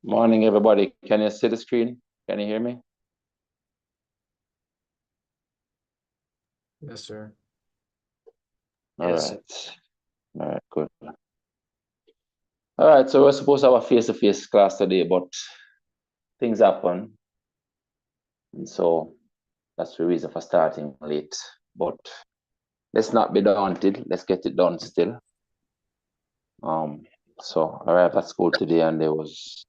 Morning, everybody. Can you see the screen? Can you hear me? Yes, sir. All Yes. right. All right, good. All right, so we're supposed to have a face-to-face class today, but things happen. And so that's the reason for starting late. But let's not be daunted. Let's get it done still. So I arrived at school today and there was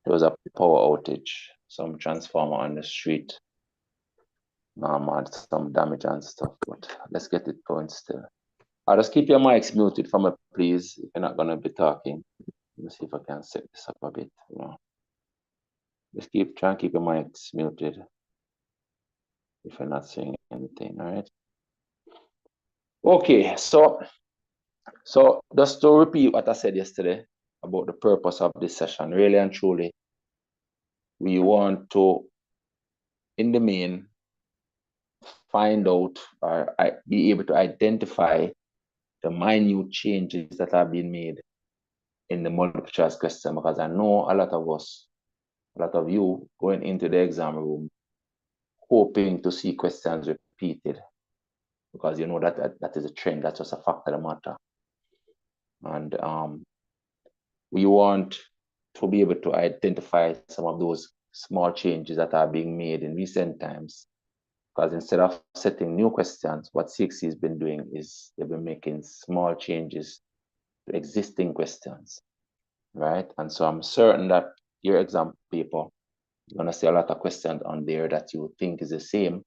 a power outage, some transformer on the street. Had some damage and stuff, but let's get it going still. I'll just keep your mics muted for me, please, if you're not going to be talking. Let me see if I can set this up a bit. Just try and keep your mics muted if you're not saying anything, all right? Okay, so just to repeat what I said yesterday about the purpose of this session, really and truly, we want to, in the main, find out or be able to identify the minute changes that have been made in the multiple choice question, because I know a lot of you going into the exam room hoping to see questions repeated, because you know that is a trend, that's just a fact of the matter. And we want to be able to identify some of those small changes that are being made in recent times, because instead of setting new questions, what CSEC has been doing is they've been making small changes to existing questions, right? And so I'm certain that your exam paper, you're going to see a lot of questions on there that you think is the same,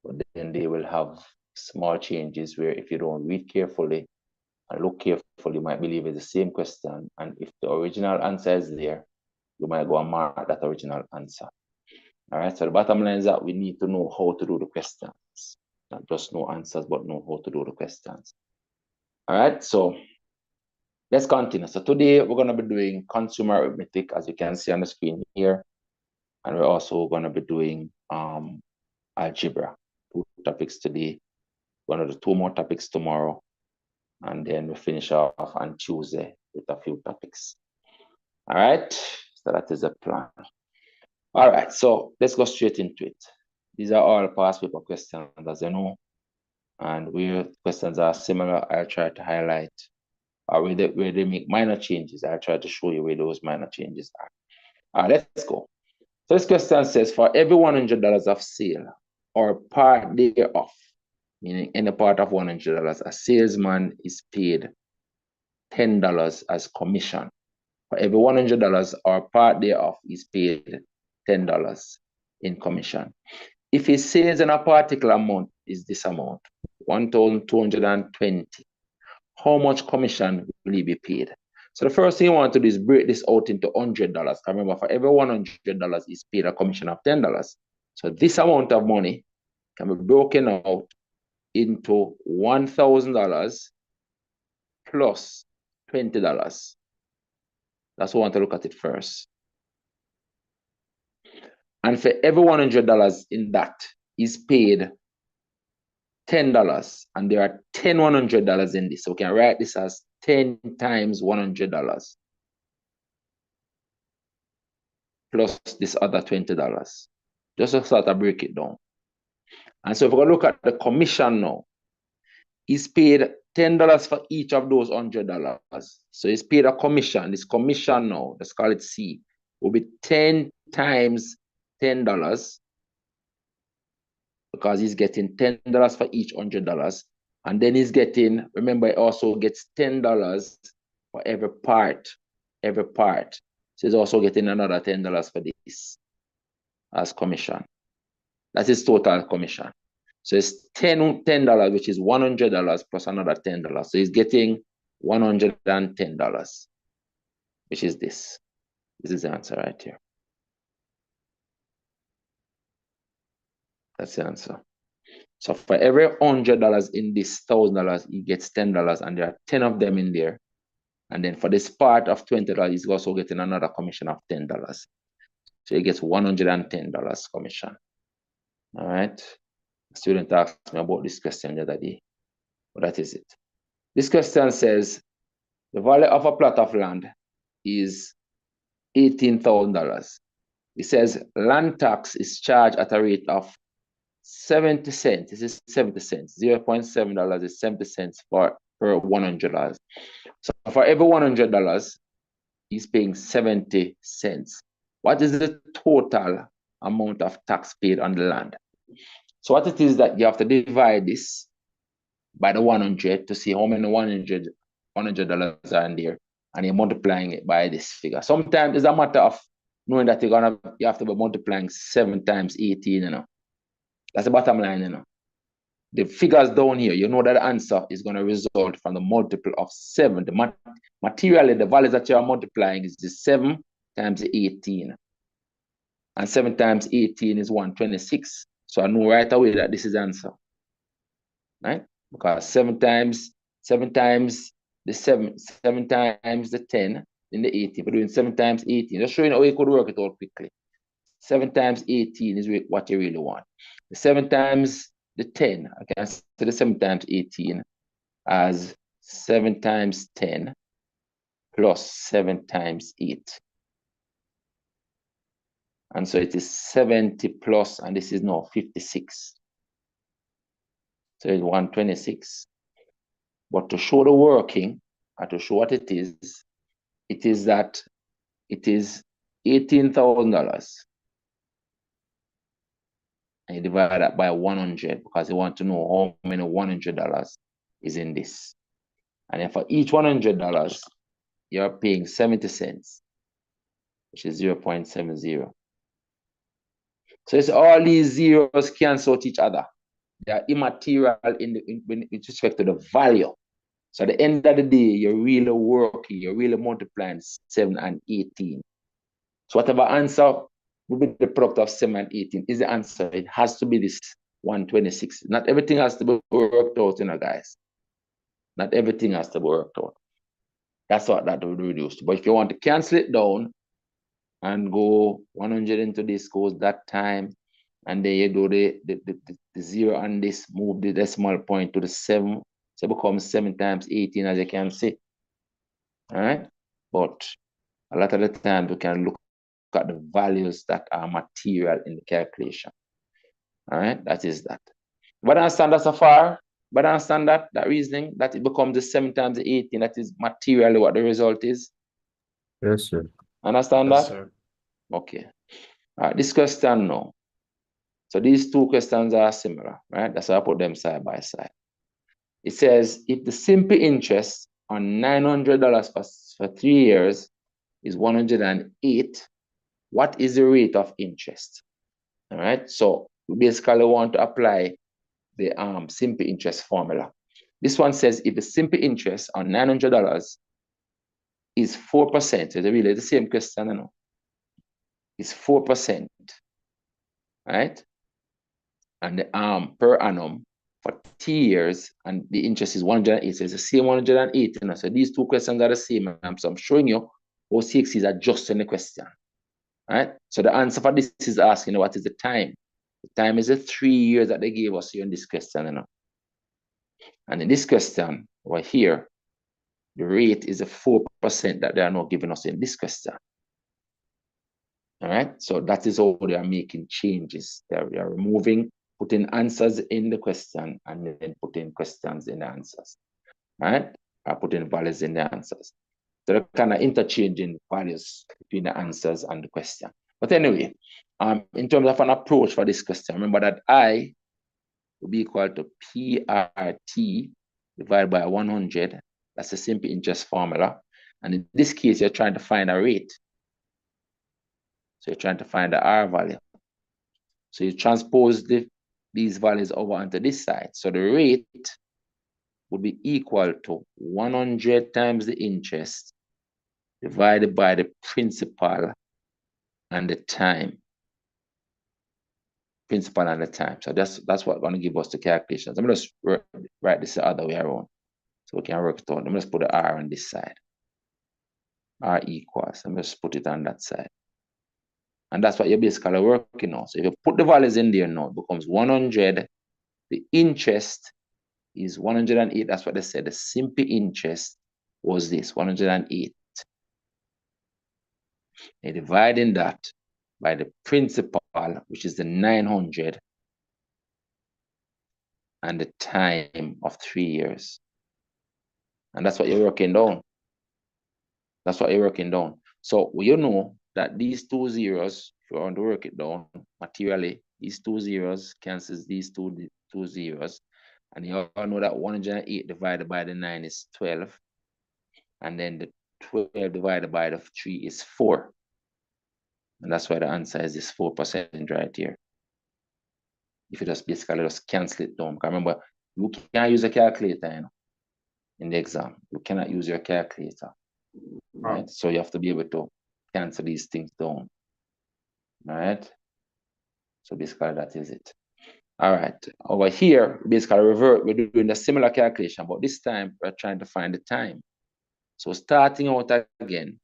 but then they will have small changes where if you don't read carefully and look carefully, you might believe it's the same question. And if the original answer is there, you might go and mark that original answer. All right, so the bottom line is that we need to know how to do the questions, not just know answers, but know how to do the questions. All right, so let's continue. So today we're going to be doing consumer arithmetic, as you can see on the screen here. And we're also going to be doing algebra, 2 topics today. We're going to do 2 more topics tomorrow. And then we finish off on Tuesday with a few topics. All right, so that is the plan. All right, so let's go straight into it. These are all past paper questions, as you know. And where questions are similar, I'll try to highlight. Or where they make minor changes, I'll try to show you where those minor changes are. All right, let's go. So this question says, for every $100 of sale or part thereof, meaning any part of $100, a salesman is paid $10 as commission. For every $100 or part thereof is paid $10 in commission. If his sales in a particular month is this amount, 1,220, how much commission will he be paid? So the first thing you want to do is break this out into $100. Remember, for every $100 is paid a commission of $10. So this amount of money can be broken out into $1,000 plus $20. That's what I want to look at it first. And for every $100 in that is paid $10. And there are 10 $100 in this. So we can write this as 10 times $100 plus this other $20. Just to start to break it down. And so if we're going to look at the commission now, he's paid $10 for each of those $100. So he's paid a commission. This commission now, let's call it C, will be 10 times $10, because he's getting $10 for each $100. And then he's getting, remember, he also gets $10 for every part. So he's also getting another $10 for this as commission. That's his total commission. So it's $10, which is $100 plus another $10. So he's getting $110, which is this. This is the answer right here. That's the answer. So for every $100 in this $1,000, he gets $10, and there are 10 of them in there. And then for this part of $20, he's also getting another commission of $10. So he gets $110 commission. All right. A student asked me about this question the other day, but that is it. This question says the value of a plot of land is $18,000. It says land tax is charged at a rate of 70 cents. This is 70 cents. $0.7 is 70 cents per $100. So for every $100, he's paying 70 cents. What is the total amount of tax paid on the land? So what it is that you have to divide this by the 100 to see how many $100 are in there, and you're multiplying it by this figure. Sometimes it's a matter of knowing that you have to be multiplying 7 times 18, you know. That's the bottom line, you know. The figures down here, you know that the answer is going to result from the multiple of 7. Materially, the values that you are multiplying is the 7 times 18. And 7 times 18 is 126. So I know right away that this is the answer. Right? Because 7 times the 7 times the 10 in the 18. We're doing 7 times 18. Just showing how you could work it out quickly. 7 times 18 is what you really want. The 7 times the 10, I can say the 7 times 18 as 7 times 10 plus 7 times 8. And so it is 70 plus, and this is now 56. So it's 126. But to show the working, and to show what it is that it is $18,000. And you divide that by 100 because you want to know how many $100 is in this. And then for each $100, you're paying 70 cents, which is 0.70. So it's all these zeros cancel out each other. They are immaterial with respect to the value. So at the end of the day, you're really working, you're really multiplying 7 and 18. So whatever answer will be the product of 7 and 18 is the answer. It has to be this 126. Not everything has to be worked out, you know, guys. Not everything has to be worked out. That's what that would reduce to. But if you want to cancel it down and go 100 into this, goes that time, and then you do the 0 on this, move the decimal point to the 7. So it becomes 7 times 18, as you can see. All right? But a lot of the time, we can look at the values that are material in the calculation. All right? That is that. But understand that so far? But understand that reasoning, that it becomes the 7 times 18, that is materially what the result is? Yes, sir. Understand Yes, that? sir. Okay. All right, this question now. So these two questions are similar, right? That's why I put them side by side. It says, if the simple interest on $900 for 3 years is 108, what is the rate of interest? All right, so we basically want to apply the simple interest formula. This one says if the simple interest on $900 is 4%, it's really the same question, you know, is 4%, right? And the per annum for 3 years, and the interest is 108. So it's the same 108. You know? So these two questions are the same. So I'm showing you how CSEC is adjusting the question. Right? So the answer for this is asking, what is the time? The time is the 3 years that they gave us here in this question. You know? And in this question right here, the rate is a 4% that they are now giving us in this question. All right. So that is how they are making changes. They are removing, putting answers in the question, and then putting questions in the answers. All right. Or putting values in the answers. So they're kind of interchanging values between the answers and the question. But anyway, in terms of an approach for this question, remember that I will be equal to PRT divided by 100. That's a simple interest formula. And in this case, you're trying to find a rate. So you're trying to find the R value. So you transpose these values over onto this side. So the rate would be equal to 100 times the interest divided by the principal and the time. Principal and the time. So that's what's going to give us the calculations. I'm going to just write this the other way around. So we can work it out. I'm going to just put the R on this side. R equals. I'm going to just put it on that side. And that's what you're basically working on. So if you put the values in there now, it becomes 100. The interest is 108. That's what they said. The simple interest was this, 108. You're dividing that by the principal, which is the 900, and the time of 3 years. And that's what you're working down. That's what you're working down. So you know that these two zeros, if you want to work it down materially, these two zeros cancels these two zeros. And you all know that 108 divided by the 9 is 12. And then the 12 divided by the 3 is 4. And that's why the answer is this 4% right here. If you just basically just cancel it down. Because remember, you can't use a calculator, you know, in the exam. You cannot use your calculator. Right? So you have to be able to cancel these things down. All right. So basically that is it. All right. Over here, basically revert, we're doing a similar calculation, but this time we're trying to find the time. So starting out again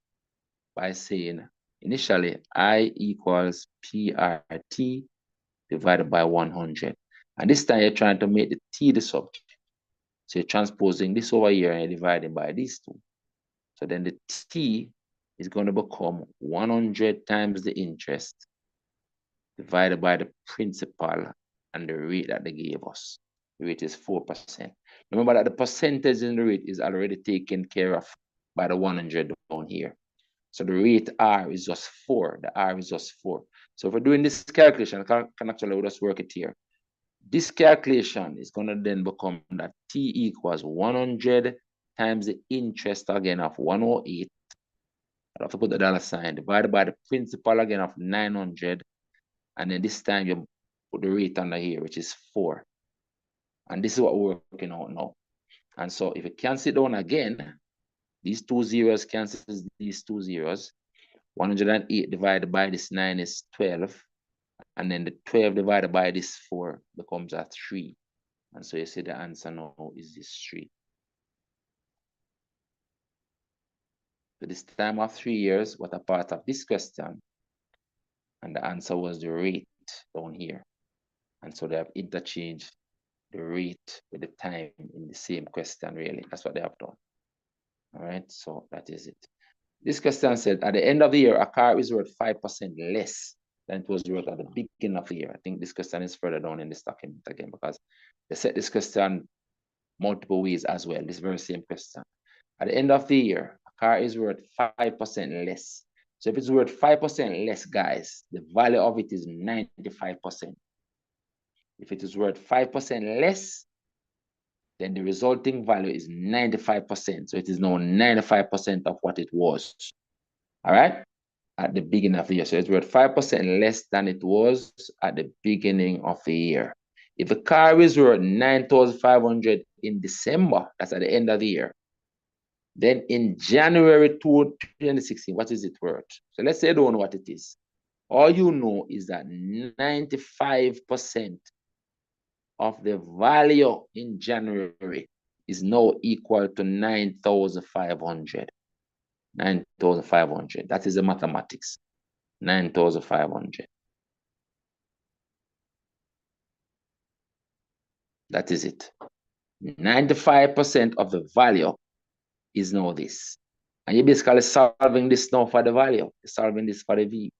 by saying initially I equals PRT divided by 100. And this time you're trying to make the T the subject. So you're transposing this over here and you're dividing by these two. So then the T is going to become 100 times the interest divided by the principal and the rate that they gave us. The rate is 4%. Remember that the percentage in the rate is already taken care of by the 100 down here. So the rate R is just 4. The R is just 4. So if we're doing this calculation, I can actually just work it here. This calculation is going to then become that T equals 100 times the interest again of 108. I have to put the dollar sign divided by the principal again of 900. And then this time you put the rate under here, which is 4. And this is what we're working out now. And so if you cancel it down again, these two zeros cancels these two zeros. 108 divided by this 9 is 12. And then the 12 divided by this 4 becomes a 3. And so you see the answer now is this 3. So this time of 3 years, what a part of this question? And the answer was the rate down here. And so they have interchanged the rate with the time in the same question, really. That's what they have done. All right, so that is it. This question said, at the end of the year, a car is worth 5% less than it was worth at the beginning of the year. I think this question is further down in this document again, because they set this question multiple ways as well, this very same question. At the end of the year, a car is worth 5% less. So if it's worth 5% less, guys, the value of it is 95%. If it is worth 5% less, then the resulting value is 95%. So it is now 95% of what it was. All right? At the beginning of the year. So it's worth 5% less than it was at the beginning of the year. If a car is worth 9,500 in December, that's at the end of the year, then in January 2016, what is it worth? So let's say you don't know what it is. All you know is that 95% of the value in January is now equal to 9,500. 9,500. That is the mathematics. 9,500. That is it. 95% of the value is now this. And you're basically solving this now for the value. You're solving this for the V.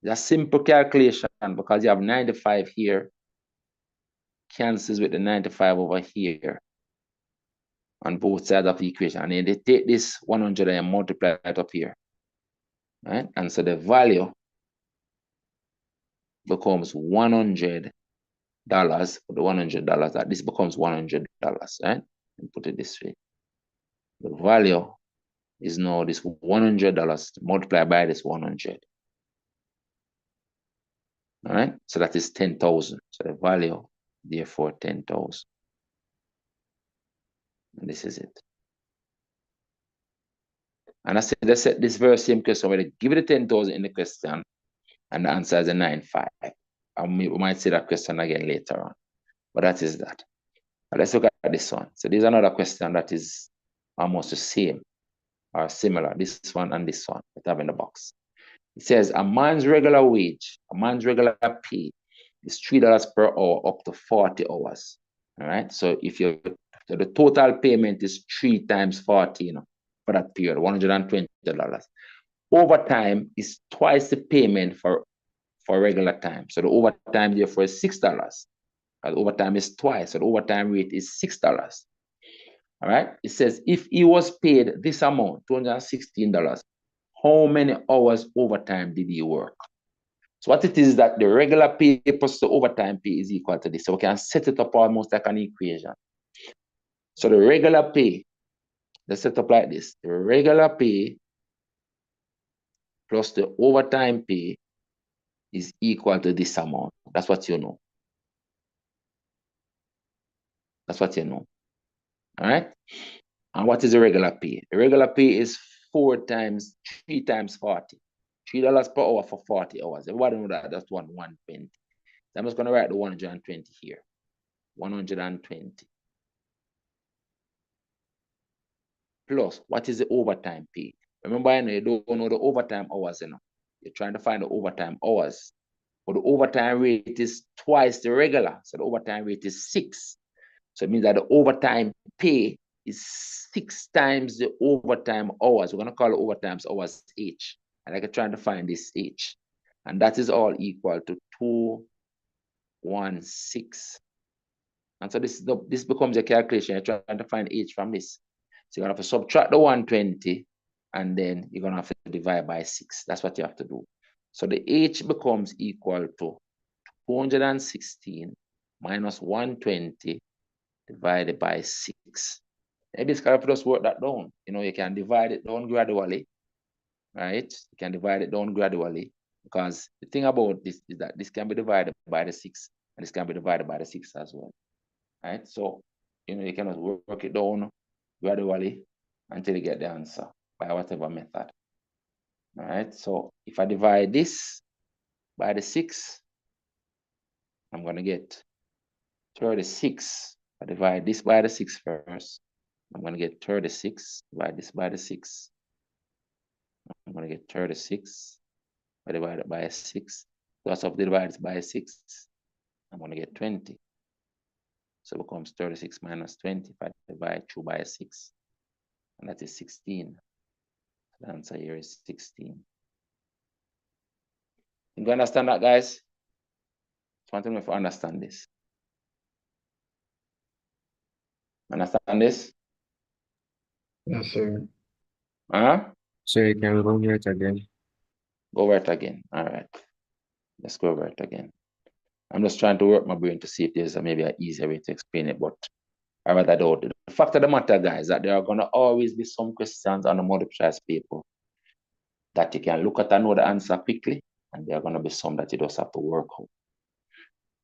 It's a simple calculation because you have 95 here. Cancels with the 95 over here on both sides of the equation. And then they take this 100 and multiply it up here. Right? And so the value becomes $100. The $100, that this becomes $100, right? And put it this way. The value is now this $100 multiplied by this 100. All right, so that is 10,000. So the value, therefore, 10,000. And this is it. And I said, let's set this very same question where they give it the 10,000 in the question, and the answer is a 9,500. And we might see that question again later on. But that is that. But let's look at this one. So there's another question that is almost the same or similar. This one and this one that I have in the box. It says a man's regular wage, a man's regular pay is $3 per hour up to 40 hours. All right. So if you so the total payment is 3 times 40, for that period, $120. overtime is twice the payment for regular time. So the overtime therefore is $6. The overtime is twice. So the overtime rate is $6. All right. It says if he was paid this amount, $216, how many hours overtime did he work? So what it is that the regular pay plus the overtime pay is equal to this. So we can set it up almost like an equation. So the regular pay, let's set up like this. The regular pay plus the overtime pay is equal to this amount. That's what you know. That's what you know. All right. And what is the regular pay? The regular pay is 3 times 40. $3 per hour for 40 hours. Everybody know that that's 120. So I'm just going to write the 120 here. 120. Plus, what is the overtime pay? Remember, you don't know the overtime hours, You're trying to find the overtime hours. But the overtime rate is twice the regular. So the overtime rate is 6. So it means that the overtime pay is 6 times the overtime hours. We're going to call the overtime hours H. And I can try to find this H. And that is all equal to 216. And so this becomes a calculation. You're trying to find H from this. So you're going to have to subtract the 120, and then you're going to have to divide by 6. That's what you have to do. So the H becomes equal to 216 minus 120 divided by 6. Maybe it's going to just work that down. You can divide it down gradually, right? You can divide it down gradually, because the thing about this is that this can be divided by the 6, and this can be divided by the 6 as well, right? So, you can work it down gradually until you get the answer by whatever method. All right, so if I divide this by the 6, I'm going to get 36. I divide this by the 6 first. I'm going to get 36. Divide this by the 6. I'm going to get 36. I divide it by 6. Plus of the divided by 6, I'm going to get 20. So it becomes 36 minus 20 if I divide 2 by 6. And that is 16. The answer here is 16. You understand that, guys? Just want to know if you understand this. Understand this? Yes, sir. Huh? So you can go over it again. Go over it again. All right. Let's go over it again. I'm just trying to work my brain to see if there's maybe an easier way to explain it, but I rather don't. The fact of the matter, guys, that there are going to always be some questions on the multiple choice paper that you can look at and know the answer quickly, and there are going to be some that you just have to work out.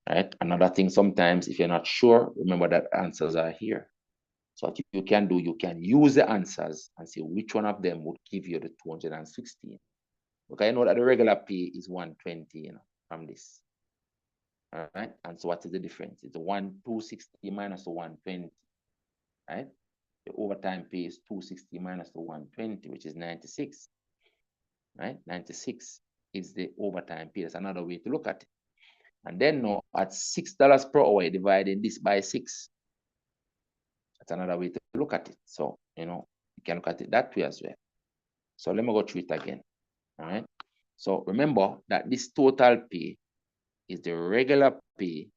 Right? Another thing, sometimes if you're not sure, remember that answers are here. So what you can do, you can use the answers and see which one of them would give you the 216. Okay, I know that the regular pay is 120, from this. All right, and so what is the difference? It's the 260 minus the 120, right? The overtime pay is 260 minus the 120, which is 96, right? 96 is the overtime pay. That's another way to look at it. And then now at $6 per hour, dividing this by 6. That's another way to look at it. So, you can look at it that way as well. So let me go through it again. All right. So remember that this total pay is the regular pay,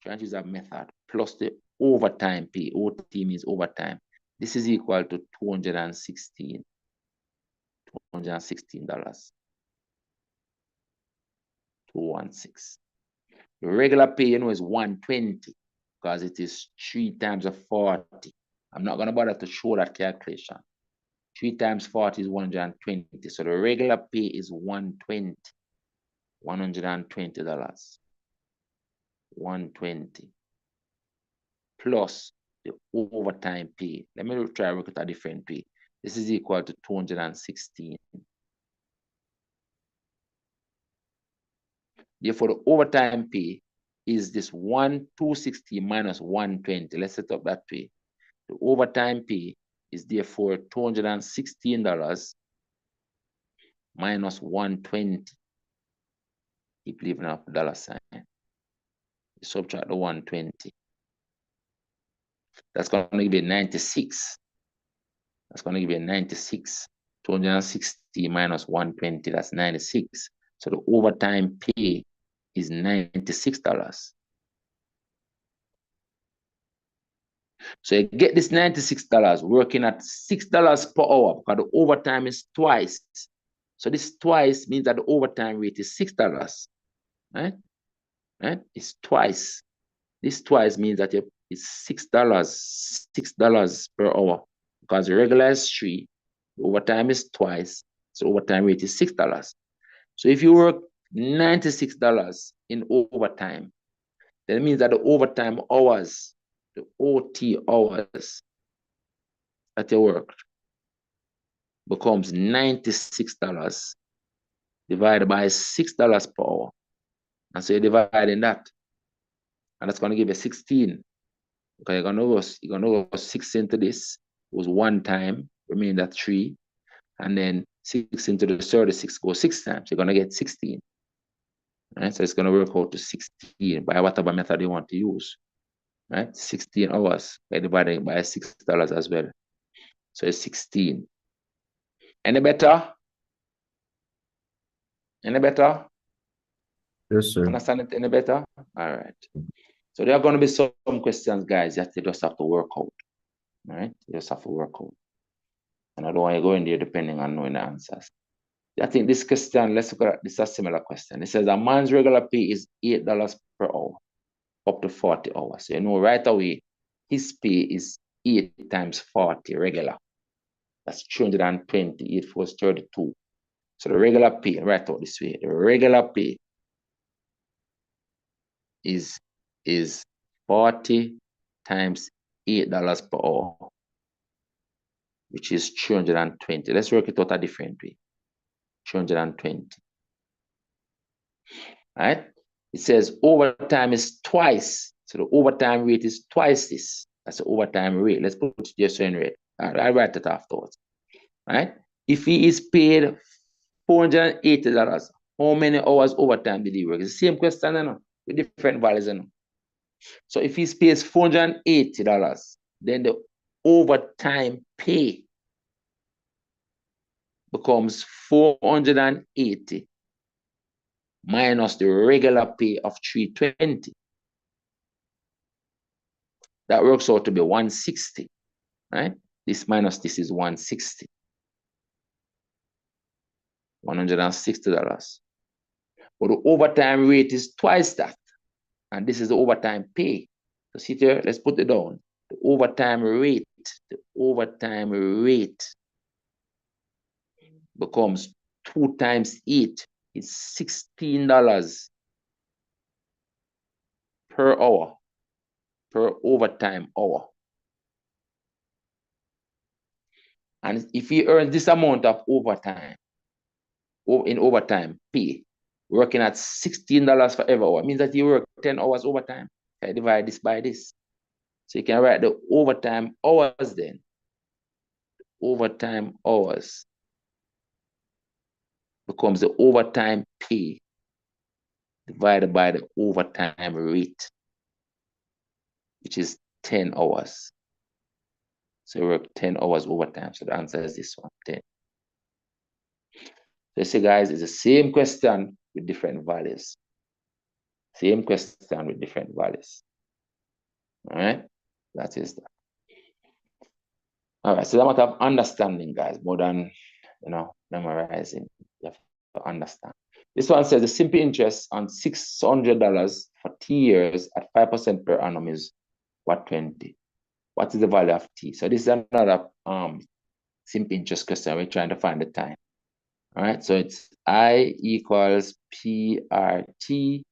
trying to use a method, plus the overtime pay. OT means overtime. This is equal to $216. $216. The regular pay, is 120 because it is 3 times 40. I'm not going to bother to show that calculation. 3 times 40 is 120. So the regular pay is 120. $120. 120 plus the overtime pay. Let me try to work at a different pay. This is equal to 216. Therefore, the overtime pay is this 260 minus 120. Let's set up that way. The overtime pay is therefore $216 minus 120. Keep leaving up the dollar sign. You subtract the 120. That's going to give you 96. That's going to give you 96. 260 minus 120, that's 96. So the overtime pay is $96. So you get this $96 working at $6 per hour because the overtime is twice. So this twice means that the overtime rate is $6, right? Right? It's twice. This twice means that it's $6 per hour because the regular is 3, the overtime is twice, so overtime rate is $6. So if you work $96 in overtime, that means that the overtime hours, the OT hours that you worked becomes $96 divided by $6 per hour. And so you're dividing that. And that's going to give you 16. Okay, you're gonna go 6 into this. It was 1 time, remain that 3. And then 6 into the 36 goes 6 times. You're gonna get 16. Right? So it's gonna work out to 16 by whatever method you want to use. Right? 16 hours by dividing by $6 as well. So it's 16. Any better? Any better? Yes, sir. Understand it any better? All right. So there are going to be some questions, guys, that you just have to work out. All right? You just have to work out. And I don't want you to go in there depending on knowing the answers. I think this question, let's look at this is a similar question. It says a man's regular pay is $8 per hour, up to 40 hours. So you know right away, his pay is 8 times 40 regular. That's 320, 8 4 32. So the regular pay, right out this way, the regular pay is 40 times $8 per hour, which is 320. Let's work it out a different way. 320. Right? It says overtime is twice. So the overtime rate is twice this. That's the overtime rate. Let's put it just in rate. I'll write it afterwards. Right? If he is paid $480, how many hours overtime did he work? It's the same question, you know, with different values, you know. So if he pays $480, then the overtime pay becomes 480 minus the regular pay of 320. That works out to be 160, right? This minus this is 160. $160. But the overtime rate is twice that. And this is the overtime pay. So see there, let's put it down. The overtime rate becomes 2 times 8 is $16 per hour, per overtime hour. And if he earns this amount of overtime, in overtime pay, working at $16 for every hour, it means that you work 10 hours overtime. I divide this by this. So you can write the overtime hours then. Overtime hours becomes the overtime pay divided by the overtime rate, which is 10 hours. So you work 10 hours overtime. So the answer is this one, 10. So you see, guys, it's the same question with different values. Same question with different values. All right? That is that. All right, so that matter of understanding, guys, more than, you know, memorizing. You have to understand. This one says the simple interest on $600 for T years at 5% per annum is what 20? What is the value of T? So this is another simple interest question. We're trying to find the time. All right, so it's I equals PRT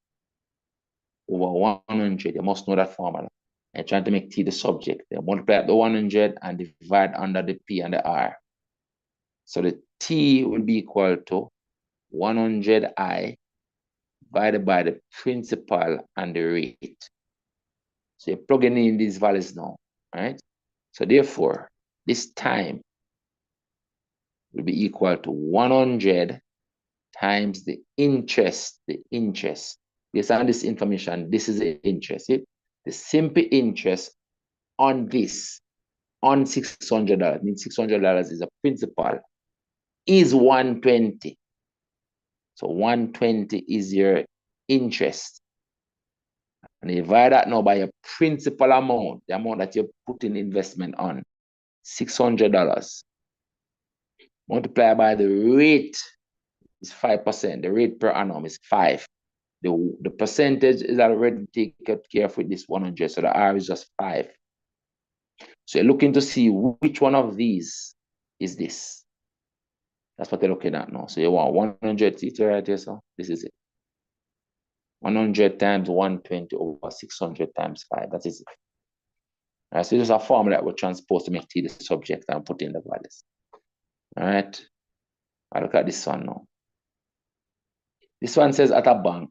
over 100. You must know that formula. And trying to make T the subject. They multiply the 100 and divide under the P and the R. So the T will be equal to 100I divided by the principal and the rate. So you're plugging in these values now, right? So therefore, this time will be equal to 100 times the interest, Based on this information, this is the interest. The simple interest on this, on $600, means $600 is a principal. is 120. So 120 is your interest. And you divide that now by your principal amount, the amount that you're putting investment on, $600. Multiply by the rate is 5%. The rate per annum is 5. The percentage is already taken care of with this 100. So the R is just 5. So you're looking to see which one of these is this. That's what they're looking at now. So you want 100 theta right here. So this is it. 100 times 120 over 600 times 5. That is it. All right, so this is a formula that we're transposed to make t the subject and put in the values. All right. I look at this one now. This one says at a bank,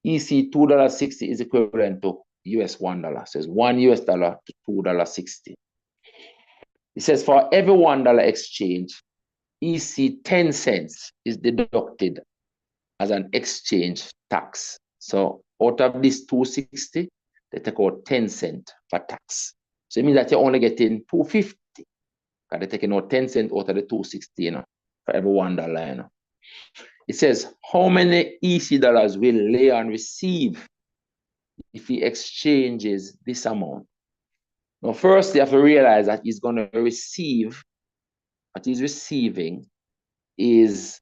EC $2.60 is equivalent to US $1. So it's $1 to $2.60. It says for every $1 exchange, EC 10 cents is deducted as an exchange tax. So out of this 260, they take out 10 cents for tax. So it means that you're only getting 250. Because they're taking out 10 cents out of the 260, you know, for every $1, you know. It says, how many EC dollars will Leon receive if he exchanges this amount? Now, first, you have to realize that he's going to receive, what he's receiving is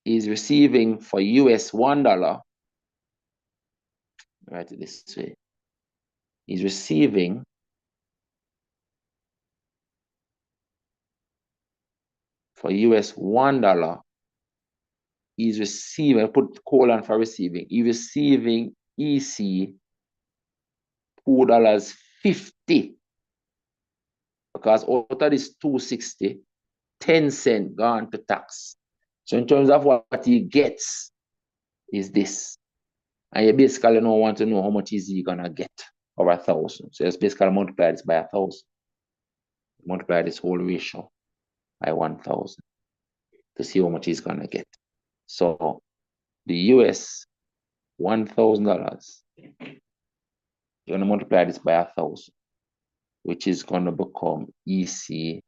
receiving for US $1. Write it this way. He's receiving for US $1. He's receiving, I put colon for receiving. He's receiving EC $2.50. Because out of this 260, 10 cents gone to tax. So in terms of what he gets is this. And you basically don't want to know how much is he gonna get over 1,000. So it's basically multiply this by 1,000. Multiply this whole ratio by 1,000 to see how much he's gonna get. So the US $1,000, you're gonna multiply this by 1,000, which is gonna become EC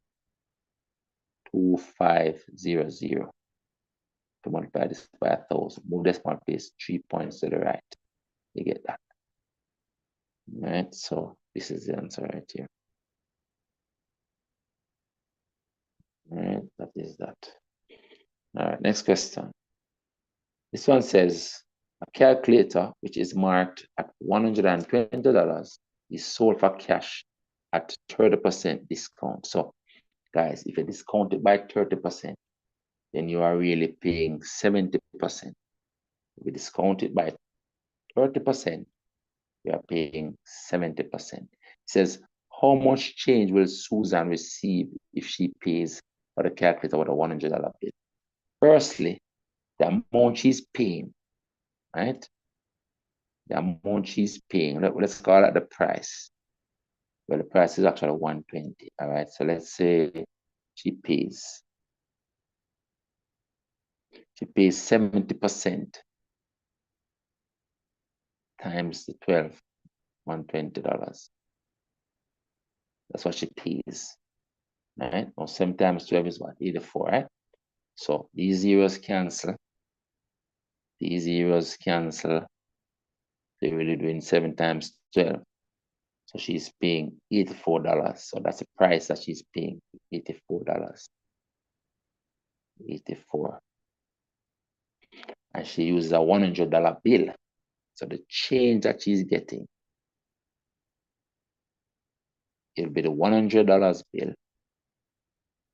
2500. To multiply this by 1,000, move decimal place 3 points to the right. You get that. All right, so this is the answer right here. All right, that is that. All right, next question. This one says, a calculator which is marked at $120 is sold for cash at 30% discount. So, guys, if you discount it by 30%, then you are really paying 70%. If you discount it by 30%, you are paying 70%. It says, how much change will Susan receive if she pays for the calculator with a $100 bill? Firstly, the amount she's paying, right? The amount she's paying, let's call that the price. Well, the price is actually 120, all right? So let's say she pays 70% times the 12, $120. That's what she pays, right? Or 7 times 12 is what? 84, right? So these zeros cancel. These zeros cancel. So you're really doing 7 times 12. So she's paying $84. So that's the price that she's paying, $84. 84. And she uses a $100 bill. So the change that she's getting, it'll be the $100 bill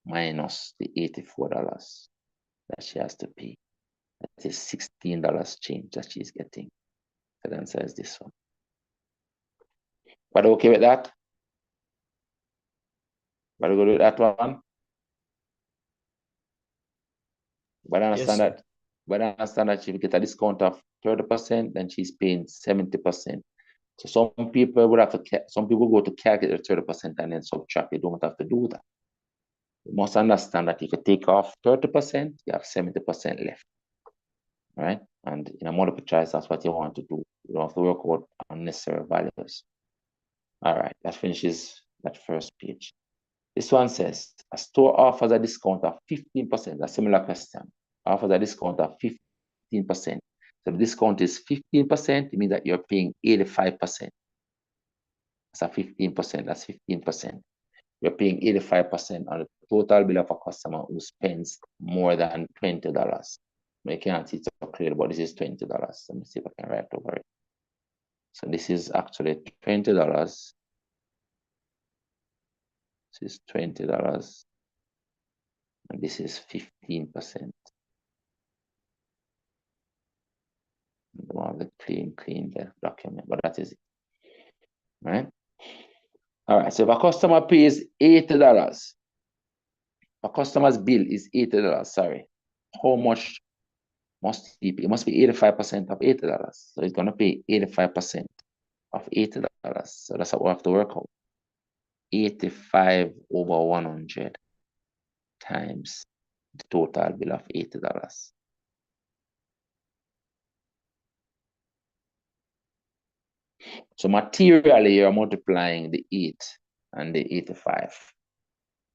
minus the $84 that she has to pay. That is $16 change that she's getting. So the answer is this one. But okay with that? But we go with that one? But I understand that. But I understand that she will get a discount of 30%, then she's paying 70%. So some people would have to, some people go to calculate the 30% and then subtract. You don't have to do that. You must understand that if you take off 30%, you have 70% left. Right? And in a multiple choice, that's what you want to do. You don't have to work out unnecessary values. All right, that finishes that first page. This one says, a store offers a discount of 15%, a similar question, offers a discount of 15%. So the discount is 15%, it means that you're paying 85%. That's a 15%, that's 15%. You're paying 85% on the total bill of a customer who spends more than $20. I can't see it so clearly, but this is $20. Let me see if I can write over it. So this is actually $20. This is $20. And this is 15%. I don't have the clean the document, but that is it. Right? All right. So if a customer pays $80, a customer's bill is $80, sorry. How much must he pay? It must be 85% of $80. So he's gonna pay 85% of $80. So that's what we have to work out. 85 over 100 times the total bill of $80. So materially, you're multiplying the 8 and the 85.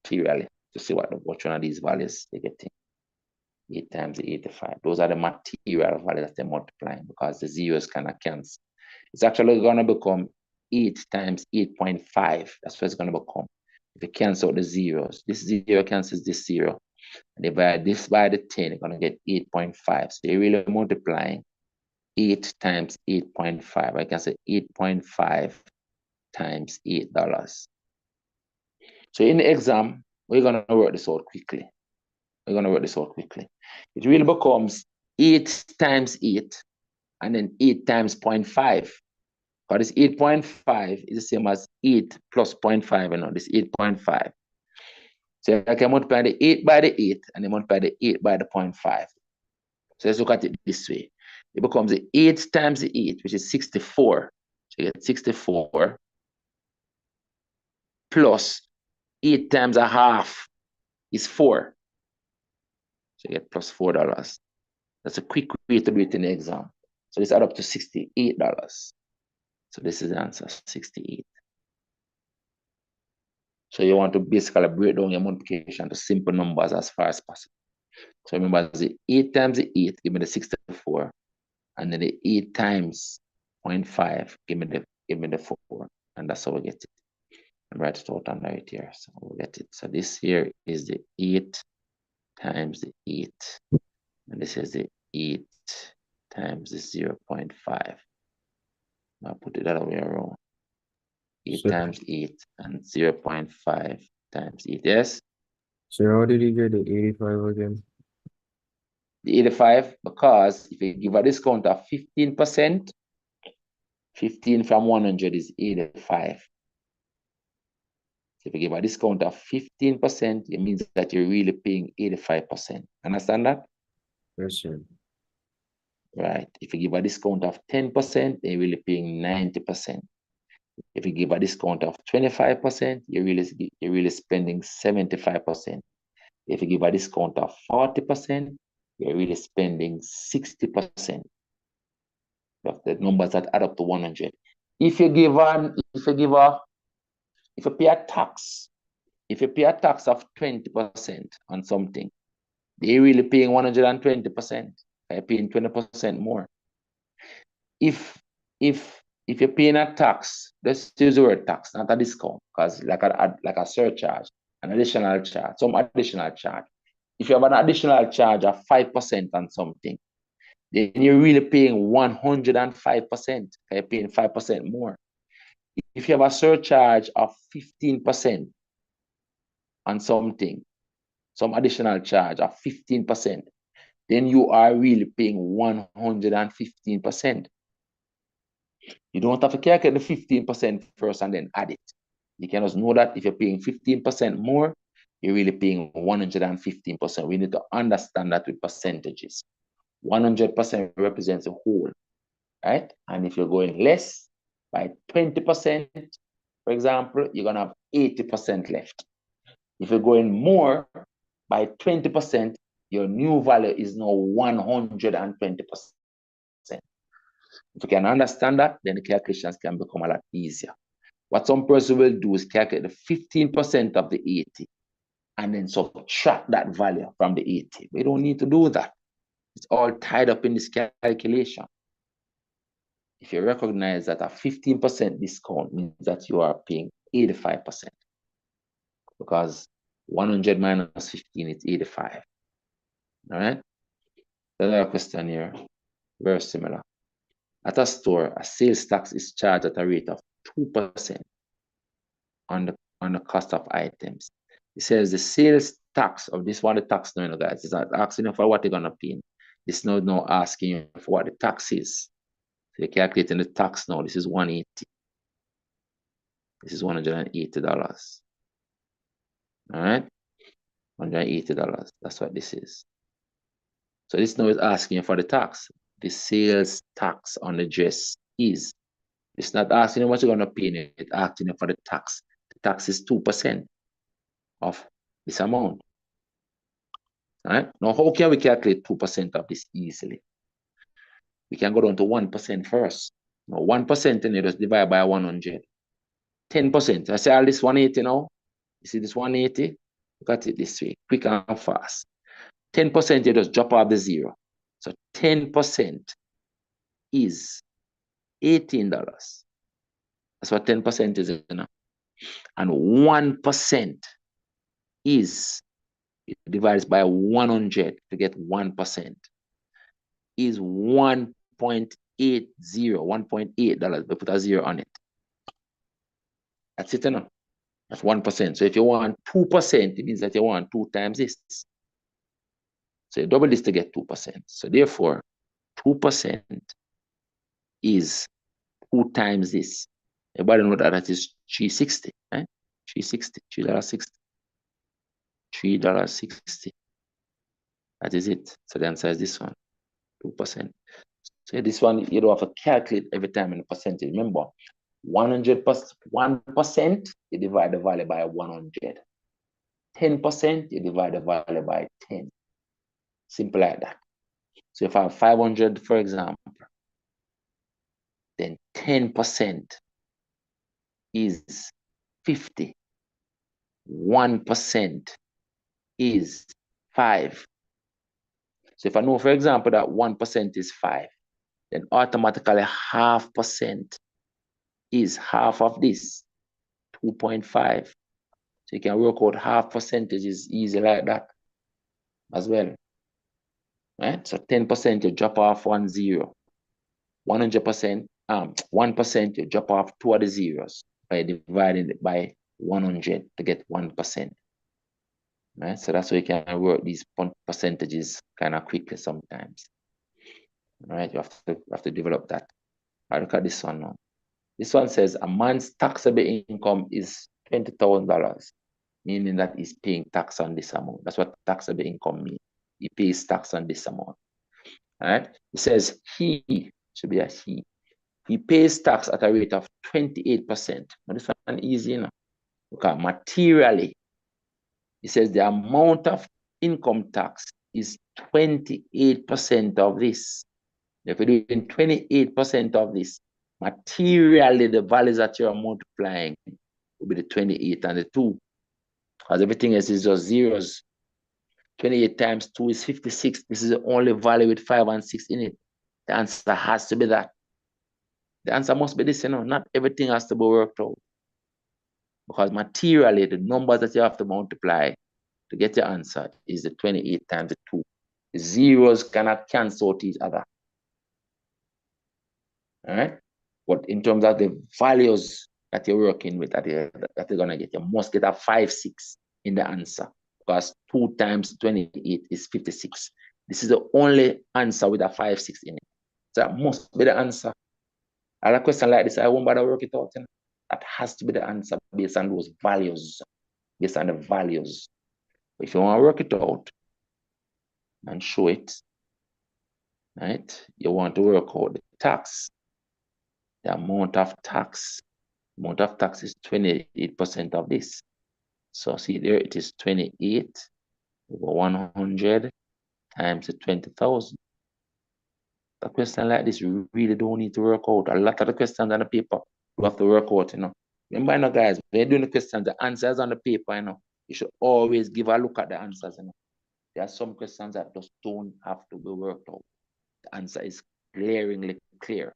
Materially, to see which one of these values they're getting. 8 times the 85. Those are the material values that they're multiplying because the zeros cannot cancel. It's actually going to become 8 times 8.5. That's what it's going to become. If you cancel out the zeros, this zero cancels this zero. And divide this by the 10, you're going to get 8.5. So you're really multiplying 8 times 8.5. I can say 8.5 times $8. So in the exam, we're going to work this out quickly. It really becomes 8 times 8 and then 8 times 0.5. Because this 8.5 is the same as 8 plus 0.5. You know, this 8.5. So I can multiply the 8 by the 8 and then multiply the 8 by the 0.5. So let's look at it this way. It becomes the 8 times the 8, which is 64. So you get 64 plus 8 times a half is 4. So you get plus $4. That's a quick way to do it in the exam. So this adds up to $68. So this is the answer, 68. So you want to basically break down your multiplication to simple numbers as far as possible. So remember, the 8 times the 8, give me the 64. And then the 8 times 0.5, give me the 4. And that's how we get it. And write it out on right here. So we'll get it. So this here is the 8 times the 8. And this is the 8 times the 0.5. I'll put it the other way around. 8 times 8 and 0.5 times 8. Yes? So how did you get the 85 again? The 85, because if you give a discount of 15%, 15 from 100 is 85. So if you give a discount of 15%, it means that you're really paying 85%. Understand that? Yes, sir. Right. If you give a discount of 10%, you're really paying 90%. If you give a discount of 25%, you're really spending 75%. If you give a discount of 40%, you're really spending 60% of the numbers that add up to 100. If you pay a tax, of 20% on something, they're really paying 120%. They're paying 20% more. If you're paying a tax, let's use the word tax, not a discount, because like a surcharge, an additional charge, some additional charge. If you have an additional charge of 5% on something, then you're really paying 105%. You're paying 5% more. If you have a surcharge of 15% on something, some additional charge of 15%, then you are really paying 115%. You don't have to calculate the 15% first and then add it. You can just know that if you're paying 15% more, you're really paying 115%. We need to understand that with percentages. 100% represents a whole, right? And if you're going less by 20%, for example, you're going to have 80% left. If you're going more by 20%, your new value is now 120%. If you can understand that, then the calculations can become a lot easier. What some person will do is calculate the 15% of the 80 and then subtract that value from the 80. We don't need to do that. It's all tied up in this calculation. If you recognize that a 15% discount means that you are paying 85%, because 100 minus 15 is 85. All right? Another question here, very similar. At a store, a sales tax is charged at a rate of 2% on the cost of items. It says the sales tax of this one, the tax now, guys, it's not asking you for what you're gonna pay. It's not asking you for what the tax is. So you're calculating the tax now. This is 180. This is $180. All right, $180. That's what this is. So this now is asking you for the tax. The sales tax on the dress is. It's not asking you what you're gonna pay. It's asking you for the tax. The tax is 2% of this amount. All right. Now, how can we calculate 2% of this easily? We can go down to 1% first. Now, 1% and you just divide by 100. 10%. I say all this 180 now. You see this 180? Look at it this way, quick and fast. 10%, you just drop off the zero. So 10% is $18. That's what 10% is, you know? And 1% is, it divides by 100 to get 1%, is $1.80, $1.8. We put a zero on it. That's it, you know? That's 1%. So if you want 2%, it means that you want 2 times this. So you double this to get 2%. So therefore, 2% is 2 times this. Everybody know that is $3.60, right? $3.60. $3.60. That is it. So the answer is this one, 2%. So this one, you don't have to calculate every time in the percentage. Remember, 1%, you divide the value by 100. 10%, you divide the value by 10. Simple like that. So if I have 500, for example, then 10% is 50. 1% is 5. So if I know, for example, that 1% is 5, then automatically 0.5% is half of this, 2.5. So you can work out half percentage is easy like that as well. Right? So 10% you drop off 1 0. 100%, 1% you drop off 2 of the zeros by dividing it by 100 to get 1%. Right? So that's why you can work these percentages kind of quickly sometimes. Right? You have to develop that. I look at this one now. This one says a man's taxable income is $20,000, meaning that he's paying tax on this amount. That's what taxable income means. He pays tax on this amount. All right? It says he, should be a he. He pays tax at a rate of 28%. Now this one easy enough. Okay, materially, it says the amount of income tax is 28% of this. If you're doing 28% of this, materially the values that you're multiplying will be the 28 and the 2. Because everything else is just zeros. 28 times 2 is 56. This is the only value with 5 and 6 in it. The answer has to be that. The answer must be this, you know, not everything has to be worked out. Because materially, the numbers that you have to multiply to get your answer is the 28 times the 2. The zeros cannot cancel out each other. All right? But in terms of the values that you're working with, that you're going to get, you must get a 5, 6 in the answer. Because 2 times 28 is 56. This is the only answer with a 5, 6 in it. So that must be the answer. And a question like this, I won't bother work it out. You know? That has to be the answer based on those values. Based on the values. If you want to work it out and show it, right? You want to work out the tax. The amount of tax. The amount of tax is 28% of this. So see there, it is 28 over 100 times the 20,000. A question like this, you really don't need to work out. A lot of the questions on the paper, you have to work out, you know. Remember, now, guys, when you're doing the questions, the answers on the paper, you should always give a look at the answers. There are some questions that just don't have to be worked out. The answer is glaringly clear.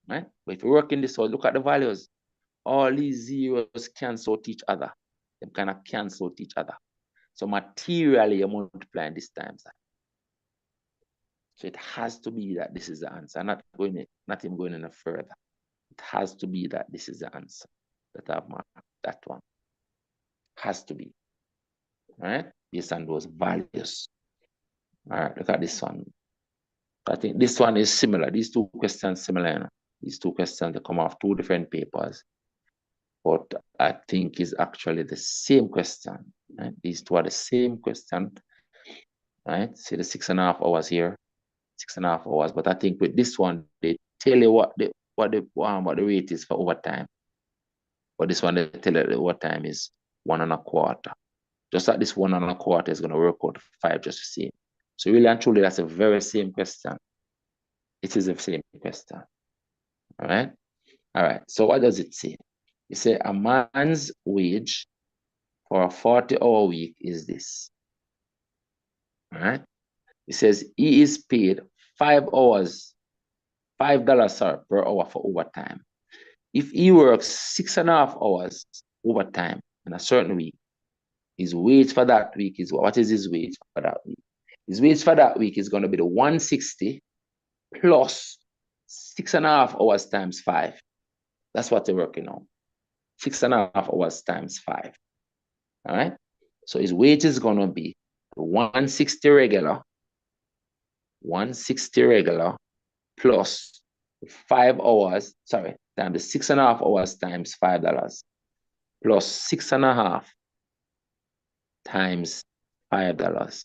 Right? But if you work in this way, look at the values. All these zeros cancel each other. They kind of cancel each other. So materially, you're multiplying this times that. So it has to be that this is the answer. Not even going any further. It has to be that this is the answer that I've marked. That one has to be. All right? Based on those values. All right, look at this one. I think this one is similar. These two questions similar. These two questions, they come off two different papers. But I think is actually the same question. Right? These two are the same question. Right? See the 6.5 hours here. 6.5 hours. But I think with this one, they tell you what the rate is for overtime. But this one, they tell you the overtime is 1.25. Just like this 1.25 is going to work out 5 just the same. So really and truly, that's a very same question. It is the same question. All right. All right. So what does it say? It says a man's wage for a 40-hour week is this. All right. It says he is paid $5 per hour for overtime. If he works 6.5 hours overtime in a certain week, his wage for that week is what is his wage for that week? His wage for that week is going to be the 160 plus 6.5 hours times 5. That's what they're working on. 6.5 hours times 5. All right. So his wage is going to be 160 regular, 160 regular plus 5 hours, sorry, times the 6.5 hours times $5 plus 6.5 times $5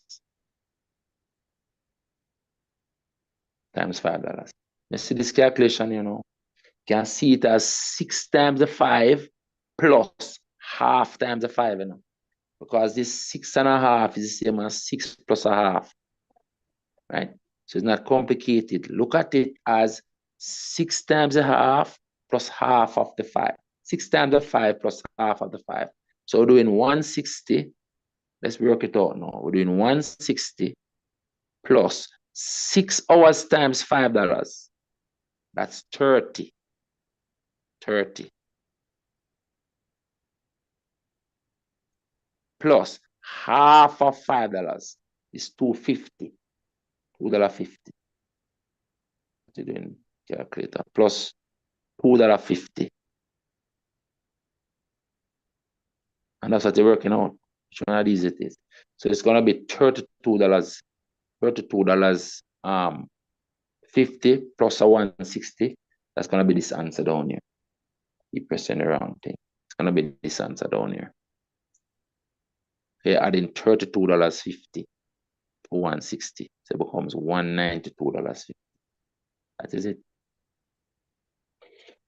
times $5. You see this calculation, you can see it as 6 times the 5 plus half times the 5, because this 6.5 is the same as 6 plus a half, right? So it's not complicated. Look at it as 6 times a half plus half of the 5. 6 times the 5 plus half of the 5. So we're doing 160. Let's work it out now. We're doing 160 plus 6 hours times $5. That's 30. 30. Plus half of $5 is $2.50. $2.50. What you doing, calculator? Plus $2.50. And that's what you're working on. Which one of these it is? So it's gonna be $32. $50 plus a 160. That's gonna be this answer down here. Keep pressing the round thing. It's gonna be this answer down here. Okay, adding $32.50 to 160. So it becomes $192.50. That is it.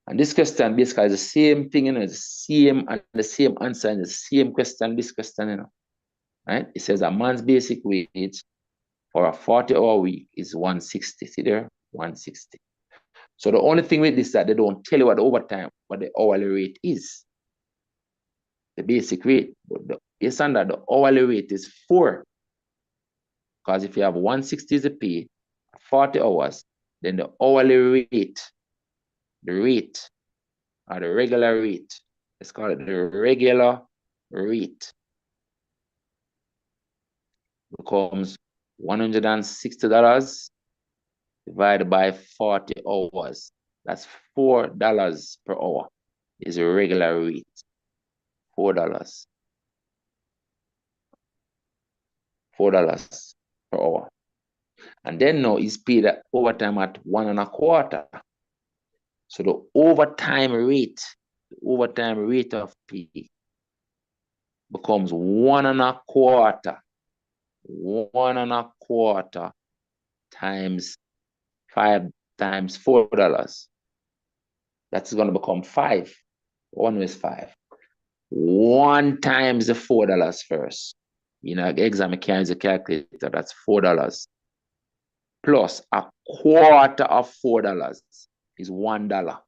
And this question basically is the same thing, it's the same answer and the same question, this question, right? It says a man's basic wage for a 40-hour week is 160. See there? 160. So the only thing with this is that they don't tell you what the overtime, what the hourly rate is. The basic rate. But based on that, the hourly rate is 4. Because if you have 160 as a pay, 40 hours, then the hourly rate, the rate, or the regular rate, let's call it the regular rate, becomes $160 divided by 40 hours. That's $4 per hour is a regular rate. $4. $4 per hour. And then now he's paid overtime at 1.25. So the overtime rate of pay becomes 1.25. 1.25 times 5 times $4. That's going to become 5. 1 is 5. 1 times the $4 first. Exam can use a calculator. That's $4. Plus a quarter of $4 is $1.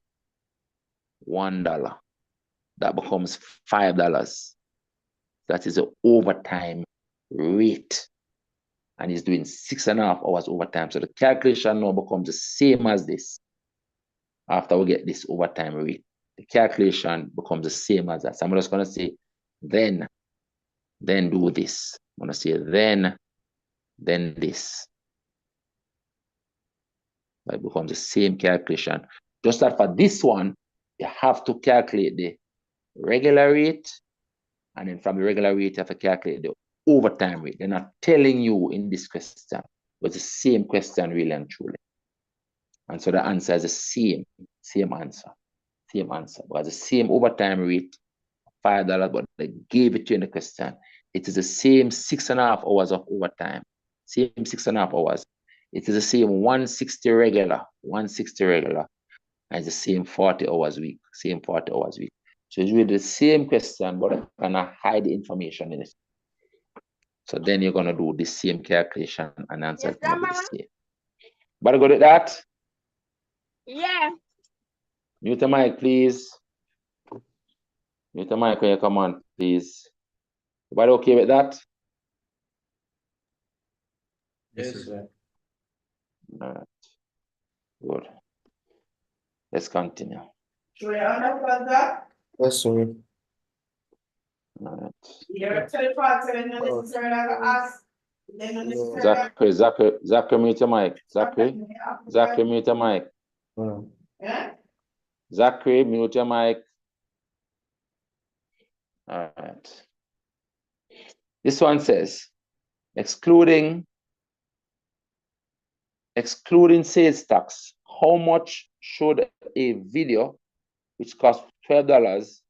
$1. that becomes $5. That is the overtime rate. And he's doing 6.5 hours overtime. So the calculation now becomes the same as this. After we get this overtime rate, the calculation becomes the same as that. So I'm just going to say, then do this. I'm going to say, then this. It becomes the same calculation. Just that for this one, you have to calculate the regular rate, and then from the regular rate, you have to calculate the overtime rate. They're not telling you in this question, but it's the same question really and truly. And so the answer is the same answer. But the same overtime rate, $5, but they gave it to you in the question. It is the same 6.5 hours of overtime. Same 6.5 hours. It is the same 160 regular. And it's the same 40 hours week. So it's really the same question, but I'm gonna hide the information in it. So then you're gonna do the same calculation and answer is gonna be the same. But good at that? Yeah. Mute the mic, please. Mute the mic when you come on, please. Everybody okay with that? Yes, sir. All right. Good. Let's continue. Should we understand that? Yes, sir. All right. You're tell the part saying not necessarily ask. Then not necessarily. Zachary, mute your mic. Zachary, mute your mic. Yeah? Zachary, mute your mic. All right. This one says, excluding sales tax, how much should a video which costs $12?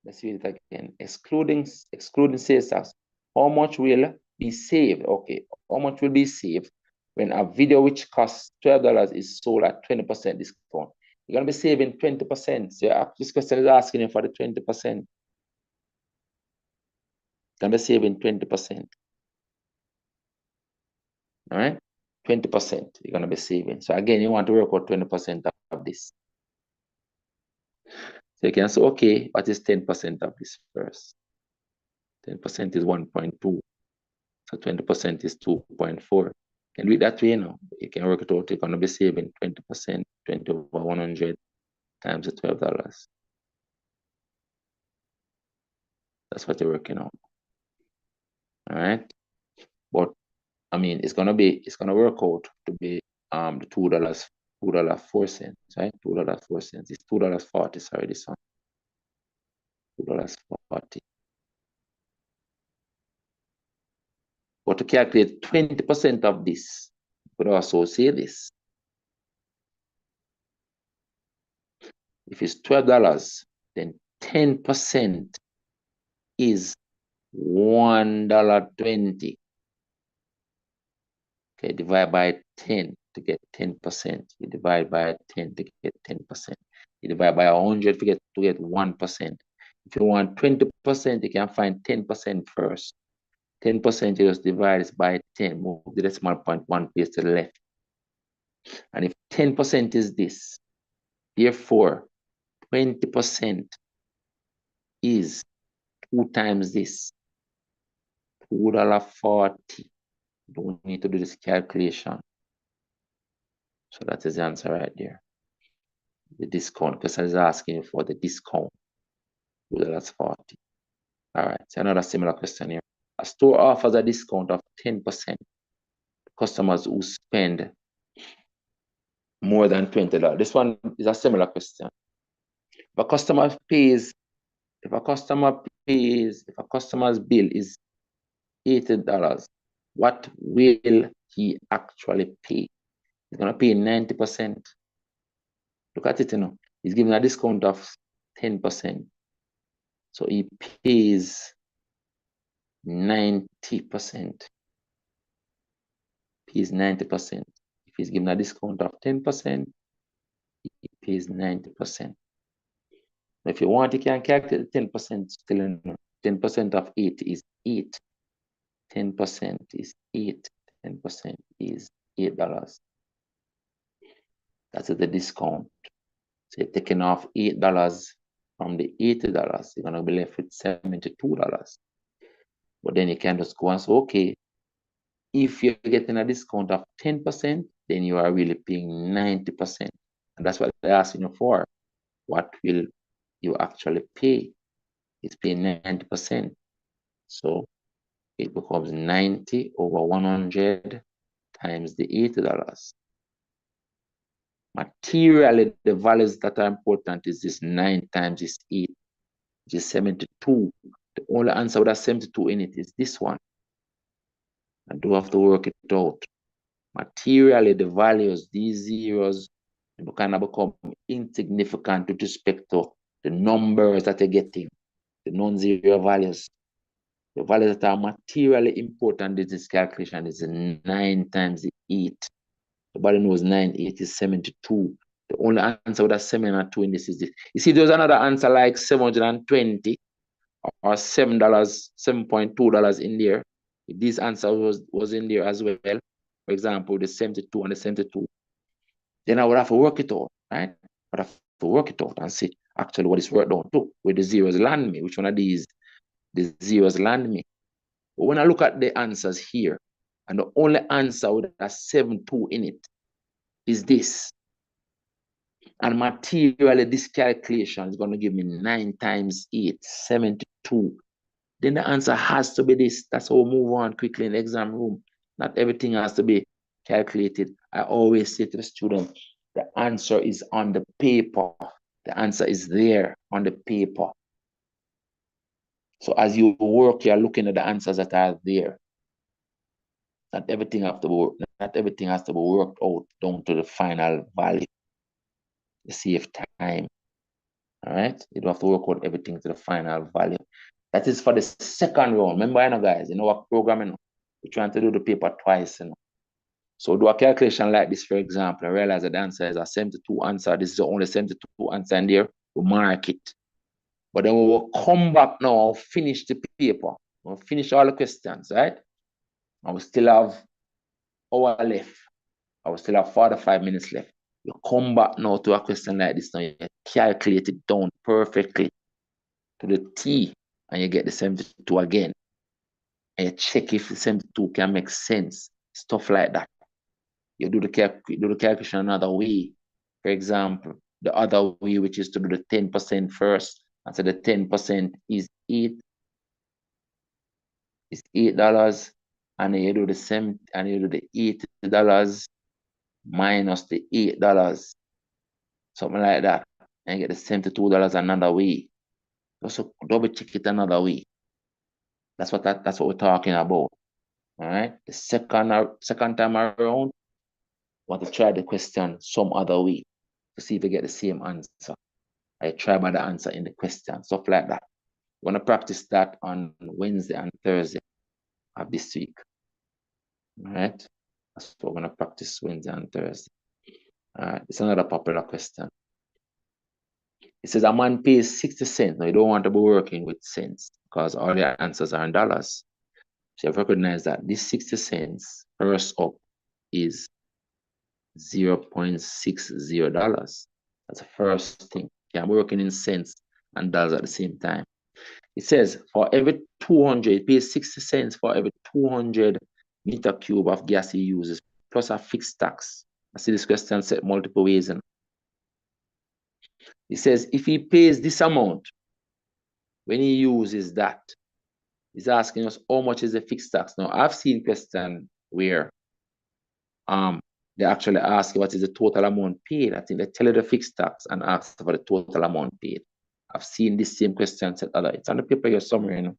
Let's read it again. Excluding sales tax, how much will be saved? Okay, how much will be saved when a video which costs $12 is sold at 20% discount? You're gonna be saving 20%. So this question is asking you for the 20%. Gonna be saving 20%. All right, 20% you're gonna be saving. So again, you want to work out 20% of this. So you can say, okay, what is 10% of this first? 10% is 1.2. So 20% is 2.4. You can do it that way, you know. You can work it out. You're gonna be saving 20%, 20 over 100 times the $12. That's what you're working on. All right. But I mean, it's gonna work out to be the $2.04, right? $2.04. It's $2.40. Sorry, this one. $2.40. But to calculate 20% of this, you could also say this. If it's $12, then 10% is $1.20. Okay, divide by 10 to get 10%. You divide by 10 to get 10%. You divide by 100 to get 1%. If you want 20%, you can find 10% first. 10% you just divide this by 10. Move the decimal point one place to the left. And if 10% is this, therefore 20% is 2 times this. $2.40. Don't need to do this calculation. So that is the answer right there. The discount, because I was asking for the discount. $2.40. All right, so another similar question here. A store offers a discount of 10% to customers who spend more than $20. This one is a similar question. If a customer's bill is $80, what will he actually pay? He's gonna pay 90%. Look at it, you know. He's giving a discount of 10%. So he pays 90%. Pays 90%. If he's given a discount of 10%, he pays 90%. If you want, you can calculate 10% still. 10% of 8 is 8. 10% is 8. 10% is $8. That is the discount. So you're taking off $8 from the $80, you're gonna be left with $72. But then you can just go and say, okay, if you're getting a discount of 10%, then you are really paying 90%. And that's what they're asking you for. What will you actually pay? It's paying 90%. So it becomes 90 over 100 times the $80. Materially, the values that are important is this 9 times this 8, which is 72. The only answer with a 72 in it is this one. I do have to work it out. Materially, the values, these zeros, kind of become insignificant with respect to the numbers that you're getting, the non-zero values. The values that are materially important in this calculation is 9 times the 8. Everybody knows 9, 8 is 72. The only answer with a 7 and 2 in this is this. You see, there's another answer like 720 or $7, $7.2 in there. If this answer was in there as well, for example, the 72 and the 72, then I would have to work it out, right? I would have to work it out and see actually what is worked out to, where the zeros land me, which one of these the zeros land me. But when I look at the answers here, and the only answer with a 72 in it is this. And materially, this calculation is going to give me 9 times 8, 72. Then the answer has to be this. That's how we move on quickly in the exam room. Not everything has to be calculated. I always say to the student, the answer is on the paper. The answer is there on the paper. So as you work, you're looking at the answers that are there. Not everything has to be worked out down to the final value. You save time. All right, you don't have to work out everything to the final value. That is for the second round. Remember, you know, guys, you know what programming, we're trying to do the paper twice, you know. So do a calculation like this, for example, I realize that the answer is a 72 answer. This is the only 72 answer in there. We mark it. But then we will come back now and finish the paper. We'll finish all the questions, right? And we still have hour left. I will still have 45 minutes left. You come back now to a question like this now, you calculate it down perfectly to the T, and you get the 72 again. And you check if the 72 can make sense. Stuff like that. You do the calculation another way. For example, the other way, which is to do the 10% first. And so the 10% is $8. It's $8. And then you do the same, and you do the $80 minus the $8. Something like that. And you get the $72 another way. Also double check it another way. That's what we're talking about. All right. The second time around, want to try the question some other way to see if you get the same answer. I try by the answer in the question, stuff like that. We're gonna practice that on Wednesday and Thursday of this week. All right. That's what we're gonna practice Wednesday and Thursday. All right. It's another popular question. It says a man pays 60 cents. Now you don't want to be working with cents because all your answers are in dollars. So you have recognized that this 60 cents first up is $0.60. That's the first thing. Yeah, I'm working in cents and dollars at the same time. It says for every 200, it pays 60 cents for every 200 meter cube of gas he uses, plus a fixed tax. I see this question set multiple ways. And it says if he pays this amount, when he uses that, he's asking us how much is the fixed tax. Now, I've seen questions where they actually ask you what is the total amount paid. I think they tell you the fixed tax and ask for the total amount paid. I've seen this same question set other. It's on the paper here somewhere, you know.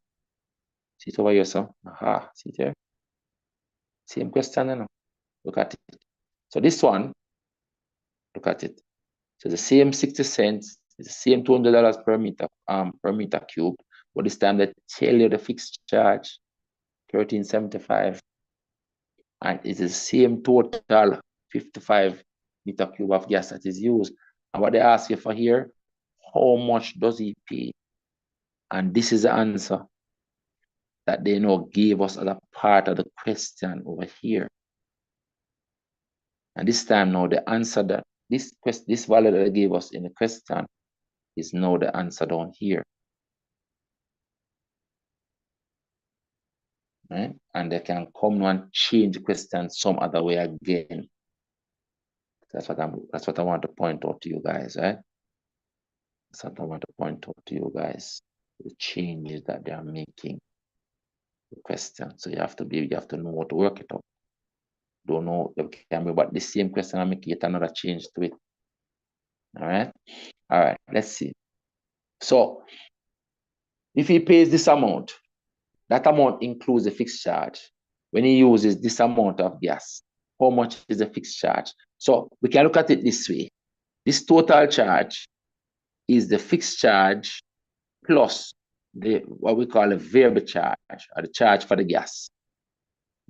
See it over here, so. Aha, see it here. Same question, you know. Look at it. So this one, look at it. So the same 60 cents, it's the same $200 per meter cube. But this time they tell you the fixed charge, $13.75. And it's the same total 55 meter cube of gas that is used. And what they ask you for here, how much does he pay? And this is the answer that they now gave us as a part of the question over here. And this time now the answer that this value that they gave us in the question is now the answer down here. Right? And they can come and change the question some other way again. That's what I want to point out to you guys, right? That's what I want to point out to you guys. The changes that they are making. The question. So you have to know how to work it out. Don't know they can be about the same question and make it another change to it. All right, let's see. So if he pays this amount, that amount includes the fixed charge. When he uses this amount of gas, how much is the fixed charge? So we can look at it this way. This total charge is the fixed charge plus what we call a variable charge, or the charge for the gas.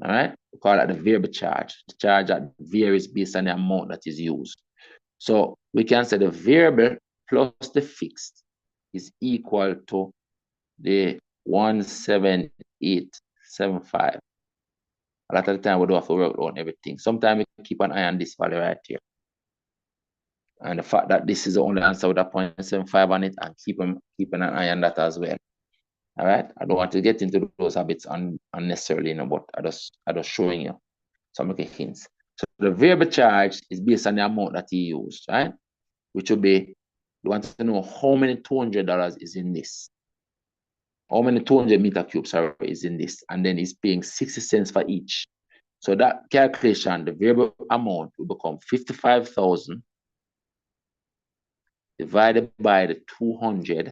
All right, we call that the variable charge, the charge that varies based on the amount that is used. So we can say the variable plus the fixed is equal to the 17875. A lot of the time we don't have to work on everything. Sometimes we keep an eye on this value right here. And the fact that this is the only answer with a 0.75 on it, and keeping an eye on that as well. All right. I don't want to get into those habits unnecessarily, but I just showing you some of the hints. So the variable charge is based on the amount that he used, right? Which will be, you want to know how many $200 is in this. How many 200 meter cubes is in this, and then he's paying 60 cents for each. So that calculation, the variable amount will become 55,000 divided by the 200.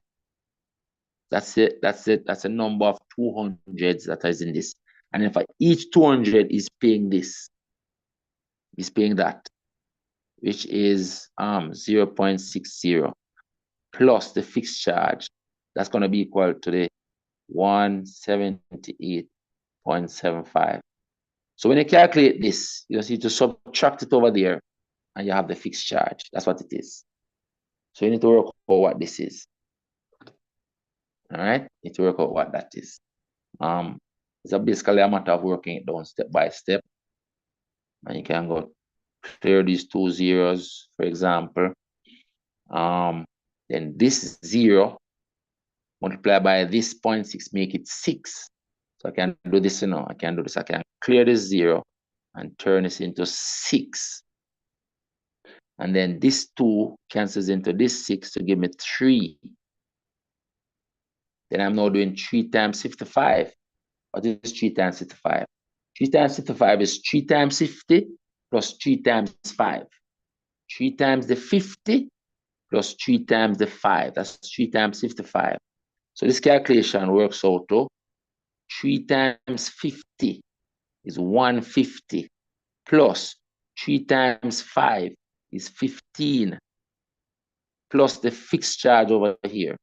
That's it. That's a number of 200s that is in this. And if each 200 is paying this, is paying that, which is 0.60 plus the fixed charge, that's going to be equal to the 178.75. So when you calculate this, you just need to subtract it over there, and you have the fixed charge. That's what it is. So you need to work out what this is. All right, you need to work out what that is. It's basically a matter of working it down step by step. And you can go clear these 2 zeros, for example. Then this 0 multiply by this 0.6, make it 6. So I can do this, I can do this. I can clear this 0 and turn this into 6. And then this 2 cancels into this 6 to give me 3. Then I'm now doing 3 times 55. What is 3 times 55? 3 times 55 is 3 times 50 plus 3 times 5. 3 times the 50 plus 3 times the 5. That's 3 times 55. So this calculation works out to 3 times 50 is 150 plus 3 times 5 is 15 plus the fixed charge over here.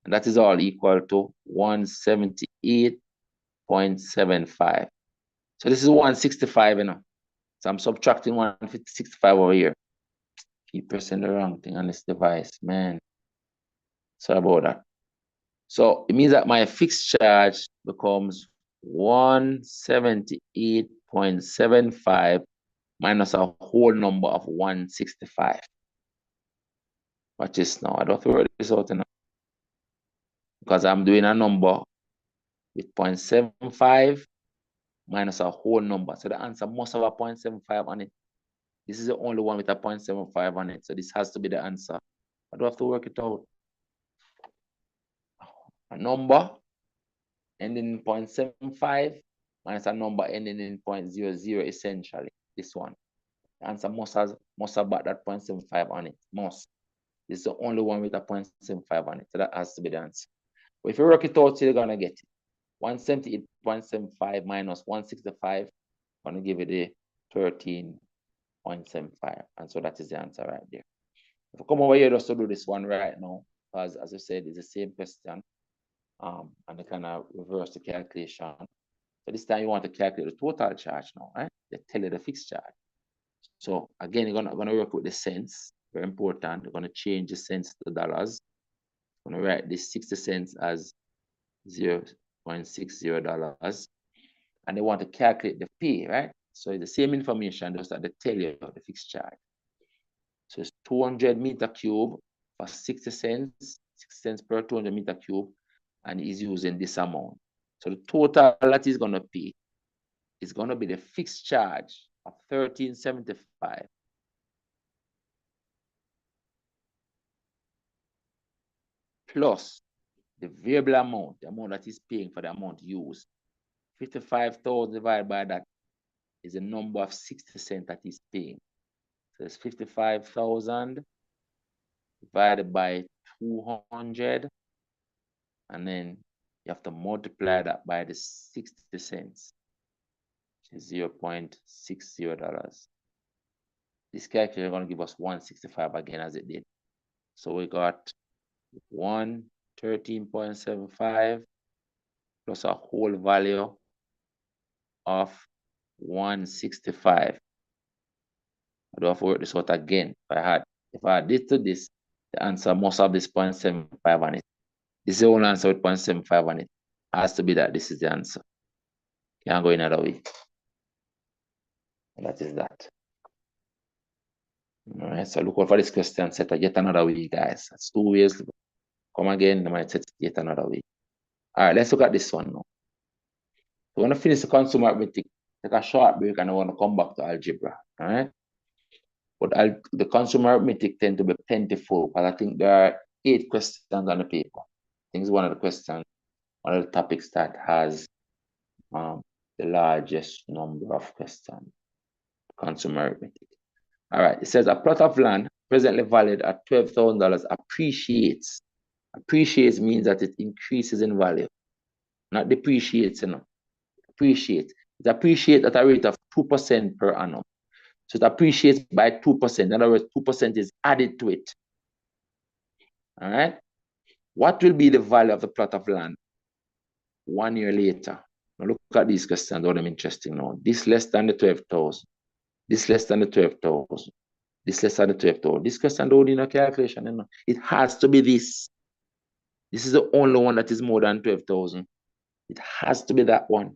And that is all equal to 178.75. So this is 165, So I'm subtracting 165 over here. Keep pressing the wrong thing on this device, man. Sorry about that. So it means that my fixed charge becomes 178.75 minus a whole number of 165. Watch this now. I don't have to work this out now, because I'm doing a number with 0.75 minus a whole number. So the answer must have a 0.75 on it. This is the only one with a 0.75 on it. So this has to be the answer. I don't have to work it out. A number ending in 0.75 minus a number ending in 0.00, essentially. This one. The answer must have about that 0.75 on it. Must. This is the only one with a 0.75 on it. So that has to be the answer. But if you work it out, you're going to get it. 178.75 minus 165, going to give you the 13.75. And so that is the answer right there. If you come over here just to do this one right now, because as I said, it's the same question. And they kind of reverse the calculation. So this time you want to calculate the total charge now, right? They tell you the fixed charge. So again, you're gonna work with the cents. Very important. You're gonna change the cents to dollars. I'm gonna write this 60 cents as $0.60. And they want to calculate the P, right? So it's the same information, just that they tell you about the fixed charge. So it's 200 meter cube for 60 cents, 6 cents per 200 meter cube, and is using this amount. So the total that he's going to pay is going to be the fixed charge of $13.75 plus the variable amount, the amount that he's paying for the amount used. 55,000 divided by that is the number of 60 cents that he's paying. So it's 55,000 divided by 200, and then you have to multiply that by the 60 cents, which is $0.60. This calculator is going to give us 165 again as it did. So we got 113.75 plus a whole value of 165. I don't have to work this out again. If I had this to this, the answer must have this 0.75 on it. This is the only answer with 0.75 on it. It has to be that this is the answer. Can't go another way. And that is that. All right, so look out for this question set yet another way, guys. That's 2 ways. Come again, I might set yet another way. All right, let's look at this one now. We're going to finish the consumer arithmetic, take a short break, and I want to come back to algebra. All right. But the consumer arithmetic tend to be plentiful, but I think there are 8 questions on the paper. I think it's one of the questions, one of the topics that has the largest number of questions. Consumer arithmetic. All right. It says a plot of land presently valued at $12,000 appreciates. Appreciates means that it increases in value, not depreciates, you know. Appreciate. It appreciates at a rate of 2% per annum. So it appreciates by 2%. In other words, 2% is added to it. All right. What will be the value of the plot of land 1 year later? Now look at these questions. What I'm interesting now. This less than the 12,000. This less than the 12,000. This less than the 12,000. This question don't need no calculation. You know? It has to be this. This is the only one that is more than 12,000. It has to be that one.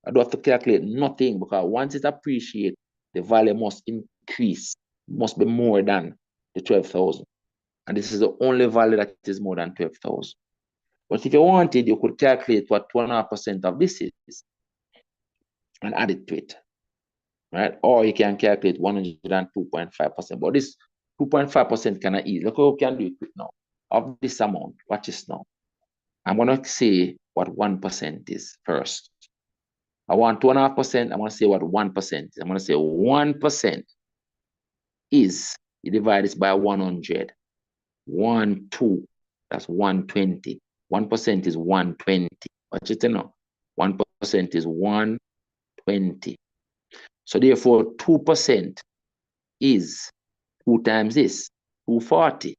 I don't have to calculate nothing because once it appreciates, the value must increase, must be more than the 12,000. And this is the only value that is more than 12,000. But if you wanted, you could calculate what 2.5% of this is and add it to it, right? Or you can calculate 102.5%. But this 2.5% kind of easy. Look how we can do it quick now. Of this amount, watch this now. I'm going to say what 1% is first. I want 2.5%. I'm going to say what 1% is. I'm going to say 1% is, you divide this by 100. 1, 2, that's 120. 1% is 120. Watch it now. 1% is 120. So therefore, 2% is 2 times this, 240.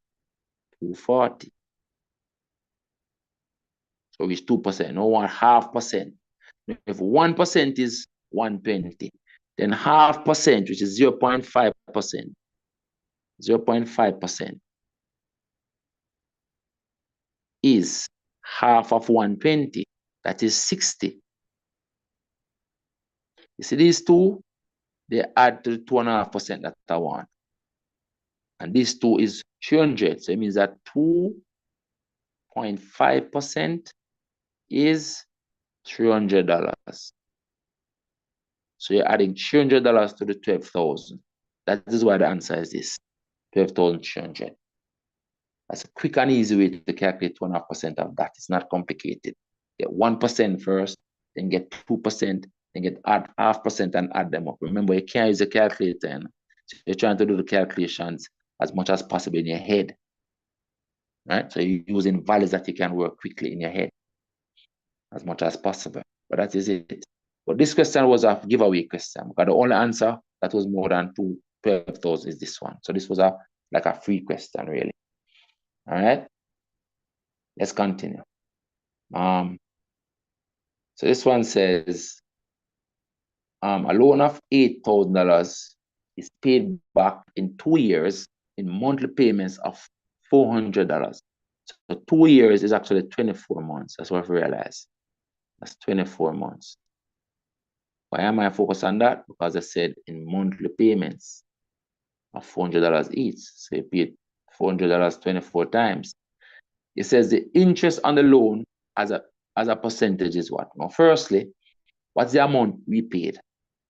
240. So it's 2%. No, 1/2%. If 1% is 120, then 1/2%, which is 0.5%, 0.5% is half of 120. That is 60. You see these two? They add to the 2.5% that I want. And this 2 is 300. So it means that 2.5% is $300. So you're adding $300 to the 12,000. That is why the answer is this, 12,300. That's a quick and easy way to calculate 2.5% of that. It's not complicated. Get 1% first, then get 2%, then get add 0.5% and add them up. Remember, you can't use a calculator. And so you're trying to do the calculations as much as possible in your head. Right? So you're using values that you can work quickly in your head as much as possible. But that is it. But this question was a giveaway question because the only answer that was more than 12,000 is this one. So this was like a free question, really. All right. Let's continue. So this one says a loan of $8,000 is paid back in 2 years in monthly payments of $400. So 2 years is actually 24 months. That's what I realized. That's 24 months. Why am I focused on that? Because I said in monthly payments of $400 each. So you paid $400 24 times. It says the interest on the loan as a percentage is what? Now, firstly, what's the amount we paid?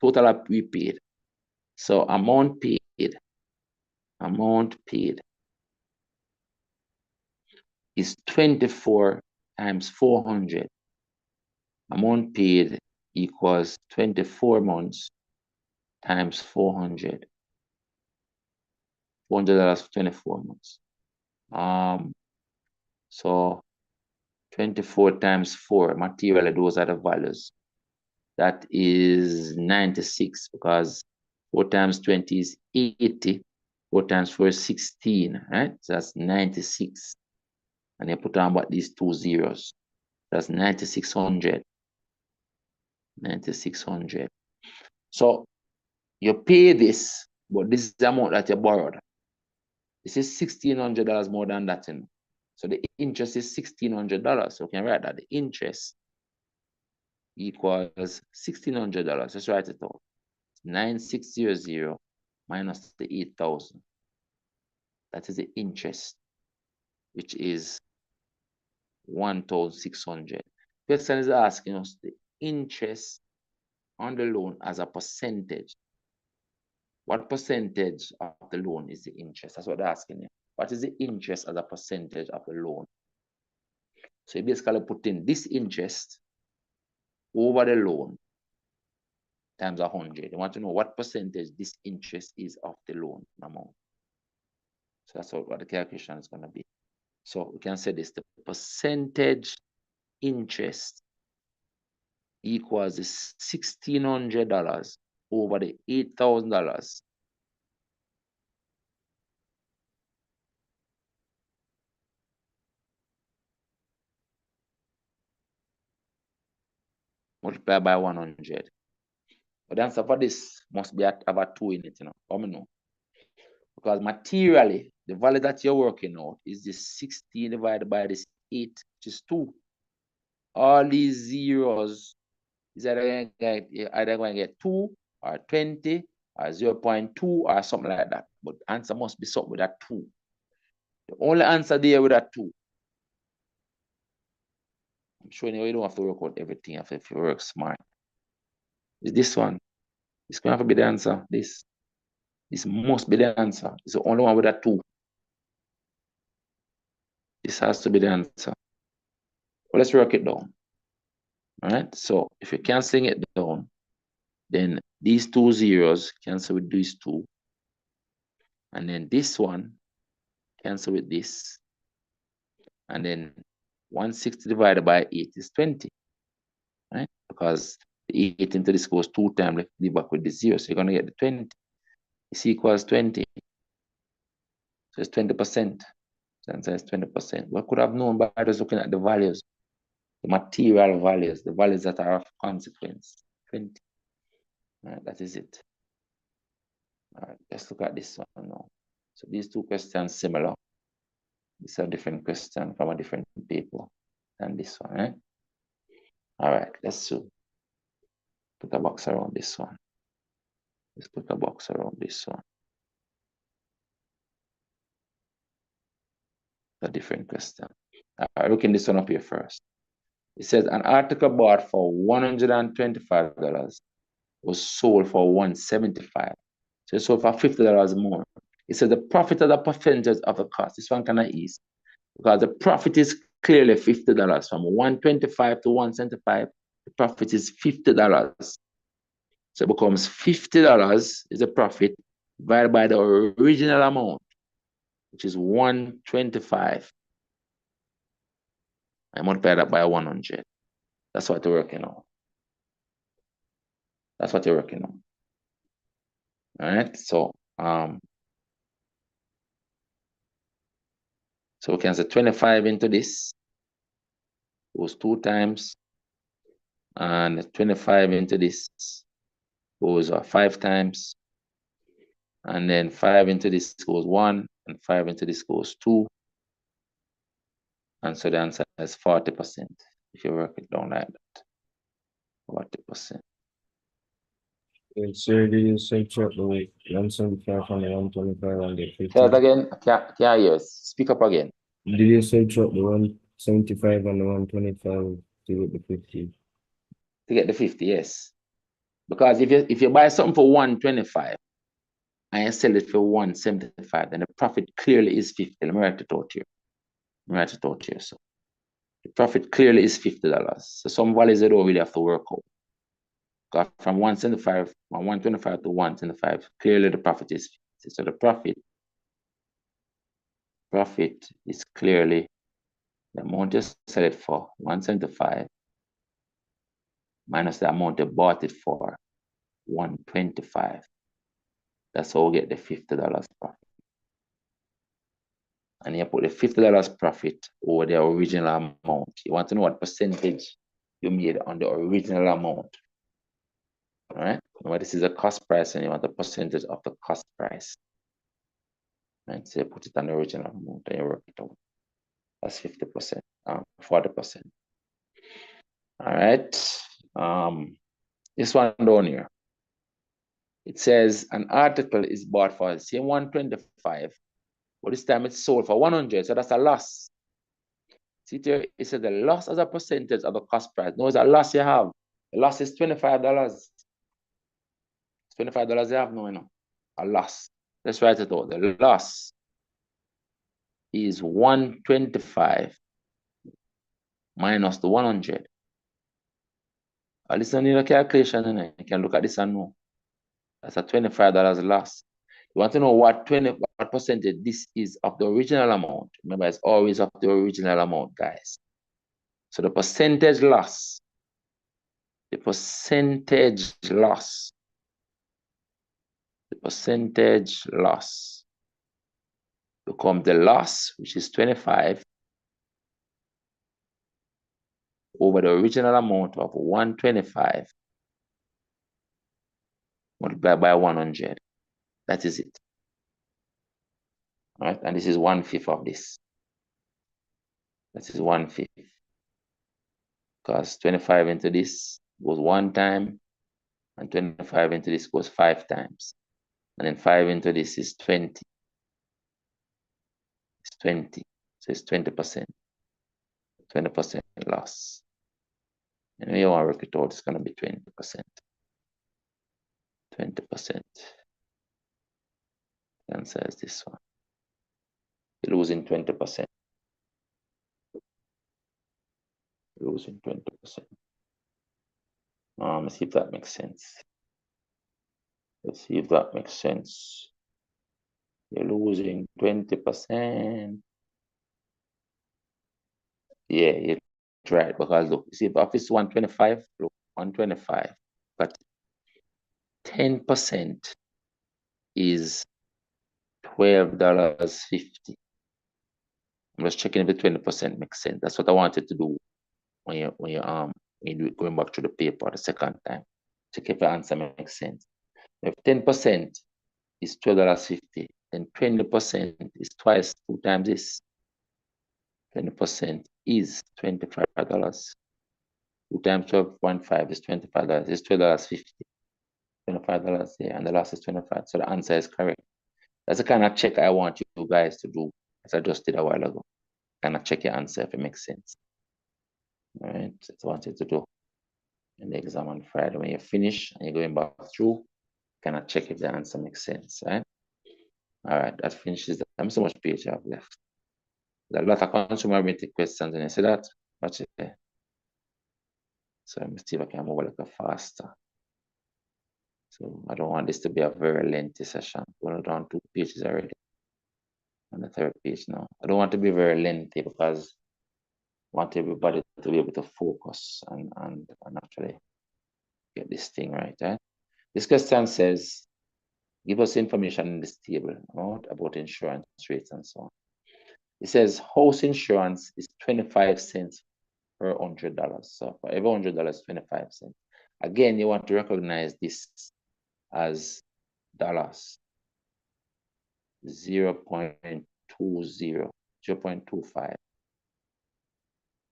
Total we paid. So amount paid is 24 times 400. Amount paid equals 24 months times 400. $400 for 24 months. So 24 times 4, materially, those are the values. That is 96, because 4 times 20 is 80. 4 times 4 is 16, right? So that's 96. And you put on what these two zeros. That's 9,600. 9,600. So you pay this, but this is the amount that you borrowed. This is $1,600 more than that. So the interest is $1,600. So you can write that the interest equals $1,600. Let's write it out. 9,600 minus the 8,000. That is the interest, which is 1,600. Question is asking us the interest on the loan as a percentage. What percentage of the loan is the interest? That's what they're asking you. What is the interest as a percentage of the loan? So you basically put in this interest over the loan times 100. You want to know what percentage this interest is of the loan amount. So that's what the calculation is going to be. So we can say this: the percentage interest equals the $1,600 over the $8,000. Multiplied by 100. But the answer for this must be have a 2 in it, How many know? Because materially, the value that you're working out is this 16 divided by this 8, which is 2. All these zeros is either going to get 2 or 20 or 0.2 or something like that. But the answer must be something with that 2. The only answer there with that 2. I'm showing you don't have to work out everything if you work smart. Is this one. It's going to have to be the answer. This must be the answer. It's the only one with that 2. This has to be the answer. Well, let's work it down. All right. So if you're canceling it down, then these 2 zeros cancel with these 2. And then this one cancel with this. And then 160 divided by 8 is 20. Right? Because the 8 into this goes 2 times, let's leave back with the 0. So you're going to get the 20. This equals 20. So it's 20%. The answer is 20%. We could have known by just looking at the values, the material values, the values that are of consequence. 20. All right, that is it. All right, let's look at this one now. So these two questions similar. These are different questions from a different paper than this one, right? All right, let's put a box around this one. Let's put a box around this one. A different question. All right, looking this one up here first. It says an article bought for $125 was sold for $175. So it sold for $50 more. It says the profit as a percentage of the cost. This one kind of easy because the profit is clearly $50 from $125 to $175. The profit is $50. So it becomes $50 is the profit divided by the original amount, which is $125. I multiply that by 100. That's what you're working on. That's what you're working on. All right. So we can say 25 into this goes 2 times, and 25 into this goes 5 times, and then 5 into this goes 1, and 5 into this goes 2, and so the answer is 40% if you work it down like that. 40%. Sir, did you subtract the 175 from the 125 and the 50? Say that again. Can't hear us. Speak up again. Did you subtract the 175 and the 125 to get the 50? To get the 50, yes. Because if you buy something for 125 and you sell it for 175, then the profit clearly is 50. Let me write it out here. So the profit clearly is $50. So some values you don't really have to work out. Because from 175, from 125 to 125, clearly the profit is 50. So the profit is clearly the amount you sell it for, 175, minus the amount you bought it for, 125. That's how we get the $50 profit. And you put the $50 profit over the original amount. You want to know what percentage you made on the original amount. All right? Remember, this is a cost price, and you want the percentage of the cost price. Right? So you put it on the original amount and you work it out. That's 50%, 40%. All right. This one down here. It says an article is bought for, say, 125, but this time it's sold for 100, so that's a loss. See here, it says the loss as a percentage of the cost price. No, it's a loss you have. The loss is $25. It's $25 you have no, a loss. Let's write it out. The loss is 125 minus the 100. Listen to the calculation, and you can look at this and know. That's a $25 loss. You want to know what percentage this is of the original amount. Remember, it's always of the original amount, guys. So the percentage loss, become the loss, which is 25, over the original amount of 125 multiplied by 100. That is it. All right, and this is 1/5 of this. That is 1/5. Because 25 into this goes 1 time, and 25 into this goes 5 times. And then 5 into this is 20. It's 20. So it's 20%. 20% loss. And when you want to work it out, it's going to be 20%. 20%. The answer is this one. You're losing 20%. Losing 20%. Let's see if that makes sense. Let's see if that makes sense. You're losing 20%. Yeah, you're right. Because look, see, if it's 125, look, 125, but 10% is $12.50. I'm just checking if the 20% makes sense. That's what I wanted to do when you're going back to the paper the second time. Check if the answer makes sense. If 10% is $12.50, then 20% is twice, 2 times this. 20% is $25. 2 times 12.5 is $25. It's $12.50. $25, yeah, and the loss is 25. So the answer is correct. That's the kind of check I want you guys to do, as I just did a while ago. Kind of check your answer if it makes sense. All right, that's what I want you to do in the exam on Friday. When you finish and you're going back through, kind of check if the answer makes sense, right? All right, that finishes that. How much page I have left? There's a lot of consumer arithmetic questions, and you see that? Watch it there. So let me see if I can move a little faster. So I don't want this to be a very lengthy session. We're down 2 pages already. On the 3rd page now. I don't want to be very lengthy because I want everybody to be able to focus and actually get this thing right, right? This question says, give us information in this table about insurance rates and so on. It says house insurance is 25 cents per $100. So for every $100, 25 cents. Again, you want to recognize this as dollars. 0.20, 0.25.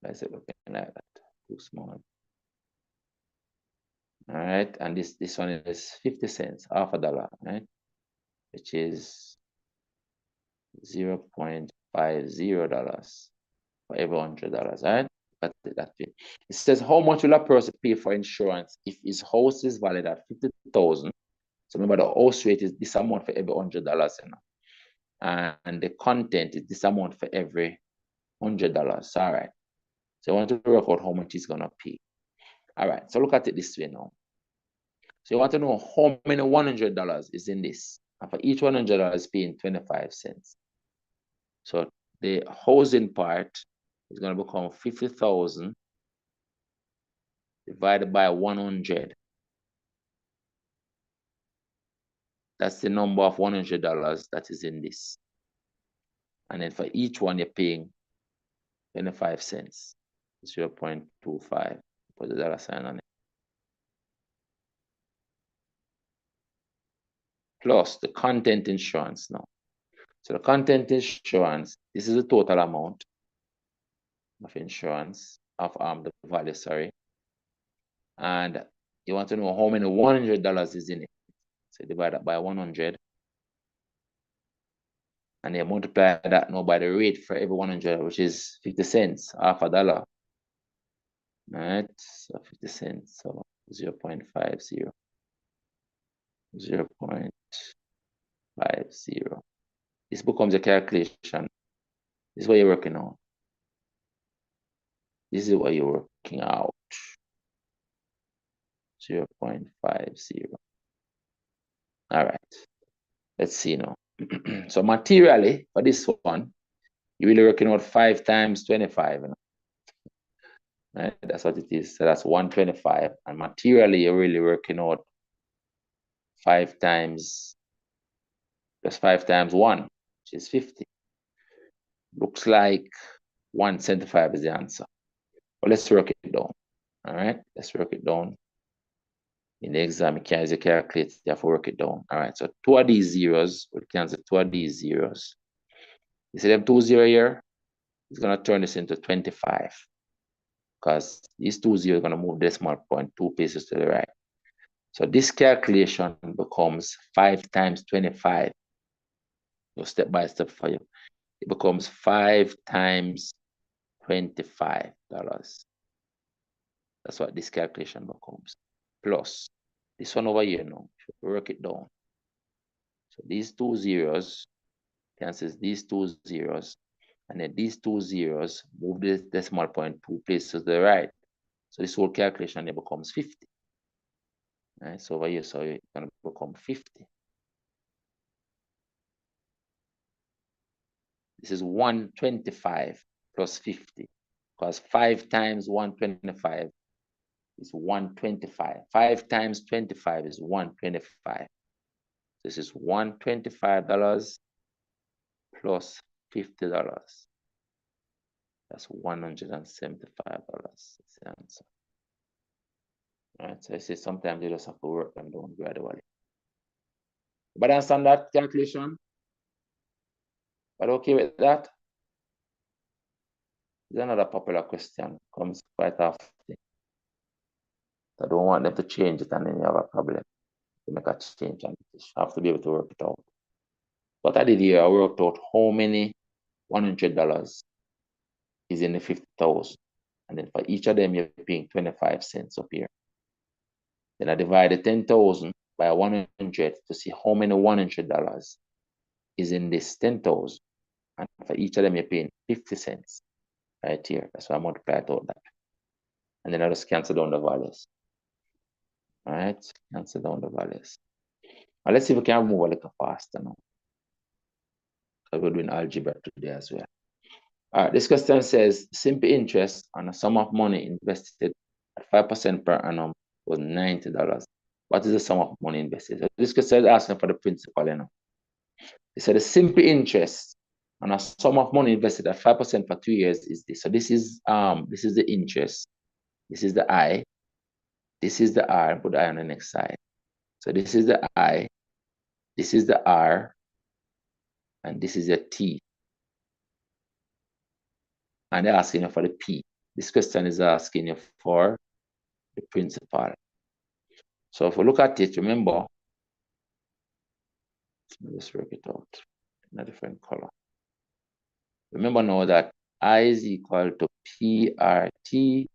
Why is it looking like that? Too small. All right, and this one is 50 cents, half a dollar, right? Which is $0.50 for every $100, right? That's it, that way. It says, how much will a person pay for insurance if his house is valued at 50,000? So remember, the house rate is this amount for every $100, you know, and the content is this amount for every $100. All right. So I want to work out how much he's gonna pay. All right. So look at it this way now. So you want to know how many $100 is in this, and for each $100 paying 25 cents. So the housing part is going to become 50,000 divided by 100. That's the number of $100 that is in this. And then for each one, you're paying 25 cents, 0.25. Put the dollar sign on it. Plus the content insurance now. So the content insurance, this is the total amount of insurance, of the value, sorry. And you want to know how many $100 is in it. So divide that by 100. And you multiply that now by the rate for every 100, which is 50 cents, half a dollar. All right, so 50 cents, so 0.50. 0.50. This becomes a calculation. This is what you're working on. This is what you're working out. 0.50. All right, let's see now. So materially, for this one, you're really working out 5 times 25. You know? Right? That's what it is. So that's 125. And materially, you're really working out 5 times plus 5 times 1, which is 50. Looks like 175 is the answer. But let's work it down. All right, let's work it down. In the exam, you can't use a calculator, you have to work it down. All right, so 2 of these zeros, we cancel 2 of these zeros. You see them 2 0 here? It's going to turn this into 25. Because these 2 zeros are going to move decimal point 2 places to the right. So this calculation becomes 5 times 25. So step by step for you. It becomes 5 times $25. That's what this calculation becomes. Plus this one over here now, if you work it down. So these 2 zeros cancels these 2 zeros, and then these 2 zeros move the decimal point 2 places to the right. So this whole calculation then becomes 50. Right? So over here, so it's going to become 50. This is 125 plus 50, because 5 times 125 is 125. 5 times 25 is 125. This is $125 plus $50. That's $175. That's the answer. All right, so I say sometimes you just have to work them down gradually. But understand that calculation? But okay with that? There's another popular question, comes quite often. I don't want them to change it and then you have a problem. To make a change, and you have to be able to work it out. What I did here, I worked out how many $100 is in the 50,000. And then for each of them, you're paying 25 cents up here. Then I divided 10,000 by 100 to see how many $100 is in this 10,000. And for each of them, you're paying 50 cents right here. That's why I multiplied out that. And then I just cancel down the values. All right, cancel down the values. Now let's see if we can move a little faster now. So we're doing algebra today as well. All right, this question says simple interest on a sum of money invested at 5% per annum was $90. What is the sum of money invested? So this question is asking for the principal, you know. It said the simple interest on a sum of money invested at 5% for 2 years is this. So this is the interest. This is the I. This is the R. Put the I on the next side. So this is the I. This is the R. And this is the T. And they're asking you for the P. This question is asking you for the principal. So if we look at it, remember, let me just work it out in a different color. Remember now that I is equal to PRT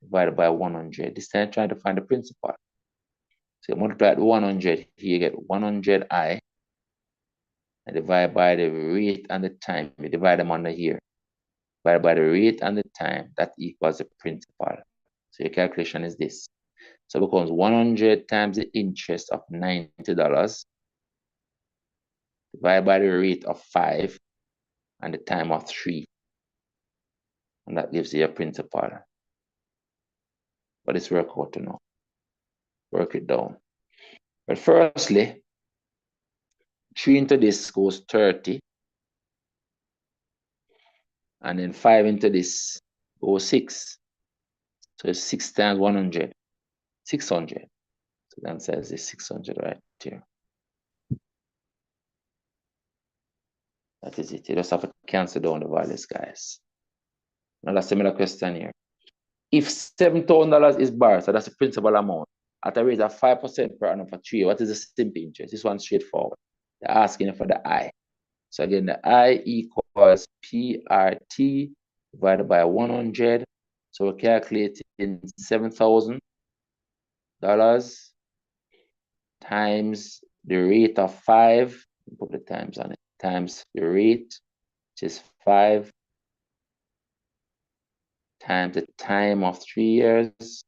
divided by 100. This time trying to find the principal. So you multiply it with 100, here you get 100I, and divide by the rate and the time. You divide them under here. Divided by the rate and the time, that equals the principal. So your calculation is this. So it becomes 100 times the interest of $90 divided by the rate of 5 and the time of 3. And that gives you your principal. But it's work out to know. Work it down. But firstly, 3 into this goes 30. And then 5 into this goes 6. So it's 6 times 100. 600. So the answer is 600 right here. That is it. You just have to cancel down the values, guys. Another similar question here. If $7,000 is borrowed, so that's the principal amount, at a rate of 5% per annum for 3 years, what is the simple interest? This one's straightforward. They're asking for the I. So again, the I equals PRT divided by 100. So we're calculating $7,000 times the rate of 5. Put the times on it. Times the rate, which is 5, times the time of 3 years,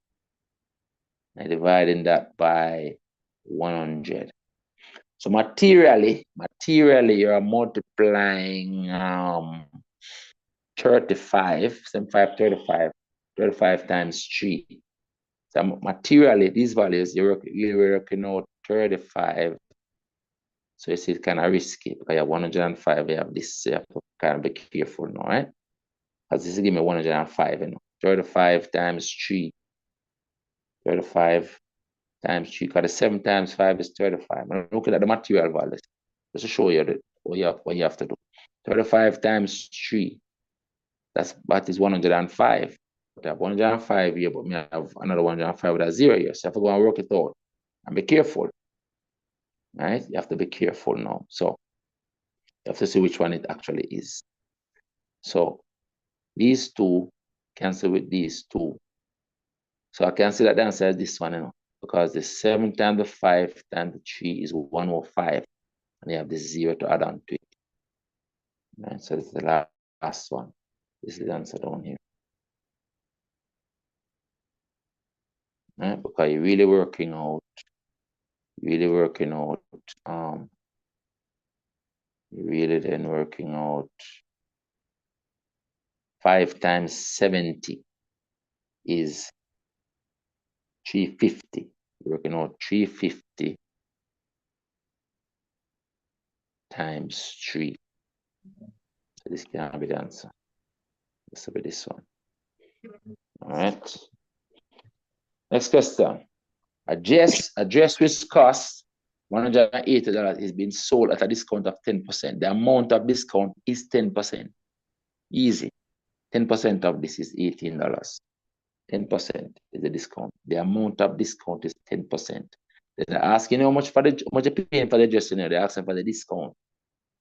and dividing that by 100. So materially, you're multiplying 35, 75, 35 times 3. So materially, these values, you're working out 35. So you see it's kind of risky because you have 105, you have this, so you have to kind of be careful now, right? Because this is giving me 105, you know. 35 times 3. 35 times 3, because the 7 times 5 is 35. I'm looking at the material values just to show you what you have to do. 35 times 3, that is 105. I have 105 here, but I have another 105 with a 0 here. So I have to go and work it out and be careful. Right? You have to be careful now. So you have to see which one it actually is. So these two cancel with these two. So I can see that the answer is this one, you know, because the 7 times the 5 times the 3 is 105. And you have the 0 to add on to it. Right? So this is the last one. This is the answer down here. Right? Because you're really working out, you're really then working out 5 times 70 is 350. You're working out 350 times 3. So this can be the answer. This will be this one. All right. Next question. A dress which costs $180 is being sold at a discount of 10%. The amount of discount is 10%. Easy. 10% of this is $18. 10% is the discount. The amount of discount is 10%. They're asking how much you're paying for the dress, you know, they're asking for the discount.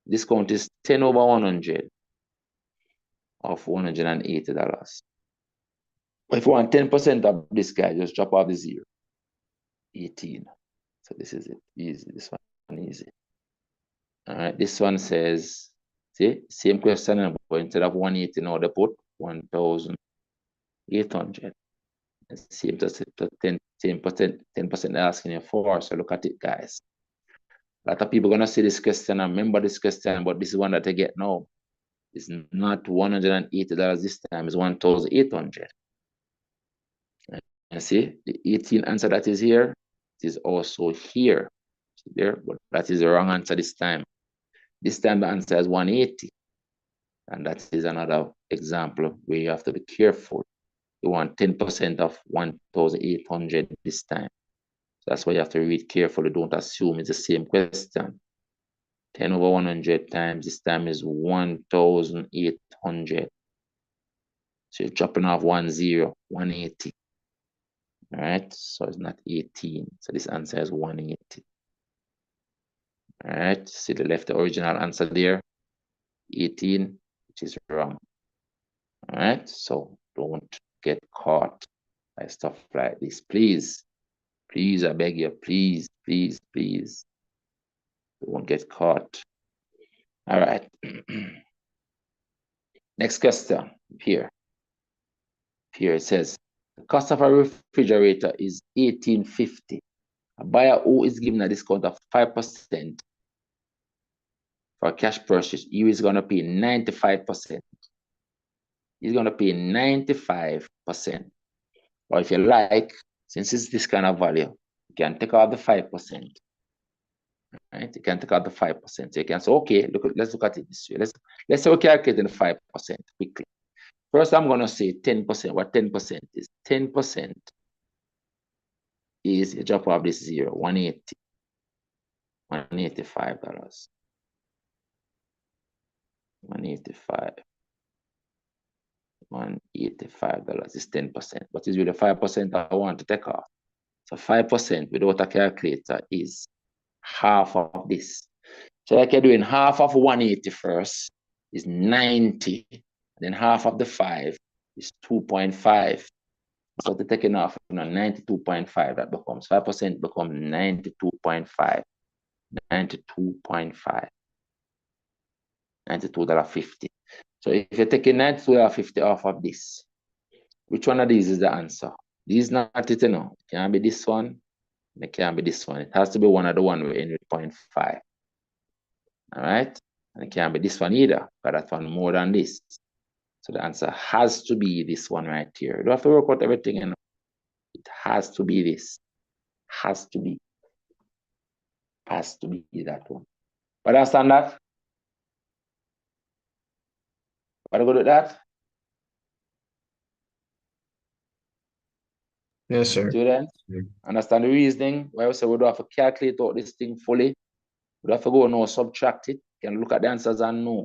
Discount is 10 over 100 of $180. But if you want 10% of this guy, just drop off the 0. 18. So this is it. Easy. This one easy. All right. This one says, see, same question, but instead of 180, now they put 1,800. Same to 10% they're asking you for. So look at it, guys. A lot of people are gonna see this question and remember this question, but this is one that they get now. It's not $180 this time, it's 1,800. And see, the 18 answer that is here is also here. See there, but that is the wrong answer this time. This time the answer is 180. And that is another example where you have to be careful. You want 10% of 1,800 this time. So that's why you have to read carefully. Don't assume it's the same question. 10 over 100 times this time is 1,800. So you're dropping off 180. All right, so it's not 18. So this answer is 180. All right, see the left, the original answer there, 18, which is wrong. All right, so don't get caught by stuff like this, please. Please, I beg you, please, please, please. Don't get caught. All right. Next question here. Here it says, the cost of a refrigerator is $18.50. A buyer who is given a discount of 5% for a cash purchase, he is going to pay 95%. He's going to pay 95%. Or if you like, since it's this kind of value, you can take out the 5%. Right? You can take out the 5%. So you can say, okay, let's look at it this way. Let's say we're calculating the 5% quickly. First, I'm going to say 10%. What 10% is? 10% is, you drop off this zero, $180. $185. $185 is 10%. What is really 5% I want to take off? So 5% without a calculator is half of this. So like you're doing half of 180 first is 90. Then half of the 5 is 2.5. So they're taking off 92.5, that becomes 5% becomes 92.5. 92.5. $92.50. So if you're taking $92.50 off of this, which one of these is the answer? These not it, you know. It can't be this one. It can't be this one. It has to be one of the one with 0.5. All right? And it can't be this one either, because that one more than this. So the answer has to be this one right here. You don't have to work out everything, you know. It has to be this. Has to be. Has to be that one. But understand that? What do you go with that? Yes, sir. Students, understand the reasoning why we say we don't have to calculate out this thing fully. We don't have to go no subtract it. You can look at the answers and know.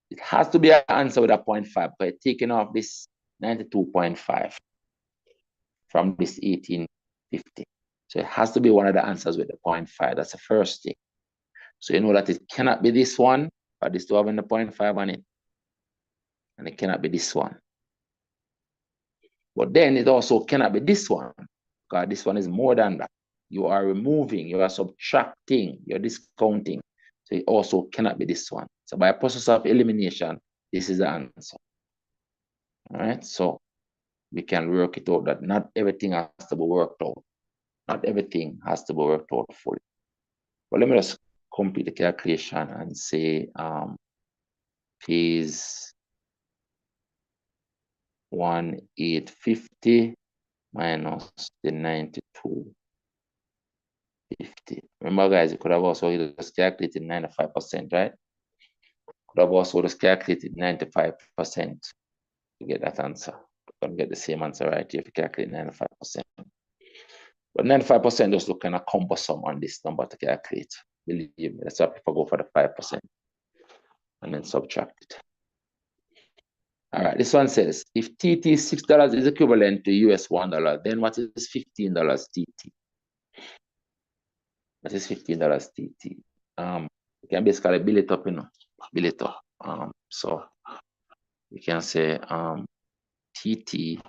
It has to be an answer with a 0.5, but taking off this 92.5 from this 1850. So it has to be one of the answers with the 0.5. That's the first thing. So you know that it cannot be this one, but this two having the 0.5 on it. And it cannot be this one. But then it also cannot be this one, because this one is more than that. You are removing, you are subtracting, you're discounting. So it also cannot be this one. So by a process of elimination, this is the answer. All right, so we can work it out that not everything has to be worked out. Not everything has to be worked out fully. But let me just complete the calculation and say phase 1850 minus the 92.50. Remember, guys, you could have also just calculated 95%, right? Could have also just calculated 95% to get that answer. You're going to get the same answer right here if you calculate 95%. But 95% just look kind of cumbersome on this number to calculate. Believe me, that's why people go for the 5% and then subtract it. All right, this one says, if TT $6 is equivalent to US $1, then what is $15 TT? What is $15 TT? You can basically build it up, you know, build it up. So you can say TT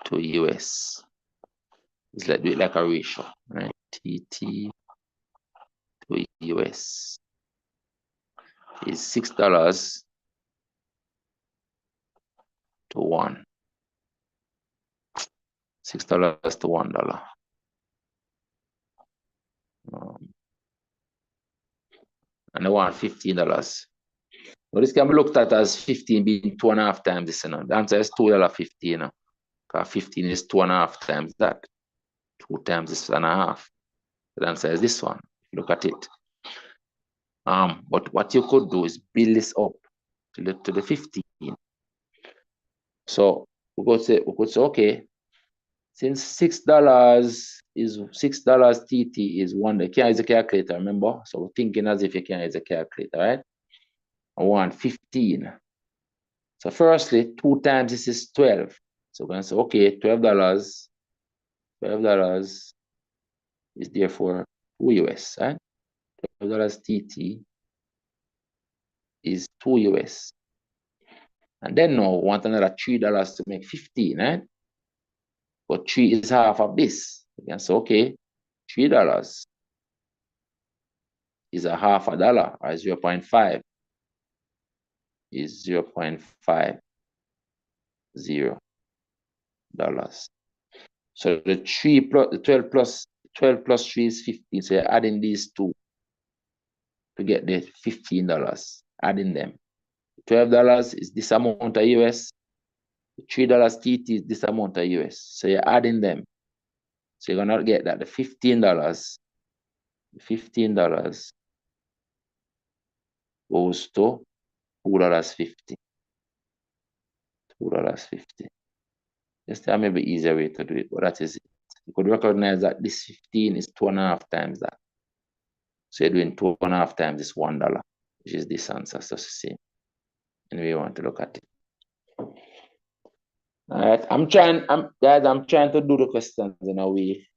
to US. It's like do it like a ratio, right? TT to US is $6 to 1. $6 to $1. And I want $15. Well, this can be looked at as 15 being 2.5 times this. You know? The answer is $2.50. You know? Because 15 is 2.5 times that. 2 times this 1.5. The answer is this one. Look at it. But what you could do is build this up to the 15. So we could say, okay, since $6 is $6 TT is 1. You can't use a calculator, remember? So we're thinking as if you can't use a calculator, right? I want 15. So firstly, 2 times this is 12. So we're going to say, okay, $12 $12 is therefore 2 US, right? $12 TT is 2 US. And then now we want another $3 to make 15, right? But 3 is half of this. You can say, okay, $3 is a half a dollar, or 0.5 is $0.50. So the 12 plus 3 is 15. So you're adding these two to get the $15, adding them. $12 is this amount of US. $3 TT is this amount of US. So you're adding them. So you're gonna get that the $15 goes to $2.50. $2.50. Just there may be easier way to do it, but that is it. You could recognize that this 15 is 2.5 times that. So you're doing 2.5 times this $1, which is this answer. So it's the same. Anyway, you want to look at it. All right, I'm trying to do the questions in a way,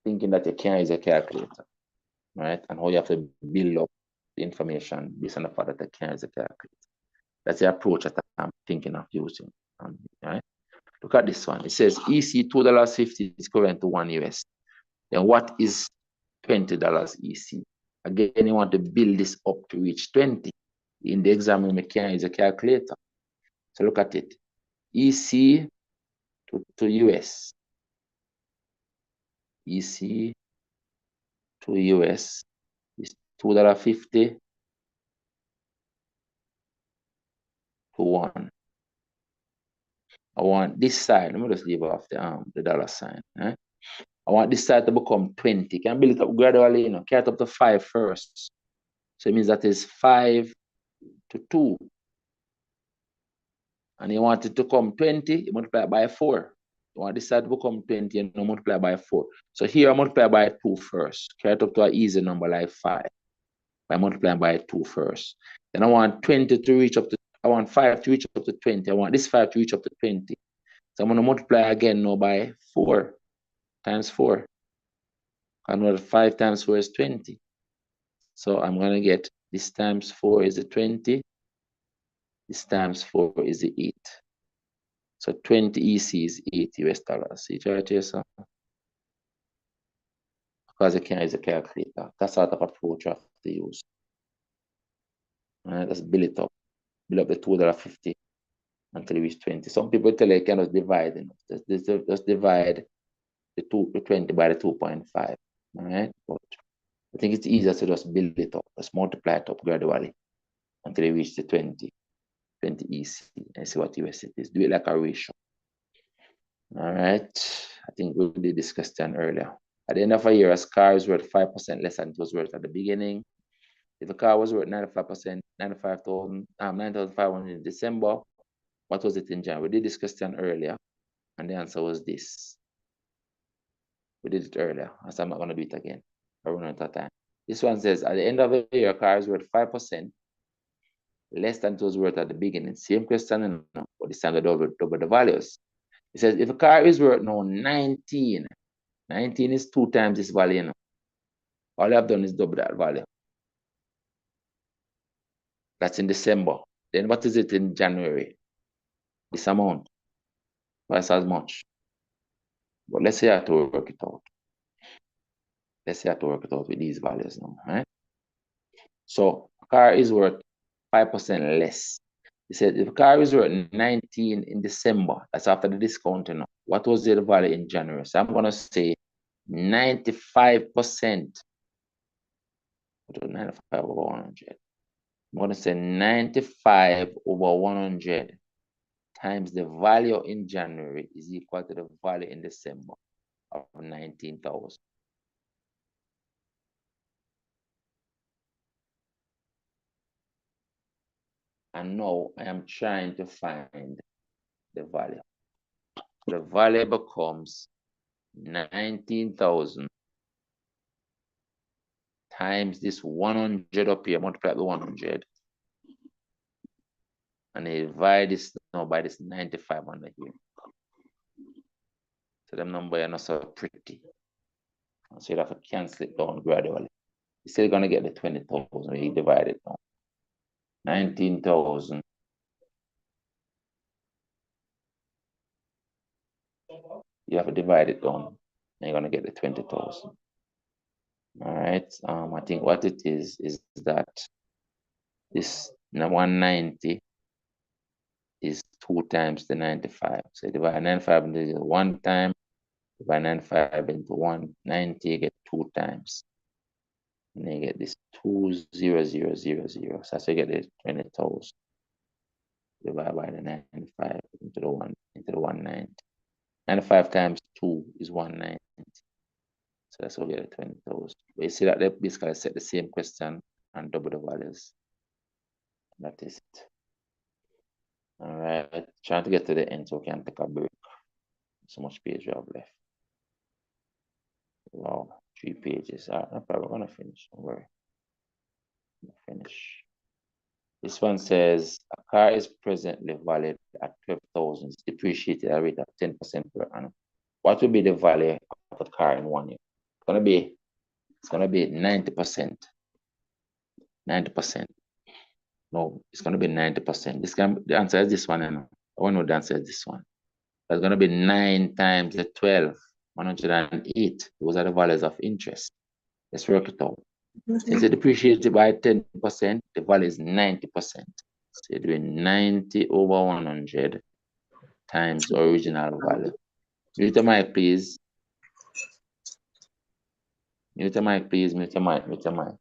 thinking that you can't use a calculator, right? And how you have to build up the information based on the fact that you can't use a calculator. That's the approach that I'm thinking of using. Right? Look at this one. It says EC $2.50 is equivalent to 1 US. Then what is $20 EC? Again, you want to build this up to reach 20. In the exam, you can't use a calculator. So look at it. EC to US. EC to US is $2.50 to 1. I want this side, let me just leave off the dollar sign. I want this side to become 20. Can build it up gradually, carry it up to 5 first. So it means that is 5 to 2. And you want it to come 20, you multiply it by 4. You want this side to become 20 and you multiply by 4. So here I multiply by 2 first. Carry it up to an easy number like 5 by multiplying by 2 first. Then I want 20 to reach up to, I want 5 to reach up to 20. I want this 5 to reach up to 20. So I'm going to multiply again now by 4 times 4. And 5 times 4 is 20. So I'm going to get this times 4 is the 20. This times 4 is the 8. So 20 EC is $8 US. See it right here, so? Because you can't use a calculator. That's sort of approach you have to use. All right, let's build it up. Build up the $2.50 until you reach 20. Some people tell you cannot divide. Just divide the 20 by the 2.5. All right, but I think it's easier to just build it up, just multiply it up gradually until you reach the 20 EC and see what US it is. Do it like a ratio. All right, I think we did this question earlier. At the end of a year, a car is worth 5% less than it was worth at the beginning. If a car was worth 95%, 9,500 in December, what was it in January? We did this question earlier, and the answer was this. We did it earlier, so I'm not going to do it again. I run out of time. This one says, at the end of the year, a car is worth 5% less than it was worth at the beginning. Same question, but this time double the values. It says, if a car is worth now 19, 19 is 2 times this value. All I've done is double that value. That's in December. Then what is it in January? This amount. Twice as much. But let's say I have to work it out. Let's say I have to work it out with these values now, right? So a car is worth 5% less. He said if a car is worth 19 in December, that's after the discount, what was the value in January? So I'm gonna say 95%. 95 over 100. I'm gonna say 95 over 100 times the value in January is equal to the value in December of 19,000. And now I am trying to find the value. The value becomes 19,000 times this 100 up here, multiply the 100. And I divide this now by this 95 under here. So them number are not so pretty. So you have to cancel it down gradually. You're still gonna get the 20,000 when you divide it down. 19,000. You have to divide it down, and you're gonna get the 20,000. All right. I think what it is that this 190 is 2 times the 95. So you divide 95 into 1 time, divide 95 into 190, you get 2 times. And then you get this 20000. So that's how you get the 20,000. Divide by the 95 into the 190. 95 times 2 is 190. So that's how we get the 20,000. But you see that they basically set the same question and double the values. That is it. All right, trying to get to the end so we can take a break. So much page we have left. Wow, 3 pages. I'm probably gonna finish. Don't worry. Finish. This one says a car is presently valued at 12,000. It's depreciated at a rate of 10% per annum. What will be the value of the car in 1 year? It's gonna be 90%. 90%. No, it's gonna be 90%. The answer is this one, and I want to know the answer is this one. That's gonna be 9 times the 12, 108. Those are the values of interest. Let's work it out. Since it depreciated by 10%, the value is 90%. So you're doing 90 over 100 times the original value. Mute your mic, please. Mute your mic, please. Mute your mic. Mute your mic.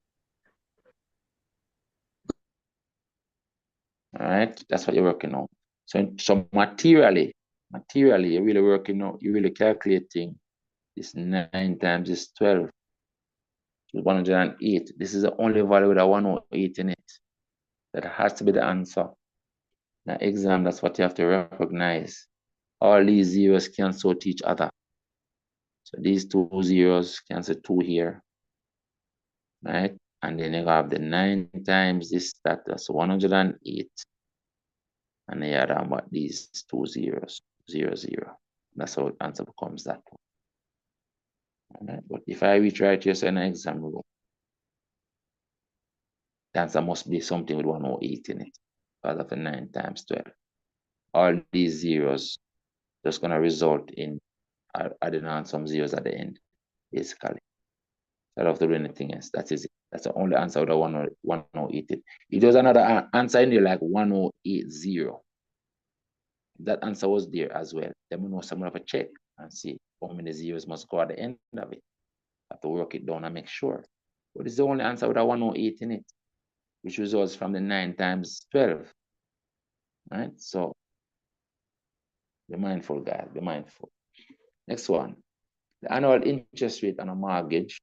All right, that's what you're working on. So materially, you're really working on, you're really calculating this 9 times this 12. 108. This is the only value with a 108 in it. That has to be the answer. Now, exam, that's what you have to recognize. All these zeros cancel to each other. So these 2 zeros cancel 2 here. Right? And then you have the 9 times this, that's 108. And then you add about these 2 zeros, 0, 0. That's how the answer becomes that one. Right? But if I retry to in an exam room, the answer must be something with 108 in it, because of the 9 times 12. All these zeros just going to result in adding on some zeros at the end, basically. I don't have to do anything else. That is it. That's the only answer with a 108. If there's another answer in there like 1080, that answer was there as well, then we know someone have to check and see how many zeros must go at the end of it. Have to work it down and make sure. But it's the only answer with a 108 in it, which results from the 9 times 12. Right? So be mindful, guys. Be mindful. Next one. The annual interest rate on a mortgage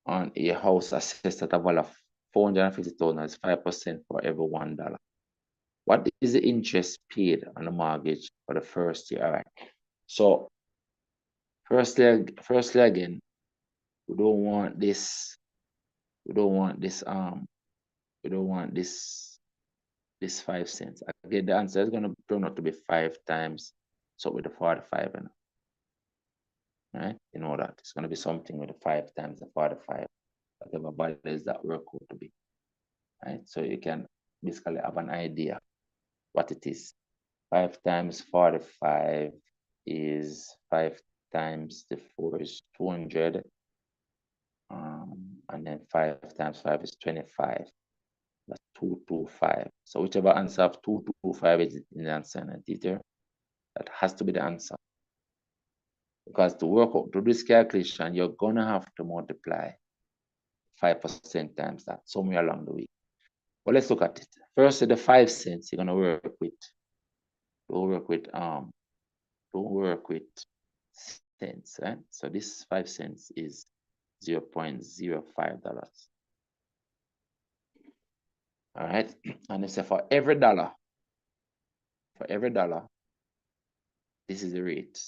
on a house assessed at a value of 450,000 is 5% for every $1. What is the interest paid on the mortgage for the first year? All right. So firstly again, we don't want this 5 cents. Again, the answer is going to turn out to be 5 times so with the 45, right? You know that it's going to be something with the 5 times the 45, whatever values that work out to be, right? So you can basically have an idea what it is. 5 times 45 is 5 times the 4 is 200, and then 5 times 5 is 25. That's 225. So whichever answer of 225 is in the answer in the detail, that has to be the answer. Because to work out to this calculation, you're gonna have to multiply 5% times that somewhere along the way. Well, let's look at it. First, the 5 cents you're gonna work with. Don't work with cents, right? So this 5 cents is $0.05. All right, and it's for every dollar, this is the rate,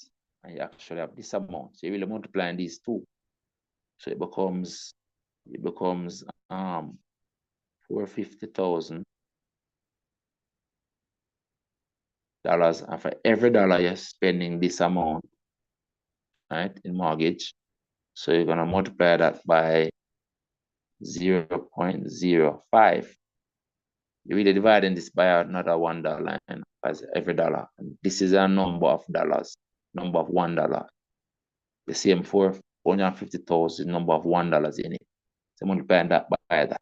and you actually have this amount. So you really multiplying these two, so it becomes 450,000 and for every dollar you're spending this amount, right, in mortgage, so you're gonna multiply that by 0.05. You're really dividing this by another $1 as every dollar. And this is a number of dollars, number of $1. The same 450,000 number of $1 in it. So multiplying that by that.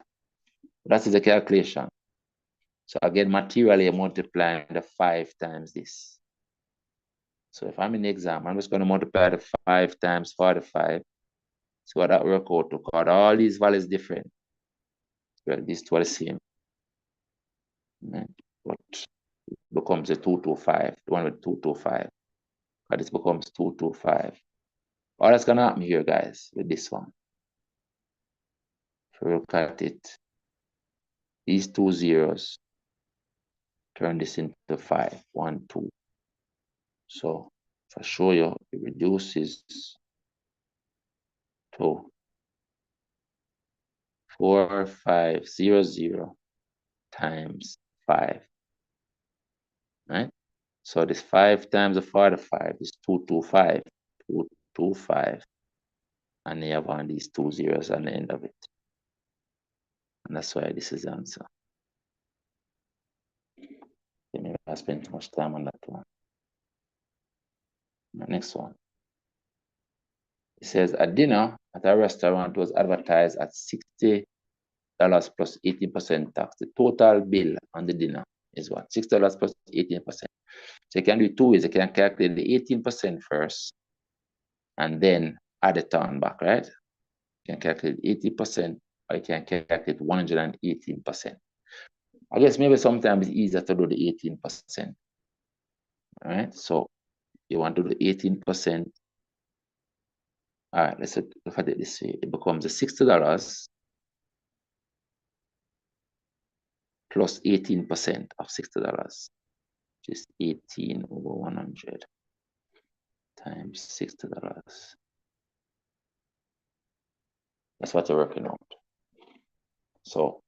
That is the calculation. So again, materially, I'm multiplying the 5 times this. So if I'm in the exam, I'm just going to multiply the 5 times 45. So what that work out to, because all these values different. Well, these two are the same. Right? But it becomes a 225, the one with 225. But this becomes 225. All that's going to happen here, guys, with this one. If we look at it, these 2 zeros turn this into 5, 1, 2. So if I show you, it reduces to 4500 times 5, right? So this 5 times the 45 is 225, 225, and you have on these 2 zeros at the end of it. And that's why this is the answer. Maybe I spent too much time on that one. The next one. It says a dinner at a restaurant was advertised at $60 plus 18% tax. The total bill on the dinner is what? $6 plus 18%. So you can do it 2 ways. You can calculate the 18% first and then add it on back, right? You can calculate 80% or you can calculate 118%. I guess maybe sometimes it's easier to do the 18%. All right, so you want to do the 18%. All right, let's look at it this way. It becomes the $60 plus 18% of $60, which is 18 over 100 times $60. That's what you're working out. So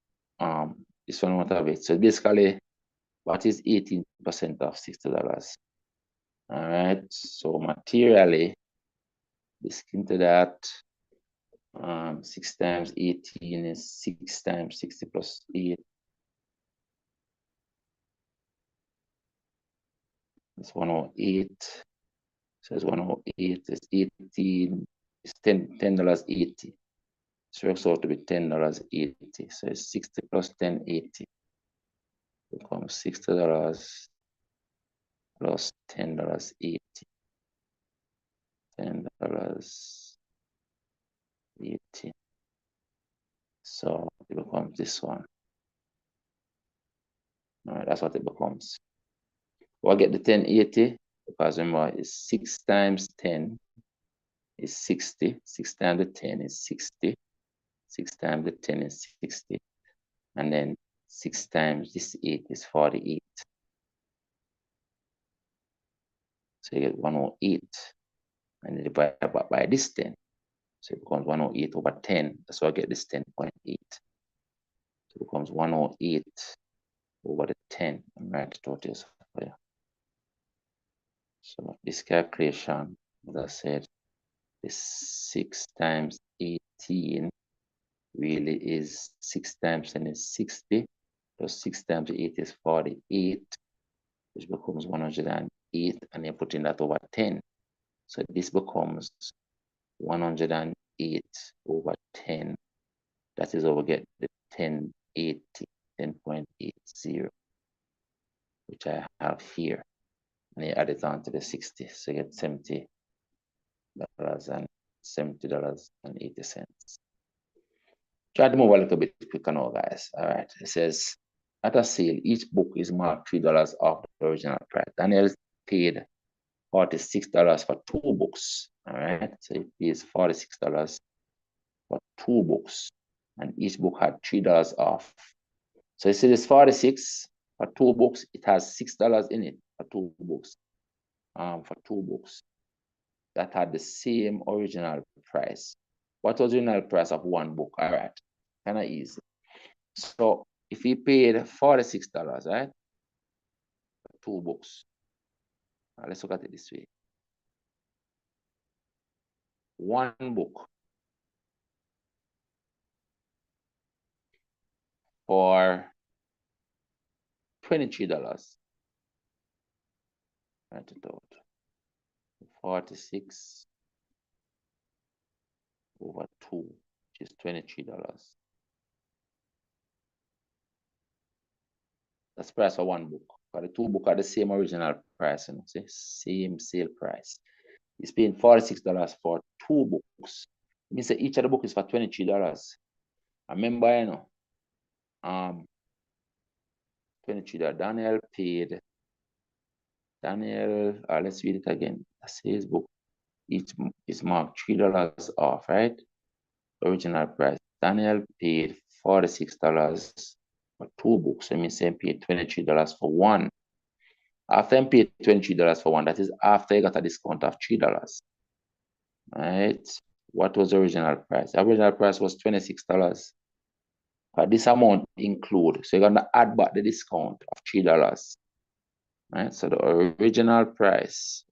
this one what have it. So basically, what is 18% of $60? All right, so materially, this into that 6 times 18 is 6 times 60 plus 8. It's 108. So it's 108. It's 18. It's $10.80. So it works out to be $10.80. So it's 60 plus 10.80 becomes $60 plus $10.80. $10.80. So it becomes this one. All right, that's what it becomes. We'll get the 1080 because remember it's 6 times 10 is 60. 6 times the 10 is 60. 6 times the 10 is 60. And then 6 times this 8 is 48. So you get 108. And then divide by this 10. So it becomes 108 over 10. That's why I get this 10.8. So it becomes 108 over the 10. I'm right to total this for you. So this calculation, as I said, is 6 times 18 really is 6 times 10 is 60, plus 6 times 8 is 48, which becomes 108, and you're putting that over 10. So this becomes 108 over 10. That is how we get the 1080, 10.80, which I have here. And you add it on to the 60, so you get $70 and $70.80. Try to move a little bit quicker now, guys. All right. It says, at a sale, each book is marked $3 off the original price. Daniel paid $46 for 2 books. All right. So he pays $46 for 2 books. And each book had $3 off. So you see this 46 for 2 books. It has $6 in it for 2 books. For 2 books that had the same original price. What was the original price of 1 book? All right, kind of easy. So if he paid $46, right, for 2 books, Let's look at it this way. One book for $23. Write it out. 46 over 2, which is $23. That's the price for one book. But the two books are the same original price, you know, see? Same sale price. He's paying $46 for two books. It means that each of the book is for $23. Remember, you know, $23. Daniel, let's read it again. The sales book, each is marked $3 off, right? Original price. Daniel paid $46 for two books. That means he paid $23 for one. After he paid $23 for one, that is after he got a discount of $3. Right? What was the original price? The original price was $26. But this amount include, so you're gonna add back the discount of $3. Right? So the original price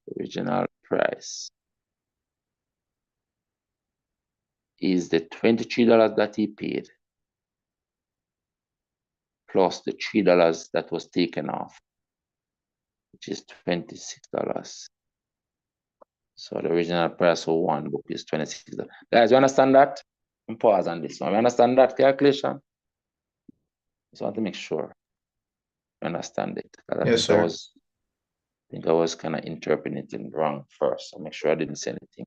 is the $23 that he paid plus the $3 that was taken off, which is $26. So the original price for one book is $26. Guys, you understand that? And pause on this one. You understand that calculation? Just want to make sure you understand it. Yes, sir. I think I was kind of interpreting it wrong first. So make sure I didn't say anything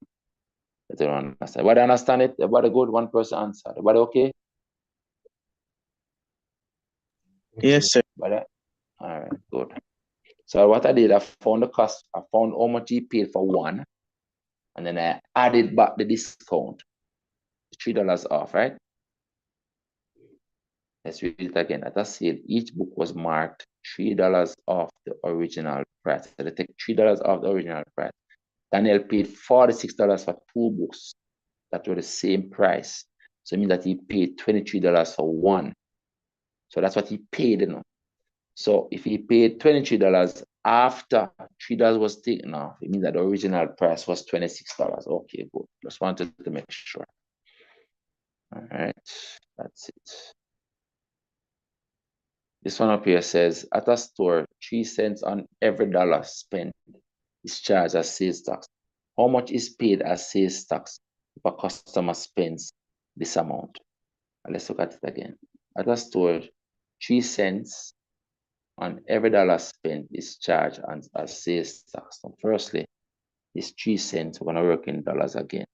that I don't understand. Everybody understand it? Everybody good? One person answered. Everybody okay? Yes, sir. All right, good. So what I did, I found the cost. I found how much he paid for one, and then I added back the discount, $3 off, right? Let's read it again. At a sale, each book was marked $3 off the original price. So they take $3 off the original price. Daniel paid $46 for two books that were the same price. So it means that he paid $23 for one. So that's what he paid, you know. So if he paid $23 after $3 was taken off, it means that the original price was $26. Okay, good. Just wanted to make sure. All right, that's it. This one up here says, at a store, 3 cents on every dollar spent is charged as sales tax. How much is paid as sales tax if a customer spends this amount? And let's look at it again. At a store, 3 cents on every dollar spent is charged as sales tax. So firstly, this 3 cents, we're going to work in dollars again.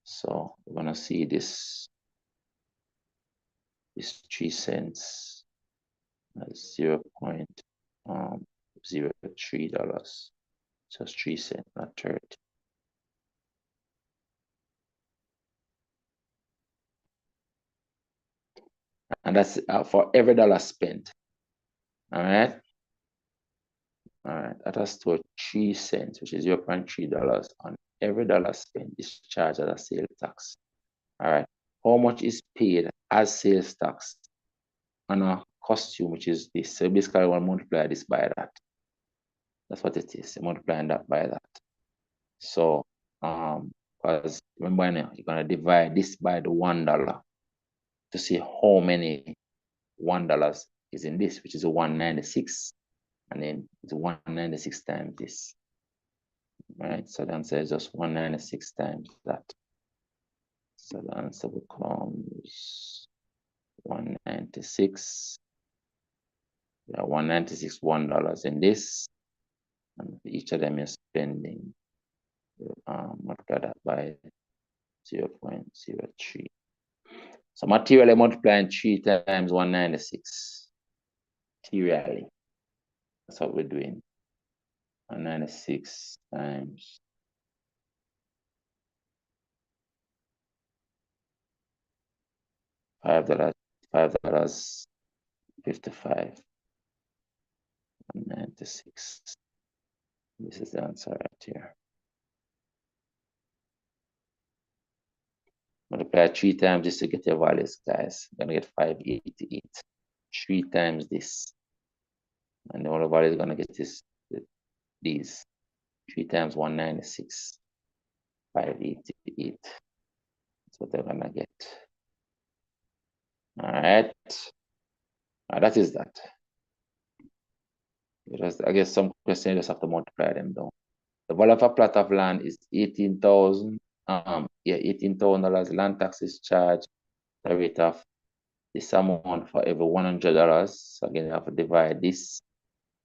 So we're going to see this 3 cents as $0.03. Just 3 cents, not 30. And that's for every dollar spent. All right. All right. At a store, 3 cents, which is $0.3 on every dollar spent is charged as a sales tax. All right. How much is paid as sales tax on a costume, which is this? So basically, I want to multiply this by that. That's what it is. Multiplying that by that. So, because remember now, you're gonna divide this by the $1 to see how many $1 is in this, which is a 196, and then it's 196 times this. Right? So the answer is just 196 times that. So the answer becomes 196. Yeah, 196 $1 in this, and each of them is spending. Multiply that by 0.03. So materially multiplying 3 times 196. Materially. That's what we're doing. 196 times $5.55. 196. This is the answer right here. Multiply 3 times just to get your values, guys. You're gonna get 588. 3 times this. And the other value is gonna get this these. 3 times 196, 588. That's what they're gonna get. All right. That is that. I guess some questions you just have to multiply them down. The value of a plot of land is $18,000. $18,000. Land tax is charged the rate of this amount for every $100. So again, you have to divide this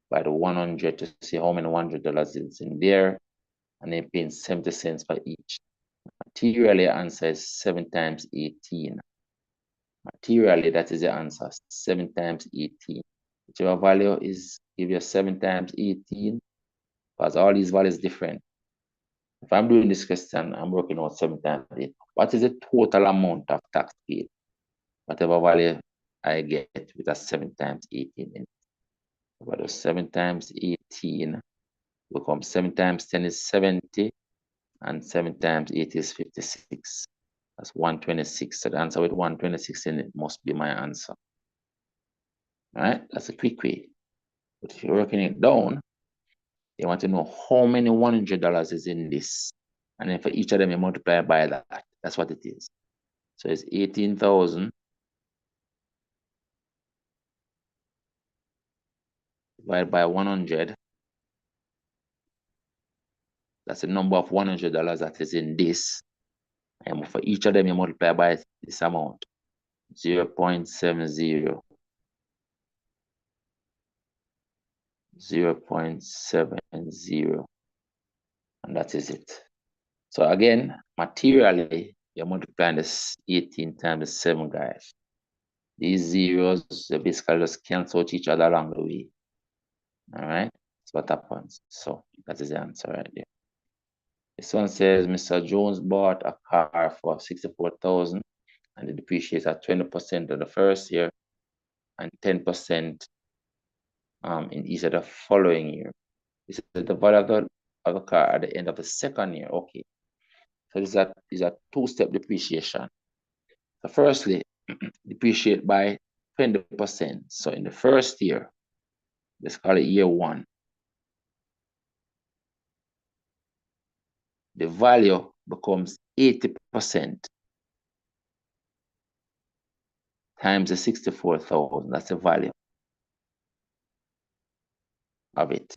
by the 100 to see how many $100 is in there, and then paying 70 cents for each. Materially, the answer is 7 times 18. Materially, that is the answer, 7 times 18. Whichever value is, give you 7 times 18, because all these values different. If I'm doing this question, I'm working out 7 times 8. What is the total amount of tax paid? Whatever value I get with a 7 times 18 in it. But 7 times 18 becomes 7 times 10 is 70, and 7 times 8 is 56. That's 126. So the answer with 126 in it must be my answer. All right, that's a quick way. But if you're working it down, you want to know how many $100 is in this. And then for each of them, you multiply by that. That's what it is. So it's 18,000 divided by 100. That's the number of $100 that is in this. And for each of them, you multiply by this amount, 0.70. 0.70. And that is it. So again, materially, you're multiplying this 18 times the 7, guys. These zeros, they basically just cancel each other along the way. All right, that's what happens. So that is the answer right there. This one says Mr. Jones bought a car for $64,000 and it depreciates at 20% of the first year and 10% in each of the following year. This is the value of the car at the end of the second year. Okay. So this is a two-step depreciation. So firstly, depreciate by 20%. So in the first year, let's call it year 1. The value becomes 80% times the 64,000. That's the value of it.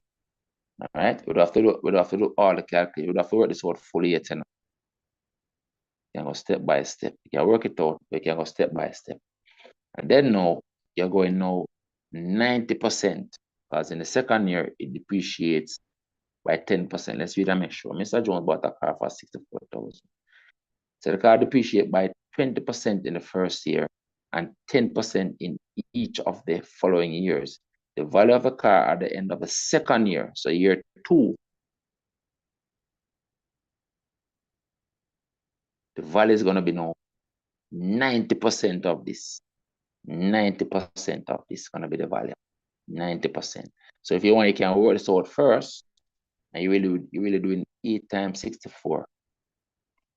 All right. We'd have to do all the calculation. We'd have to work this out fully yet. You can go step by step. You can work it out, but you can go step by step. And then now you're going now 90%, because in the second year it depreciates by 10%. Let's read and make sure. Mr. Jones bought a car for 64,000. So the car depreciates by 20% in the first year and 10% in each of the following years. The value of a car at the end of the second year, so year 2, the value is going to be now 90% of this. 90% of this is going to be the value. 90%. So if you want, you can work this out first, and you're really doing 8 times 64.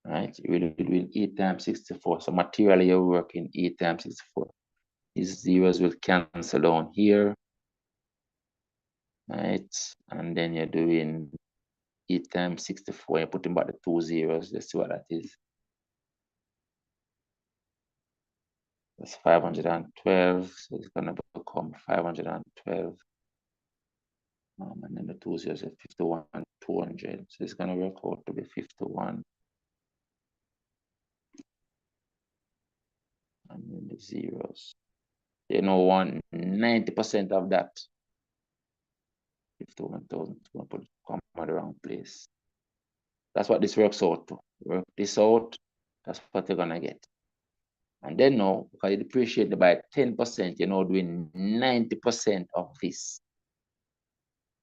Right? You're really doing 8 times 64. So materially, you're working 8 times 64. These zeros will cancel down here. Right? And then you're doing 8 times 64. You're putting back the 2 zeros. Let's see what that is. That's 512. So it's going to become 512. And then the 2 zeros are 51, 200. So it's going to work out to be 51. And then the zeros. You know, 90% of that. 51,200, come at the wrong place. That's what this works out to. Work this out, that's what you're gonna get. And then now, because you depreciate it by 10%, you're now doing 90% of this.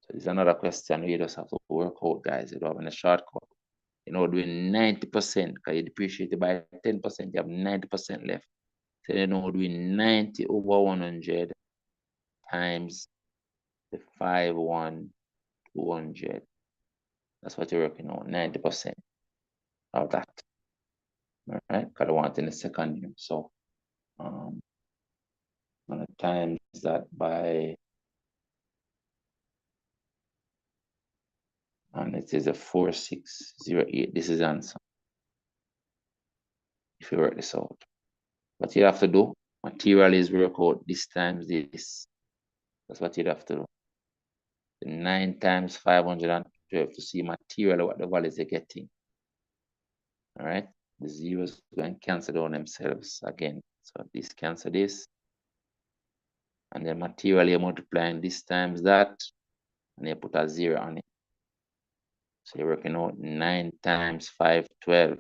So there's another question you just have to work out, guys. You don't have any shortcut. You're now doing 90%, because you depreciate it by 10%, you have 90% left. So you're now doing 90 over 100 times the 5,1,200. That's what you're working on, 90% of that. All right, because I want in the second year. So I'm gonna times that by It is a 4608. This is the answer. If you work this out. What you have to do, material is work out this times this. That's what you'd have to do. The 9 times 512 to see material what the values they're getting. All right. The zeros going to cancel down themselves again. So this cancel this. And then material you're multiplying this times that. And you put a 0 on it. So you're working out 9 times 512.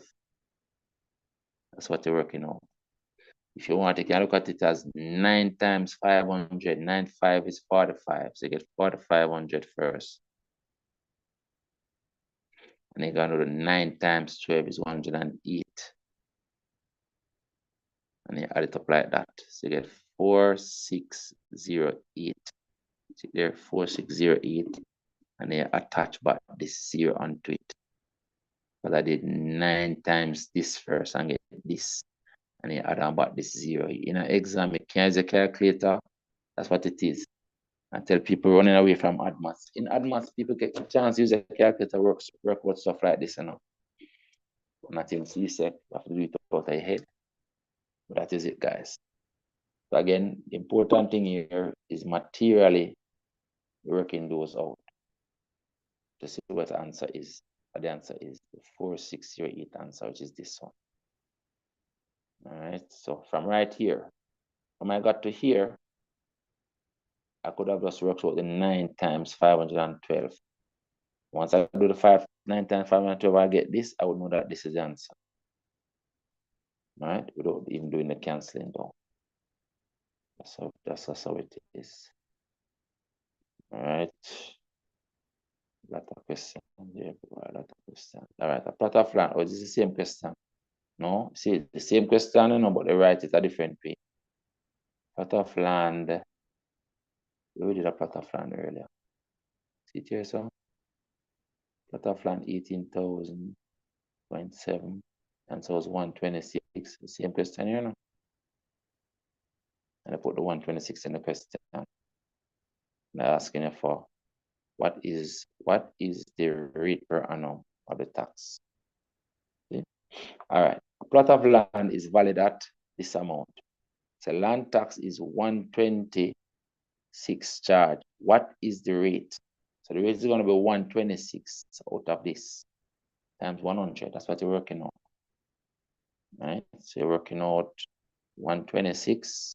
That's what you're working out. If you want, you can look at it as 9 times 500. 9 5 is 45. So you get 4500 first. And you're going to do 9 times 12 is 108. And you add it up like that. So you get 4608. See there, 4608. And then you attach back this 0 onto it. But I did 9 times this first and get this. And you add on back this 0. In an exam, you can use a calculator. That's what it is. I tell people running away from AdMaths. In AdMaths, people get a chance to use a calculator, work with stuff like this, you know. Not in CSEC, you have to do it out of your head. But that is it, guys. So again, the important thing here is materially working those out to see what the answer is. The answer is the 4608 answer, which is this one. All right, so from right here, when I got to here, I could have just worked out the 9 times 512. Once I do the 9 times 512, I get this, I would know that this is the answer. All right, without even doing the canceling down. That's how it is. All right. Lot of question. All right, a plot of land. Oh, is this the same question? No, see, the same question, you know, but they write it a different way. Plot of land. We did a plot of land earlier. See it here, so? Plot of land 18,000.7. And so it's 126. The same question here, no? And I put the 126 in the question. They're asking you for what is the rate per annum of the tax? See? All right. A plot of land is valued at this amount. So land tax is 126 charge. What is the rate? So the rate is going to be 126 out of this times 100. That's what you're working on. Right? So you're working out 126.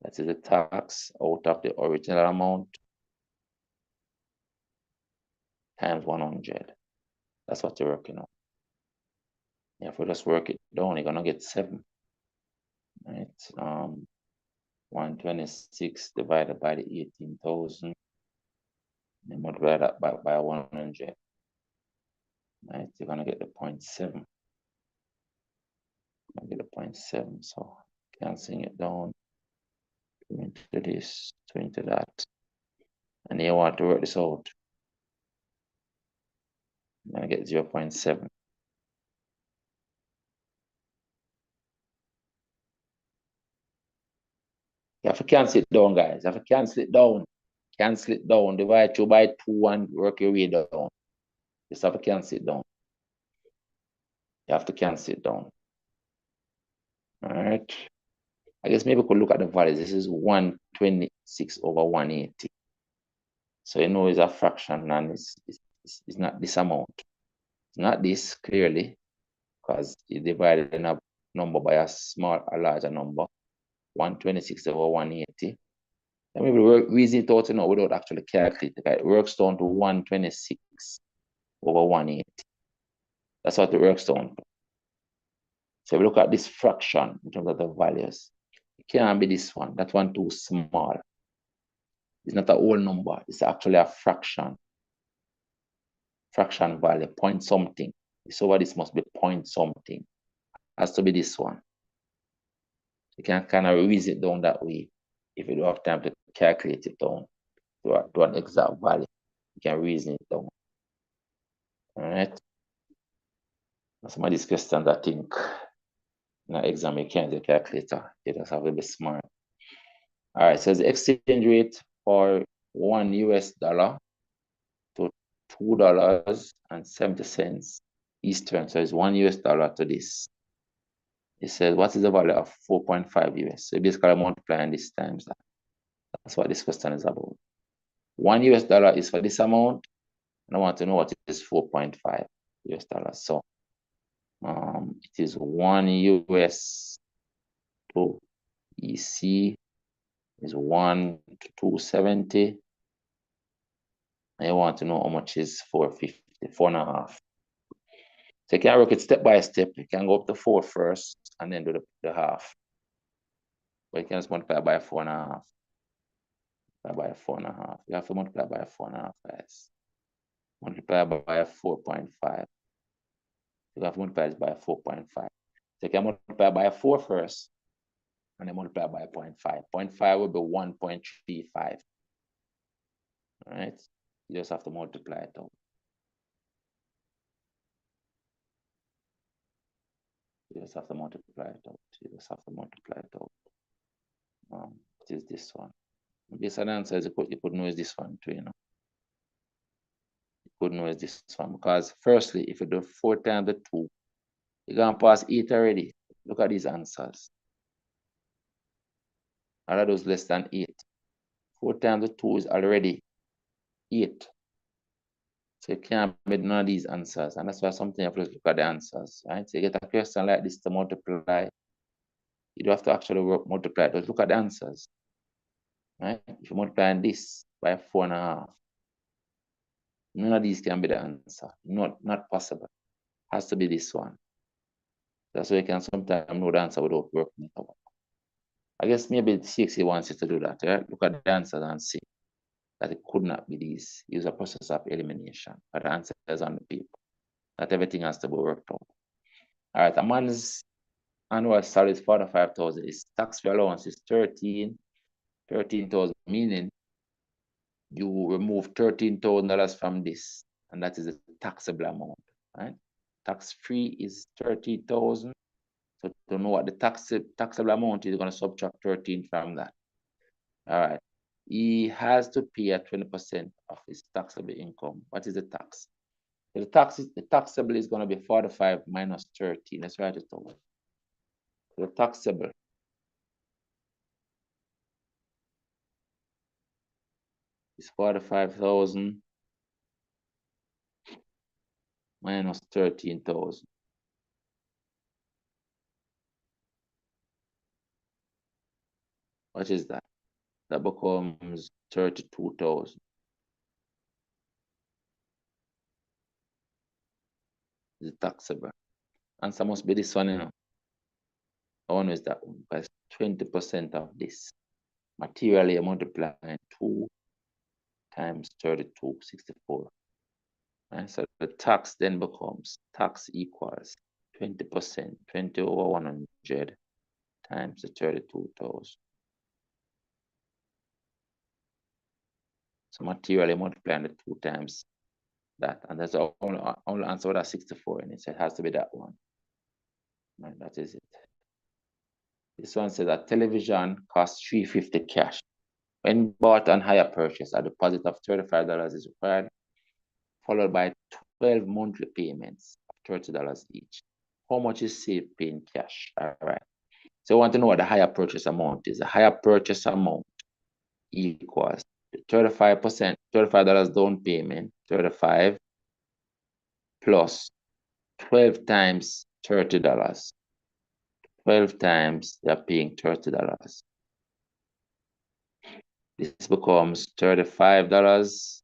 That is the tax out of the original amount times 100. That's what you're working on. If we just work it down, you're gonna get 7. Right? 126 divided by the 18,000. And multiply that by 100. Right? You're gonna get the 0.7. I get a 0.7. So canceling it down. 2 into this, 2 into that. And you want to work this out. I'm gonna get 0.7. You have to cancel it down, guys. You have to cancel it down. Cancel it down. Divide 2 by 2 and work your way down. Just have to cancel it down. You have to cancel it down. All right. I guess maybe we could look at the values. This is 126 over 180. So you know it's a fraction and it's not this amount. It's not this clearly because you divided a number by a larger number. 126 over 180. And maybe reason it out, you know, without actually calculating. It works down to 126 over 180. That's what it works down to. So if we look at this fraction in terms of the values, it can't be this one. That one too small. It's not a whole number. It's actually a fraction. Fraction value, point something. So what this must be point something. Has to be this one. You can kind of reason it down that way. If you don't have time to calculate it down to an exact value, you can reason it down. All right. Some of these questions, I think, in an exam, you can't use a calculator. You just have to be smart. All right. So the exchange rate for $1 US to $2.70 Eastern. So it's $1 to this. It says, what is the value of 4.5 US? So basically multiplying this times that. That's what this question is about. $1 is for this amount, and I want to know what is 4.5 US dollars. So it is 1 US to EC is 1 to 270. I want to know how much is 450, 4.5. So you can work it step by step. You can go up to 4 first and then do the half. But you can just multiply by 4.5. By 4.5. You have to multiply by 4.5, guys. Multiply by 4.5. You have to multiply by 4.5. So you can multiply by 4 first and then multiply by 0.5. 0.5 will be 1.35. All right. You just have to multiply it out. You just have to multiply it out. You just have to multiply it out. It is this one. This answer is you could know is this one too, you know. You could know is this one because firstly, if you do 4 times the 2, you're gonna pass 8 already. Look at these answers. All of those less than 8. 4 times the 2 is already 8. So you can't make none of these answers, and that's why something you have to look at the answers, right? So you get a question like this to multiply. You don't have to actually multiply, just look at the answers. Right? If you multiply this by 4.5, none of these can be the answer. Not possible. Has to be this one. That's why you can sometimes know the answer without working it out. I guess maybe CSEC wants you to do that, right? Look at the answers and see that it could not be these. Use a process of elimination. But the answer is on the paper. Not everything has to be worked out. All right, a man's annual salary is 45,000. His tax-free allowance is 13,000, meaning you remove $13,000 from this, and that is a taxable amount, right? Tax-free is 30,000. So to know what the taxable amount is, you're going to subtract 13 from that. All right. He has to pay at 20% of his taxable income. What is the tax? So the taxable is going to be 45 minus 13. Let's write it over. The taxable is 45,000 minus 13,000. What is that? That becomes 32,000. The taxable. Answer must be this one, you know. The one is that one, because 20% of this. Materially, you're multiplying 2 times 32, 64. And so the tax then becomes tax equals 20%, 20 over 100 times the 32,000. So materially multiplying the 2 times that, and that's the only answer with that 64 in it. So it has to be that one. And that is it. This one says that television costs $350 cash. When bought on hire purchase, a deposit of $35 is required, followed by 12 monthly payments of $30 each. How much is saved paying cash? All right. So I want to know what the hire purchase amount is. The hire purchase amount equals 35%, $35 down payment, 35 plus 12 times $30. 12 times they're paying $30. This becomes $35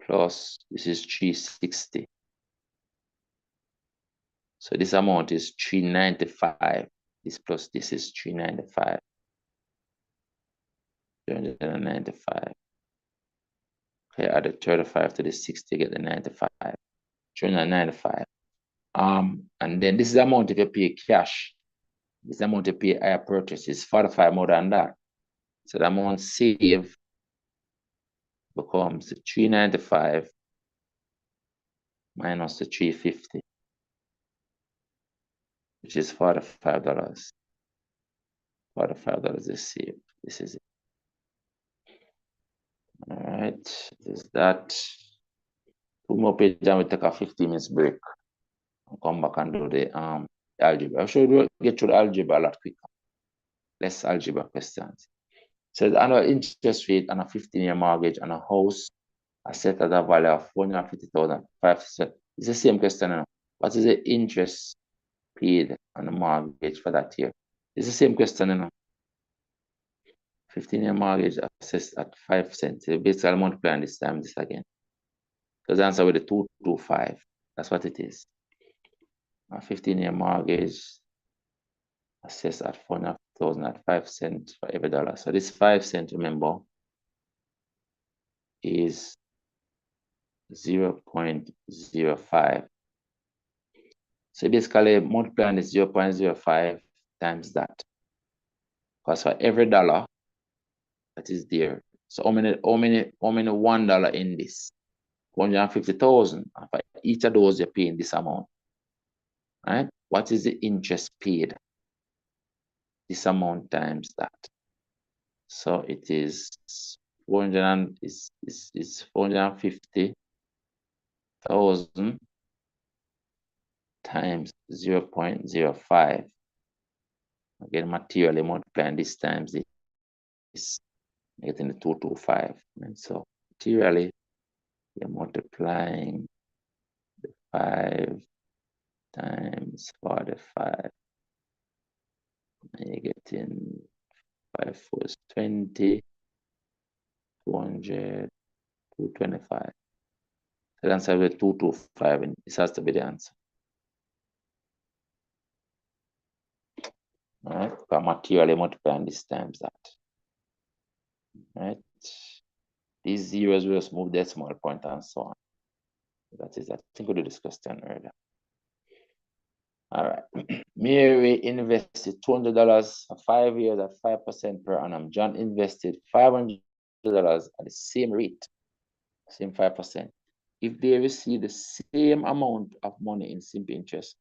plus this is $360. So this amount is $395. This plus this is $395. $395. Okay, add the 35 to the 60, get the 95. $395. And then this is the amount if you pay cash. This is the amount you pay hire purchase is 45 more than that. So the amount saved becomes the 395 minus the 350, which is $45. $45 is saved. This is it. All right, there's that. 2 more pages and we take a 15 minutes break and come back and do the algebra. I'm sure we'll get through the algebra a lot quicker. Less algebra questions. So the annual interest rate on a 15-year mortgage on a house are set at a value of 450,000. It's the same question now. What is the interest paid on the mortgage for that year? It's the same question now. 15-year mortgage assessed at 5%. So basically multiplying this time this again. So the answer with the 225. That's what it is. A 15-year mortgage assessed at 400,000 at 5 cents for every dollar. So this 5 cents, remember, is 0.05. So basically multiplying this 0.05 times that. Because for every dollar that is there. So how many $1 in this? 150,000. And for each of those you're paying this amount. Right? What is the interest paid? This amount times that. So it is 450,000 times 0.05. Again, materially multiplying this times this, getting the 225. And so materially, you're multiplying the 5 times 45. And you're getting 5 4 is 20, 200, 225. So the answer will be 225, and this has to be the answer. All right, but materially multiplying this times that. Right, these zeros will just move decimal point and so on. That is, I think we did this question earlier. All right, Mary invested $200 for 5 years at 5% per annum. John invested $500 at the same rate, same 5%. If they receive the same amount of money in simple interest,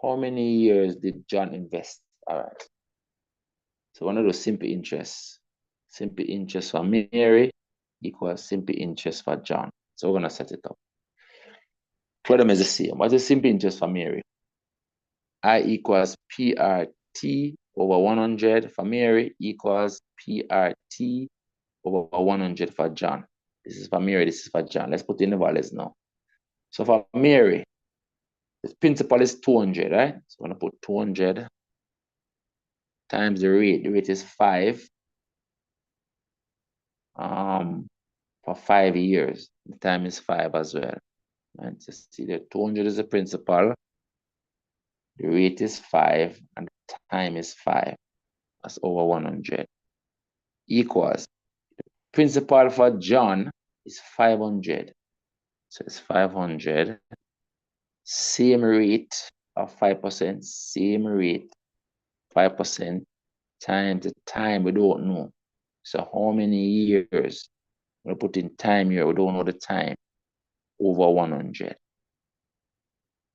how many years did John invest? All right. So one of those simple interest for Mary equals simple interest for John. So we're gonna set it up. Two of them is the same. What's the simple interest for Mary? I equals PRT over 100 for Mary equals PRT over 100 for John. This is for Mary, this is for John. Let's put in the values now. So for Mary, the principal is 200, right? So I'm gonna put 200 times the rate. The rate is 5 for 5 years. The time is 5 as well. And just see that 200 is the principal, the rate is 5, and the time is 5. That's over 100. Equals principal for John is 500. So it's 500. Same rate of 5%, same rate, 5% times the time we don't know. So how many years? We're going to put in time here, we don't know the time. Over 100.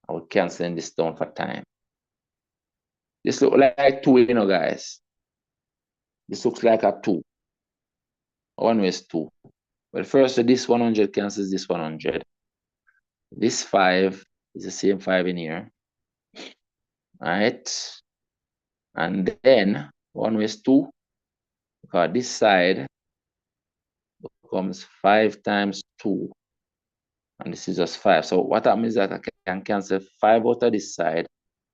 I will cancel this down for time. This looks like 2, you know, guys. This looks like a 2. One way is 2. But first, this 100 cancels this 100. This 5 is the same 5 in here. All right. And then 1 way is 2. Because this side becomes 5 times 2. And this is just 5. So what happens is that I can cancel 5 out of this side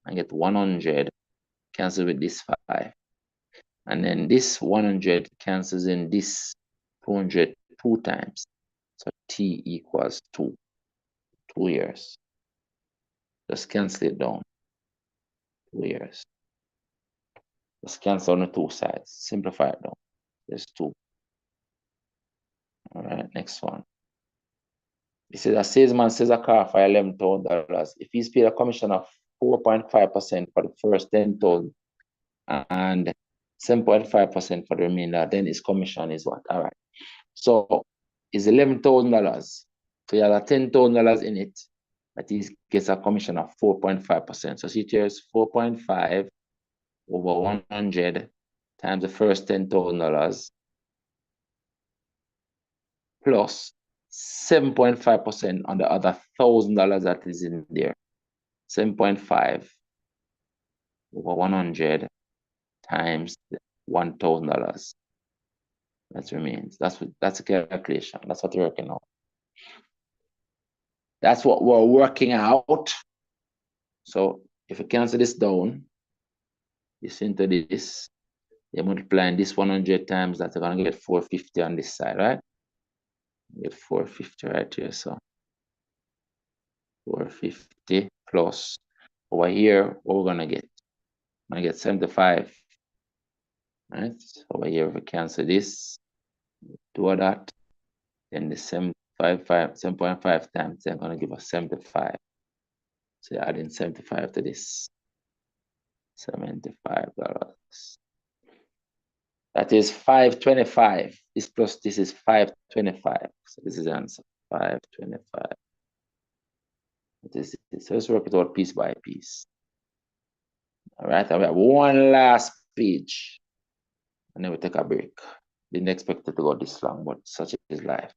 and get 100. Cancel with this 5. And then this 100 cancels in this 200 2 times. So T equals 2. 2 years. Just cancel it down. 2 years. Just cancel on the 2 sides. Simplify it down. There's 2. All right, next one. It says a salesman sells a car for $11,000. If he's paid a commission of 4.5% for the first 10,000 and 7.5% for the remainder, then his commission is what? All right. So it's $11,000. So he has $10,000 in it, but he gets a commission of 4.5%. So see here is 4.5 over 100 times the first $10,000 plus 7.5% on the other $1,000 that is in there. 7.5 over 100 times $1,000. That remains. That's a calculation. That's what we're working on. That's what we're working out. So if you cancel this down, this into this, you're multiplying this 100 times that, you're gonna get 450 on this side, right? Get 450 right here. So 450 plus over here, what we're gonna get? I'm gonna get 75. Right? Over here, if we cancel this, do that, then the 7.5 times, they're gonna give us 75. So you're adding 75 to this. $75. That is 525. This plus this is 525. So this is the answer. 525. This is, so let's work it out piece by piece. All right, we have one last page, and then we take a break. Didn't expect it to go this long, but such is life.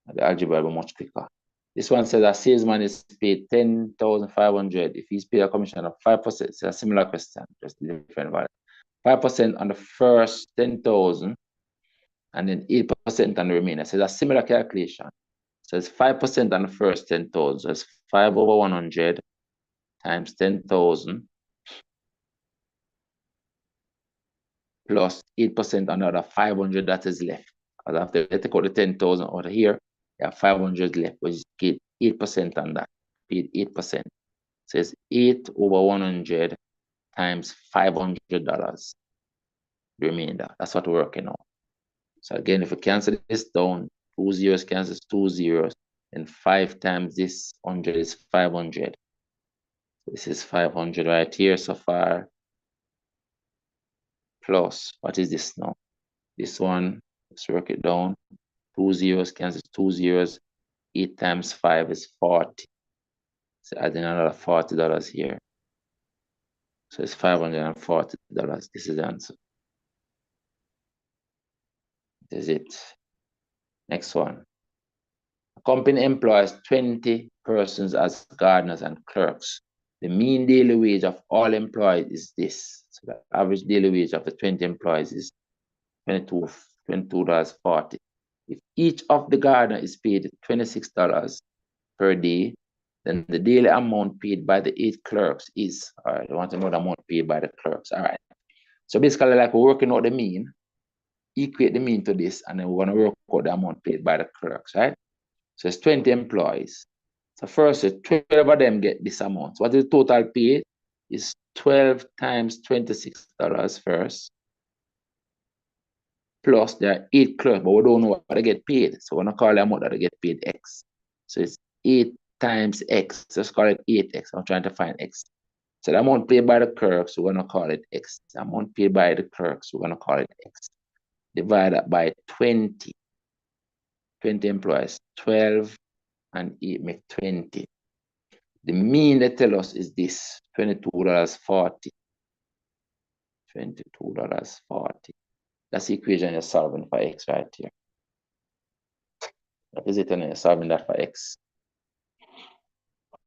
The algebra will be much quicker. This one says a salesman is paid $10,500 if he's paid a commission of 5%. It's a similar question, just different value. 5% on the first 10,000, and then 8% on the remainder. So it's a similar calculation. So it's 5% on the first 10,000. So it's 5 over 100 times 10,000 plus 8% on the other 500 that is left. Because after they take out the 10,000 out of here, you have 500 left, which is get 8% on that. Paid 8%. So it's 8 over 100 times $500. The remainder. That's what we're working on. So again, if we cancel this down, 2 zeros cancels 2 zeros, and 5 times this 100 is 500. This is 500 right here so far. Plus, what is this now? This one, let's work it down. 2 zeros cancels 2 zeros. 8 times 5 is 40. So adding another $40 here. So it's $540. This is the answer. This is it. Next one. A company employs 20 persons as gardeners and clerks. The mean daily wage of all employees is this. So the average daily wage of the 20 employees is $22.40. If each of the gardener is paid $26 per day, then the daily amount paid by the 8 clerks is, all right, I want to know the amount paid by the clerks. All right. So basically, like we're working out the mean, equate the mean to this, and then we're going to work out the amount paid by the clerks, right? So it's 20 employees. So first, 12 of them get this amount. So what is the total paid? Is 12 times $26 first. Plus there are 8 clerks, but we don't know what they get paid. So we're going to call the amount that they get paid X. So it's 8 times X. Let's call it 8X. I'm trying to find X. So the amount paid by the clerks, we're going to call it X. The amount paid by the clerks, we're going to call it X. Divide that by 20. 20 employees, 12 and 8 make 20. The mean they tell us is this, $22.40. $22.40. That's the equation you're solving for X right here. That is it, and you're solving that for X.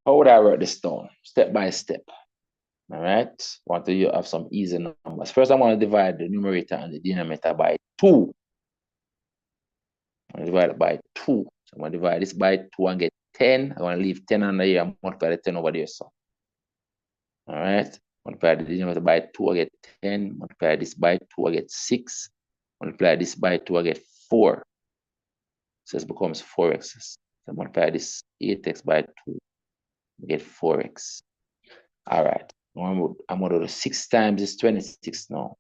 How would I write this down? Step by step. All right. Want to have some easy numbers. First, I want to divide the numerator and the denominator by 2. I'm going to divide it by 2. So I'm going to divide this by 2 and get 10. I want to leave 10 under here and multiply the 10 over there. So, all right. Multiply the denominator by 2, I get 10. Multiply this by 2, I get 6. Multiply this by 2, I get 4. So this becomes 4x. So multiply this 8x by 2, I get 4x. All right. I'm going to do 6 times is 26 now.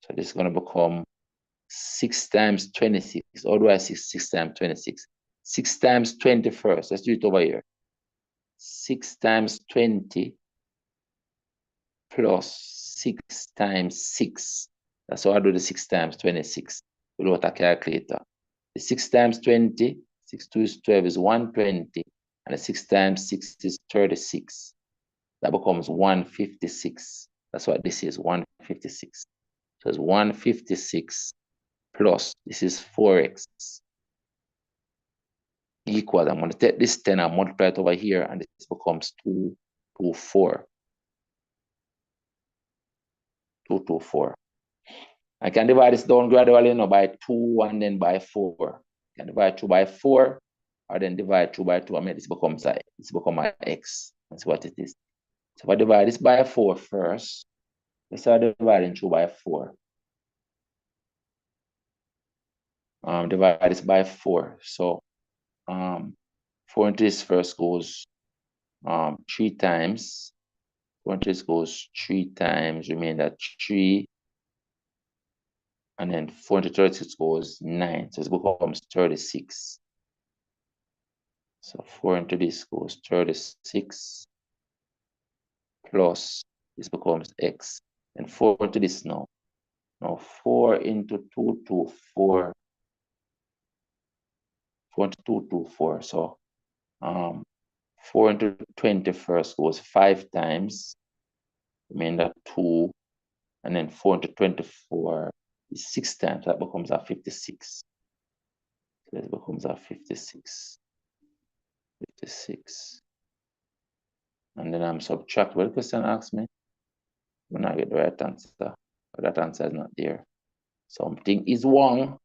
So this is going to become 6 times 26. How do I see 6 times 26? 6 times 20 first. Let's do it over here. 6 times 20 plus 6 times 6. That's how I do the 6 times 26 without a calculator. The 6 times 20, 6 2 is 12 is 120. And the 6 times 6 is 36. That becomes 156. That's what this is, 156. So it's 156 plus, this is 4x. equals, I'm going to take this 10 and multiply it over here, and this becomes 2, 2, 4. 2, 2, 4. I can divide this down gradually, by 2 and then by 4. I can divide 2 by 4, or then divide 2 by 2, and make this become my x. That's what it is. So if I divide this by 4 first, let's start dividing 2 by 4. Divide this by 4. So 4 into this first goes 3 times. 4 into this goes 3 times, remainder 3. And then 4 into 36 goes 9. So it becomes 36. So 4 into this goes 36 plus this becomes x. And 4 into this now. Now 4 into 2 to 4. 4 into 2 to 4. So 4 into 20 first goes 5 times. Remainder 2. And then 4 into 24 is 6 times. That becomes a 56. So this becomes a 56. 56. And then I'm subtract. What the question asks me? When I get the right answer, but that answer is not there. Something is wrong.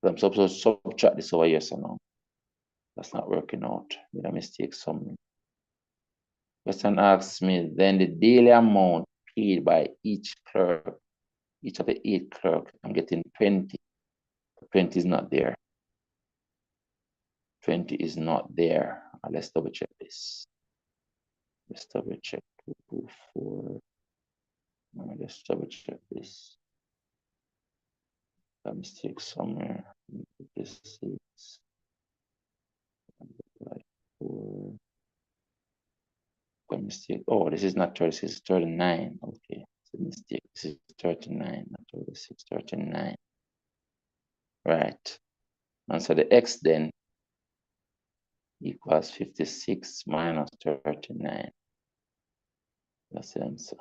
I'm supposed to subtract this over here, so no. That's not working out. Made a mistake somewhere. Question asks me, then the daily amount paid by each clerk, each of the 8 clerks, I'm getting 20. 20 is not there. 20 is not there. Let's double check this. Let's double check 2, 2, 4. Let's double check this. A mistake somewhere. This is 4. A mistake. Oh, this is not 36, this is 39. Okay, it's a mistake. This is 39, not 36, 39. Right. And so the x then equals 56 minus 39. That's the answer.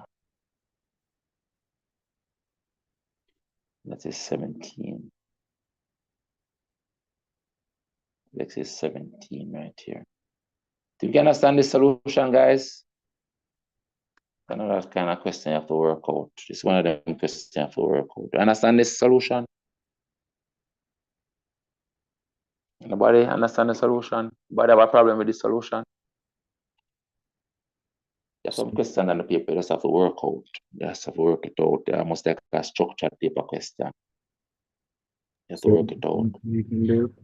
That is 17. X is 17 right here. Do you understand the solution, guys? Another kind of question you have to work out. This is one of them questions you have to work out. Do you understand this solution? Nobody understand the solution? Nobody have a problem with the solution? You have some question on the paper, you just have to work out. You just have to work it out. There must like a structured paper question. You have to work it out. You can do.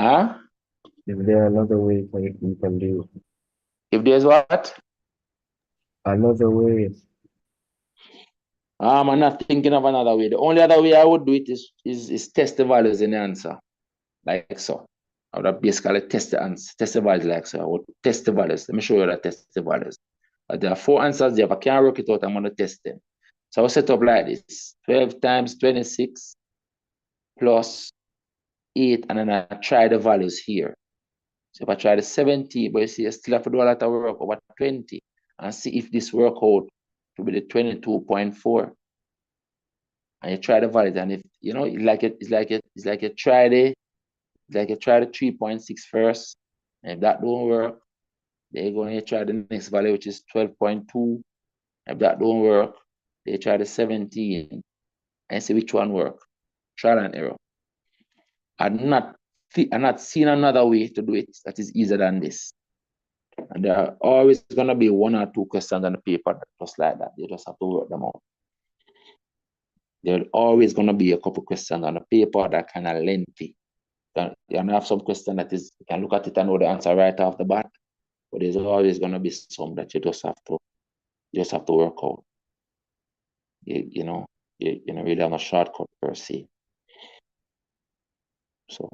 Huh? If there another way you can do. If there's what? Another way. I'm not thinking of another way. The only other way I would do it is test the values in the answer. Like so. I would have basically test the answer, test the values like so. I would test the values. Let me show you that test the values. There are 4 answers there. If I can't work it out, I'm going to test them. So I'll set up like this. 12 times 26 plus 8, and then I try the values here. So if I try the 70, but you see, I still have to do a lot of work over 20 and see if this work out to be the 22.4. And you try the values, and if you know, it's like you try the 3.6 first, and if that don't work, then you're going to try the next value, which is 12.2. If that don't work, they try the 17 and see which one work. Trial and error. I'm not seeing another way to do it that is easier than this. And there are always going to be 1 or 2 questions on the paper just like that. You just have to work them out. There's always going to be a couple questions on the paper that kind of lengthy. You have some question that is, you can look at it and know the answer right off the bat, but there's always going to be some that you just have to work out. You know, really have a shortcut per se. So,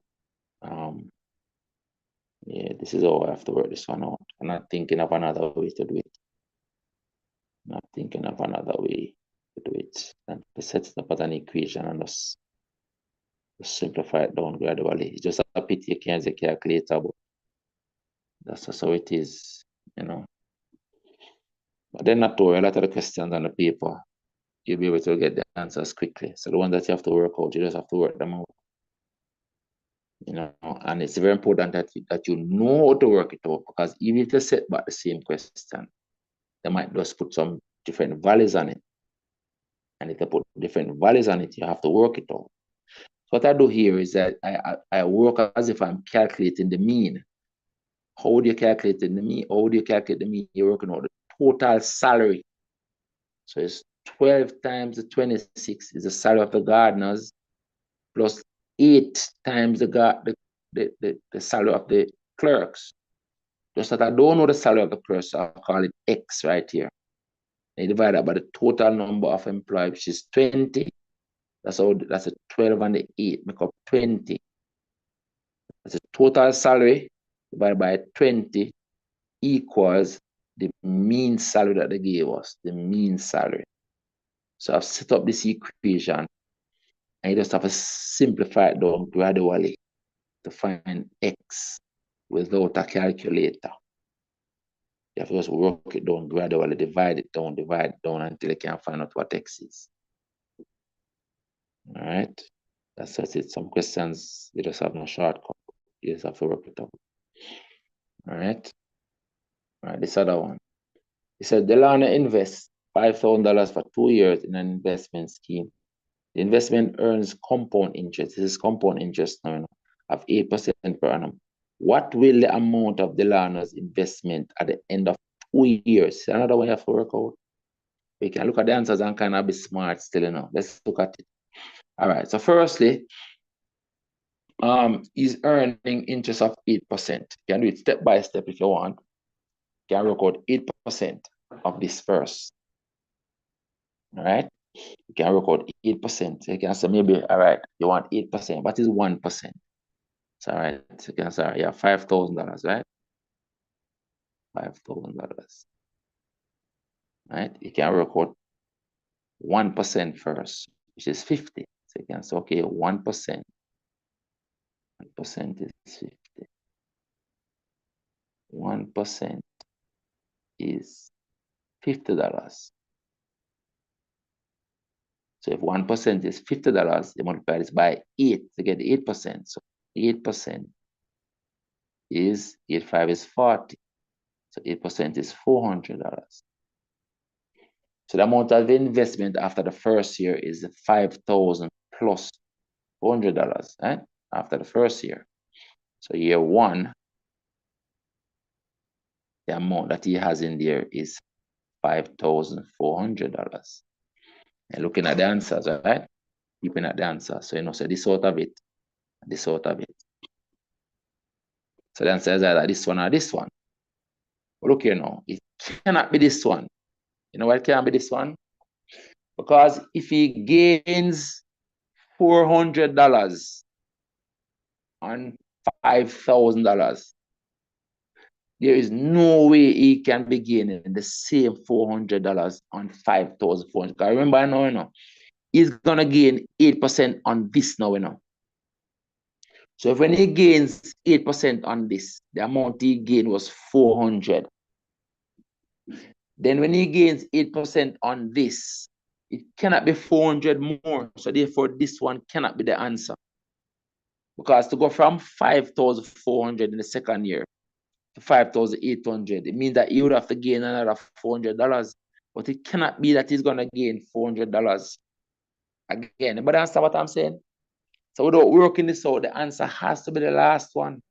yeah, this is how I have to work this one out. I'm not thinking of another way to do it. Not thinking of another way to do it. And to set it up as an equation and just simplify it down gradually. It's just a pity you can't use a calculator, but that's just how it is, you know. But then not to worry, a lot of the questions on the paper, you'll be able to get the answers quickly. So the ones that you have to work out, you just have to work them out. You know, and it's very important that you know how to work it out, because even if you set back the same question, they might just put some different values on it. And if they put different values on it, you have to work it out. So what I do here is that I work as if I'm calculating the mean. How do you calculate the mean? How do you calculate the mean? You're working out the total salary. So it's 12 times the 26 is the salary of the gardeners, plus 8 times the salary of the clerks. Just that I don't know the salary of the clerks, so I'll call it X right here. And you divide that by the total number of employees, which is 20. That's a 12 and the 8 make up 20. That's the total salary divided by 20 equals the mean salary that they gave us, the mean salary. So I've set up this equation, and you just have to simplify it down gradually to find X without a calculator. You have to just work it down gradually, divide it down until you can find out what X is. All right, that's just it. Some questions, you just have no shortcut. You just have to work it out. All right, this other one. It said the learner invests $5,000 for 2 years in an investment scheme. The investment earns compound interest. This is compound interest now, of 8% per annum. What will the amount of the learner's investment at the end of 2 years? Another one you have to work out. We can look at the answers and kind of be smart still, Let's look at it. All right. So firstly, he's earning interest of 8%. You can do it step by step if you want. You can work out 8% of this first. All right. You can work out 8%. So you can say maybe, all right, you want 8%. What is 1%? So, all right, so you can say, yeah, $5,000, right? $5,000. Right? You can work out 1% first, which is 50. So you can say, okay, 1%. 1% is 50. 1% is $50. So if 1% is $50, you multiply this by 8 to get 8%. So 8% is 85 is 40. So 8% is $400. So the amount of investment after the first year is $5,000 plus $400, right? After the first year. So year one, the amount that he has in there is $5,400. And looking at the answers, right? Keeping at the answer. So, so this out of it, and this out of it. So the answer is either this one or this one. But look here now, it cannot be this one. You know why it can't be this one? Because if he gains $400 on $5,000, there is no way he can be gaining the same $400 on $5,400. Because remember now, he's gonna gain 8% on this now, So if when he gains 8% on this, the amount he gained was 400. Then when he gains 8% on this, it cannot be 400 more. So therefore, this one cannot be the answer. Because to go from 5,400 in the second year to 5,800, it means that he would have to gain another $400. But it cannot be that he's going to gain $400. Again, anybody understand what I'm saying? So without working this out, the answer has to be the last one.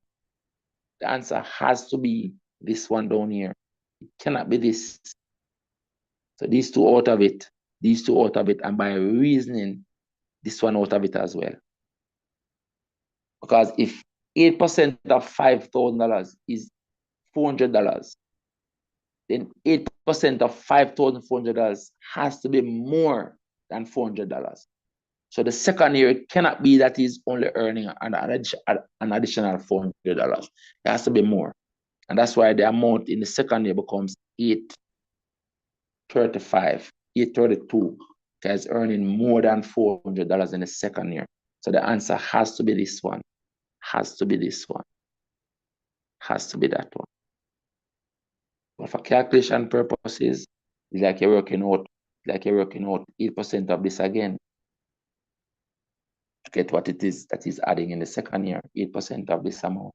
The answer has to be this one down here. It cannot be this. So these two out of it, and by reasoning, this one out of it as well. Because if 8% of $5,000 is $400, then 8% of $5,400 has to be more than $400. So the second year, it cannot be that he's only earning an additional $400. It has to be more. And that's why the amount in the second year becomes $832, because earning more than $400 in the second year. So the answer has to be this one. Has to be this one. Has to be that one. But for calculation purposes, it's like you're working out 8% of this again. to get what it is that he's adding in the second year, 8% of this amount.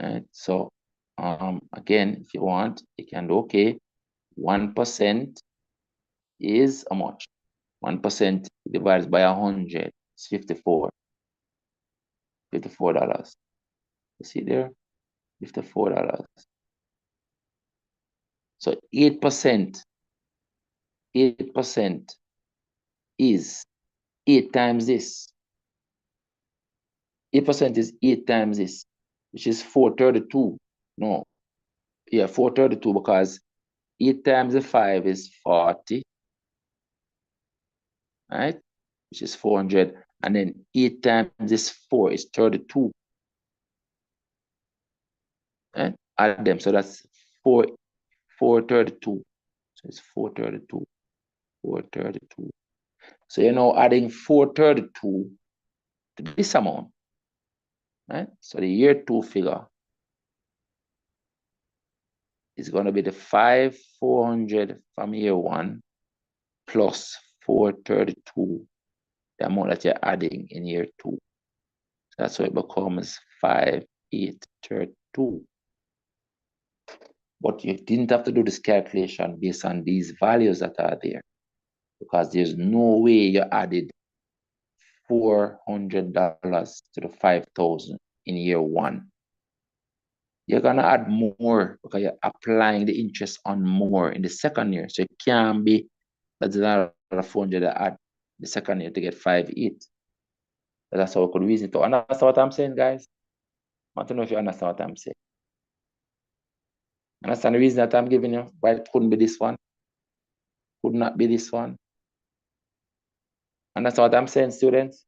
Right? So again, if you want, you can do okay. 1% is how much? 1% divided by 100 is 54. $54. You see there? $54. So 8% is 8 times this. 8% is 8 times this, which is 432. No. Yeah, 432, because 8 times the 5 is 40. Right? Which is 400. And then 8 times this 4 is 32. Right? Add them. So that's 432. So it's 432. 432. So you're now adding 432 to this amount. Right? So the year 2 figure is going to be the 400 from year 1 plus 432, the amount that you're adding in year 2. So that's why it becomes 5832. But you didn't have to do this calculation based on these values that are there, because there's no way you added $400 to the 5,000 in year 1. You're going to add more because you're applying the interest on more in the second year. So it can't be that's another 400 to add the second year to get 58. That's how we could reason it. Understand what I'm saying, guys? I want to know if you understand what I'm saying. Understand the reason that I'm giving you? Why it couldn't be this one? Could not be this one? Understand what I'm saying, students?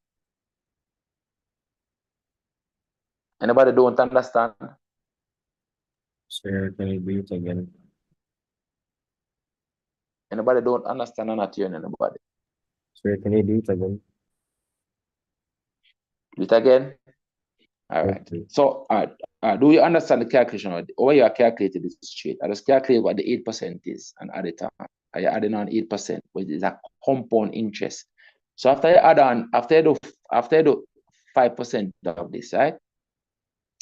Anybody don't understand? Sir, can you do it again? Anybody don't understand? I'm not hearing anybody. Sir, can you do it again? Do it again? All right. Okay. So, do you understand the calculation? Or you are calculating this straight? I just calculate what the 8% is and add it on. Are you adding on 8%, which is a compound interest? So after you add on, after you do 5% of this, right?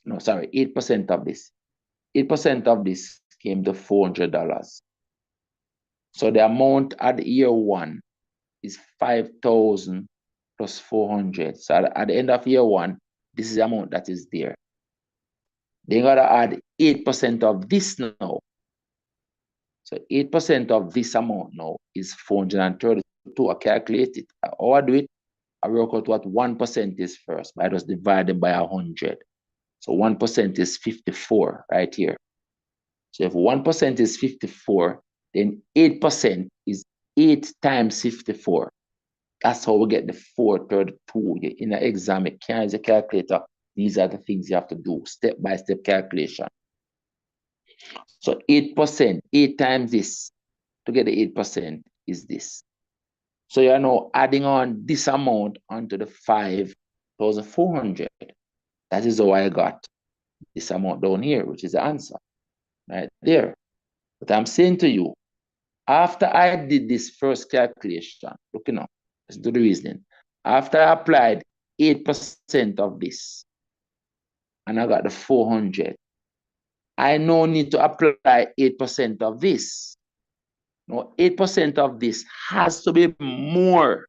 No, sorry, 8% of this. 8% of this came to $400. So the amount at year 1 is 5,000 plus 400. So at the end of year 1, this is the amount that is there. They gotta add 8% of this now. So 8% of this amount now is 432. I calculate it. How I do it, I work out what 1% is first. I just divide it by 100. So 1% is 54 right here. So if 1% is 54, then 8% is 8 times 54. That's how we get the 432. In an exam, you can't use a calculator. These are the things you have to do, step-by-step calculation. So 8%, 8 times this, to get the 8% is this. So you're now adding on this amount onto the 5,400. That is how I got this amount down here, which is the answer, right there. But I'm saying to you, after I did this first calculation, look now, let's do the reasoning. After I applied 8% of this, and I got the 400, I now need to apply 8% of this. Now, 8% of this has to be more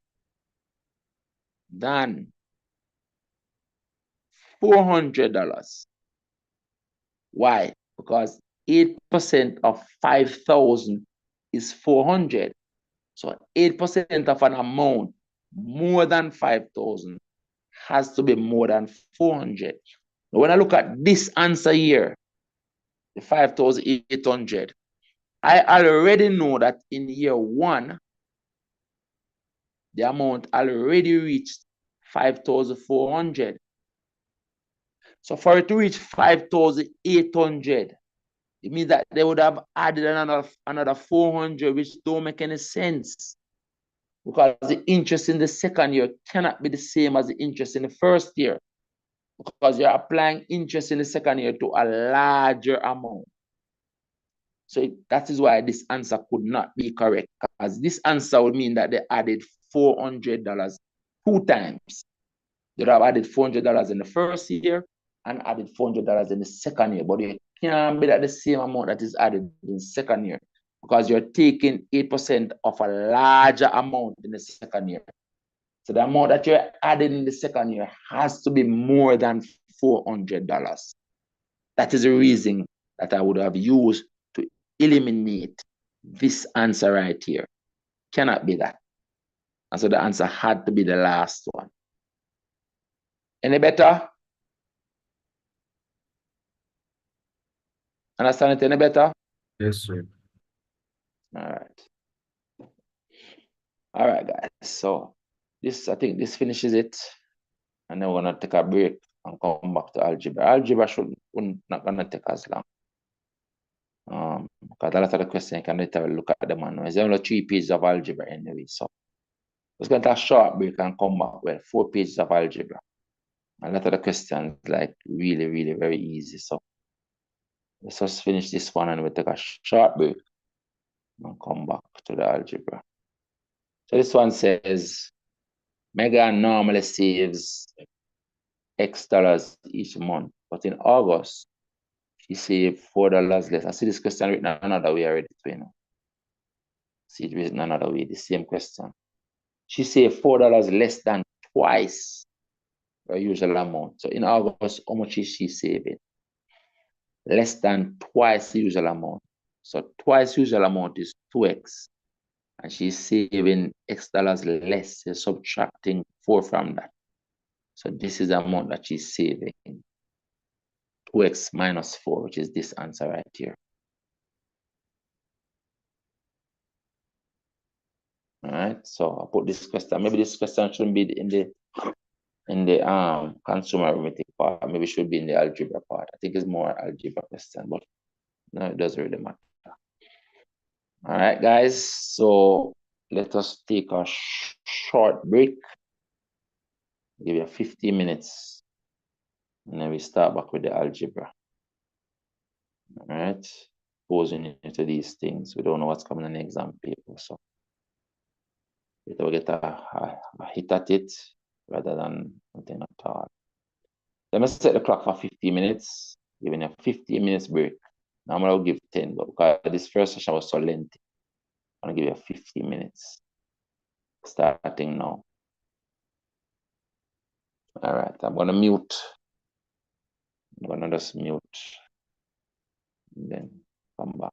than $400. Why? Because 8% of 5,000 is 400. So 8% of an amount more than 5,000 has to be more than 400. Now, when I look at this answer here, the 5,800, I already know that in year 1, the amount already reached 5,400. So for it to reach 5,800, it means that they would have added another 400, which don't make any sense. Because the interest in the second year cannot be the same as the interest in the first year. Because you're applying interest in the second year to a larger amount. So that is why this answer could not be correct. Because this answer would mean that they added $400 two times. You'd have added $400 in the first year and added $400 in the second year, but you can't be at the same amount that is added in the second year because you're taking 8% of a larger amount in the second year. So the amount that you're adding in the second year has to be more than $400. That is the reason that I would have used to eliminate this answer right here. Cannot be that. And so the answer had to be the last one. Any better? Understand it any better? Yes, sir. All right. All right, guys. So I think this finishes it. And then we're gonna take a break and come back to algebra. Algebra not gonna take as long. Because a lot of the questions you can literally look at them and there's only 3 pages of algebra anyway. So we're gonna take a short break and come back. Well, 4 pages of algebra. A lot of the questions like really, really very easy. So let's just finish this one and we'll take a short break and come back to the algebra. So this one says Megan normally saves X dollars each month, but in August she saved $4 less. I see this question written another way already, you know. See it written another way, the same question. She saved $4 less than twice her usual amount. So in August, how much is she saving? Less than twice the usual amount. So twice usual amount is 2x. And she's saving X dollars less. You're subtracting 4 from that. So this is the amount that she's saving. 2x minus 4, which is this answer right here. All right, so I'll put this question. Maybe this question shouldn't be in the consumer arithmetic part. Maybe it should be in the algebra part. I think it's more algebra question, but no, it doesn't really matter. All right, guys. So let us take a short break. Give you 15 minutes, and then we start back with the algebra. All right, posing into these things. We don't know what's coming in the exam paper, so we'll get a hit at it rather than nothing at all. Let me set the clock for 15 minutes, giving a 15 minutes break. Now I'm going to give 10, but because this first session was so lengthy, I'm going to give you 15 minutes starting now. All right, I'm going to mute. I'm going to just mute and then come back.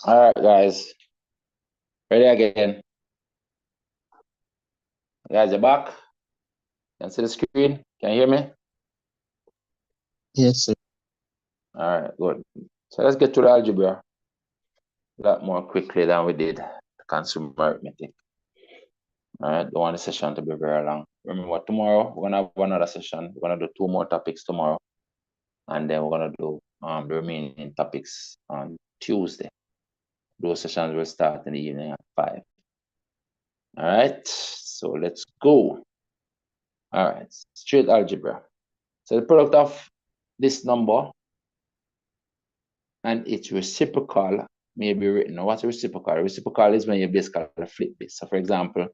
All right, guys. Ready again. Guys, you're back. Can see the screen? Can you hear me? Yes, sir. All right, good. So let's get to the algebra a lot more quickly than we did the consumer arithmetic. All right, don't want the session to be very long. Remember, tomorrow we're gonna have another session. We're gonna do 2 more topics tomorrow, and then we're gonna do the remaining topics on Tuesday. Those sessions will start in the evening at 5. All right, so let's go. All right, straight algebra. So the product of this number and its reciprocal may be written. What's a reciprocal? A reciprocal is when you basically flip it. So for example,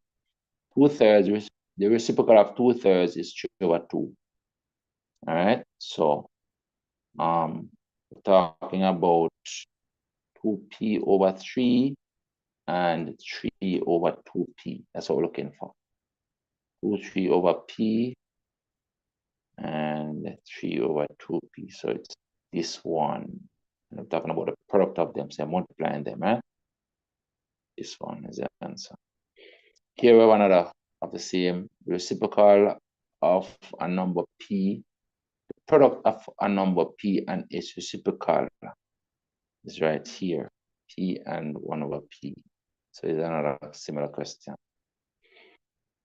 2/3, the reciprocal of 2/3 is 3/2. All right, so we're talking about 2p/3 and 3/2p. That's what we're looking for. 2/3p and 3/2p. So it's this one. And I'm talking about the product of them, so I'm multiplying them, right? This one is the answer. Here we have another of the same reciprocal of a number p. The product of a number p and its reciprocal is right here, p and 1/p. So it's another similar question.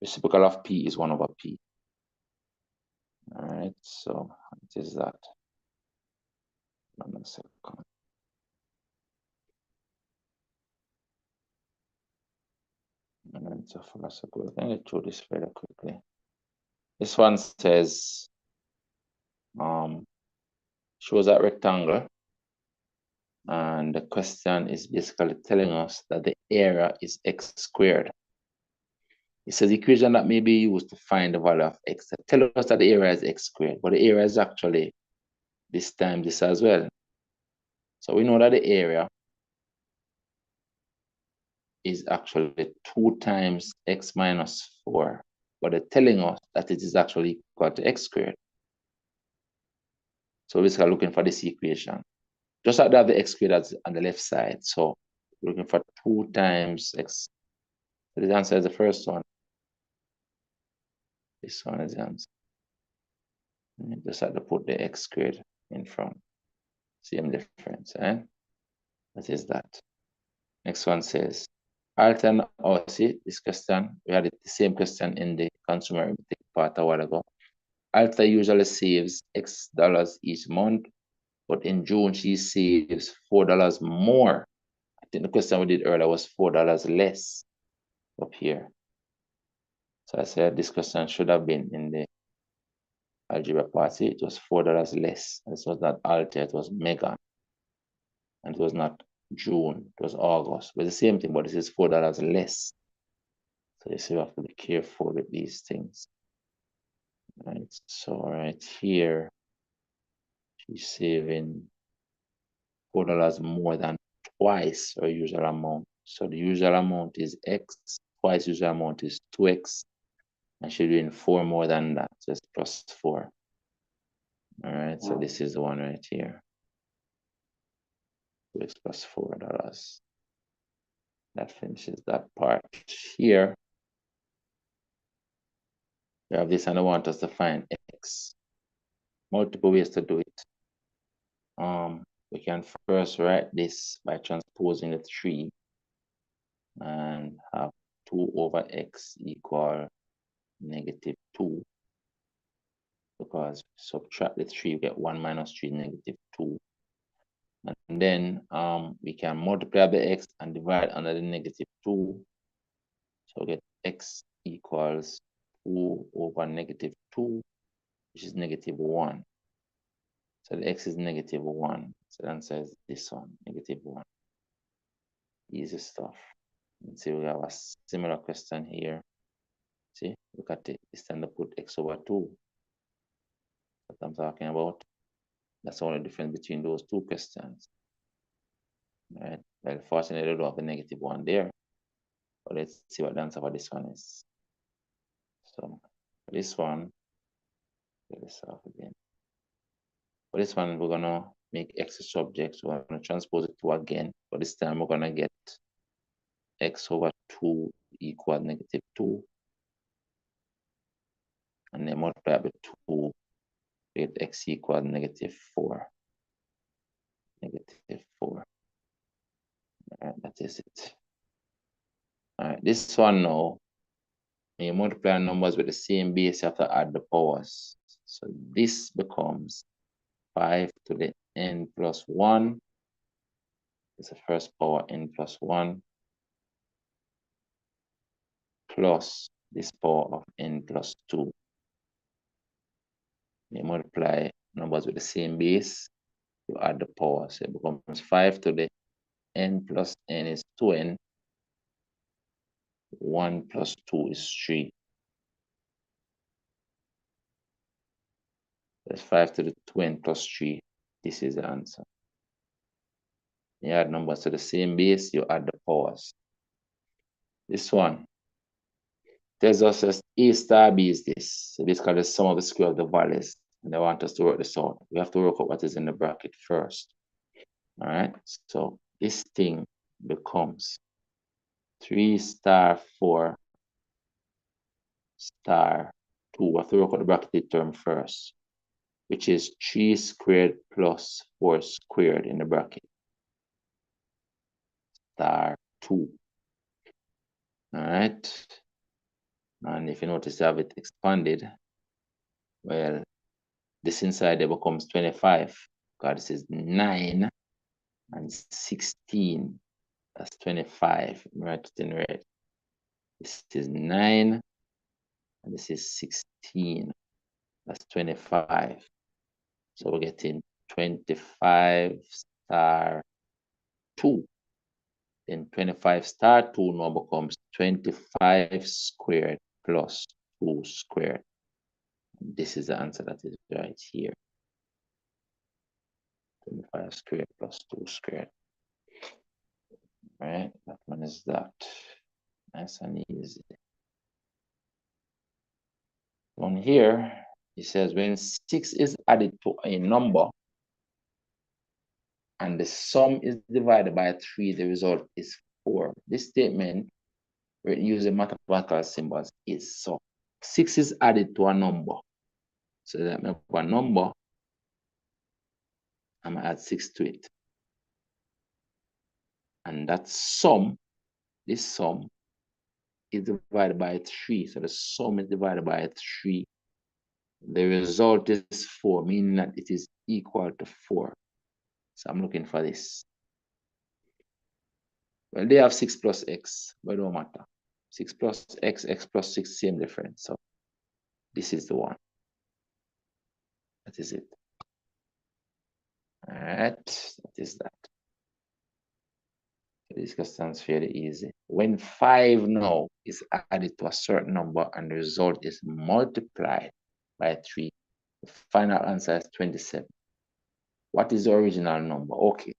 Reciprocal of p is 1/p. All right, so it is that. 1 second. All right, so first of all, let me get through this very quickly. This one says, shows that rectangle, and the question is basically telling us that the area is x squared. It says the equation that may be used to find the value of x. That tells us that the area is x squared, but the area is actually this time this as well. So we know that the area is actually 2 times x minus 4, but they're telling us that it is actually equal to x squared. So we're basically looking for this equation. Just like that, the x squared that's on the left side. So we're looking for 2 times x. So the answer is the first one. This one is the answer. And you just have to put the x squared in front. Same difference, eh? That is that. Next one says, alternate, oh, see, this question, we had the same question in the consumer arithmetic part a while ago. Alta usually saves X dollars each month, but in June she saves $4 more. I think the question we did earlier was $4 less up here. So I said this question should have been in the algebra part. See, it was $4 less. This was not Alta, it was Mega. And it was not June, it was August. But the same thing, but this is $4 less. So you see, we have to be careful with these things. Right, so right here, she's saving $4 more than twice her usual amount. So the usual amount is X, twice usual amount is 2X, and she's doing 4 more than that, so it's plus 4. All right, so this is the one right here. 2X plus $4. That finishes that part. Here, we have this, and I want us to find X. Multiple ways to do it. We can first write this by transposing the 3 and have 2/x equal -2, because subtract the 3, you get 1 minus 3, -2. And then we can multiply the x and divide under the -2. So we get x equals 2/2, which is -1. So the x is -1. So the answer is this one, -1. Easy stuff. Let's see, we have a similar question here. See, look at it. It's time to put x/2. What I'm talking about. That's the only difference between those two questions. All right. Well, fortunately, we don't have the -1 there. But let's see what the answer for this one is. So this one, get this off again. For this one, we're gonna make x a subject. So I'm going to transpose it to again. But this time we're going to get x over 2 equal negative 2. And then multiply by 2, get x equal negative 4. Negative 4. All right, that is it. All right, this one now, when you multiply numbers with the same base, you have to add the powers. So this becomes 5 to the n plus 1. It's the first power n plus 1 plus this power of n plus 2. You multiply numbers with the same base, you add the power. So it becomes 5 to the n plus n is 2n. 1 plus 2 is 3. That's 5 to the 2n plus 3. This is the answer. You add numbers to the same base, you add the powers. This one tells us that A star B is this. So basically the sum of the square of the values. And they want us to work this out. We have to work out what is in the bracket first. All right. So this thing becomes 3 star 4 star 2. We have to work out the bracketed term first, which is 3 squared plus 4 squared in the bracket. Star 2. All right. And if you notice, I have it expanded. Well, this inside there becomes 25. God, this is 9 and 16. That's 25. Write it in red. This is 9 and this is 16. That's 25. So we're getting 25 star 2. Then 25 star 2 now becomes 25 squared plus 2 squared. This is the answer that is right here. 25 squared plus 2 squared. Right, that one is that. Nice and easy. On here, it says when 6 is added to a number and the sum is divided by 3, the result is 4. This statement, we're using mathematical symbols, is so 6 is added to a number. So that means a number, I'm going to add 6 to it. And that sum, this sum, is divided by 3. So the sum is divided by 3. The result is 4, meaning that it is equal to 4. So I'm looking for this. Well, they have 6 plus x, but it don't matter. 6 plus x, x plus 6, same difference. So this is the one. That is it. All right, that is that. This question is fairly easy. When 5 now is added to a certain number and the result is multiplied by 3, the final answer is 27. What is the original number? Okay.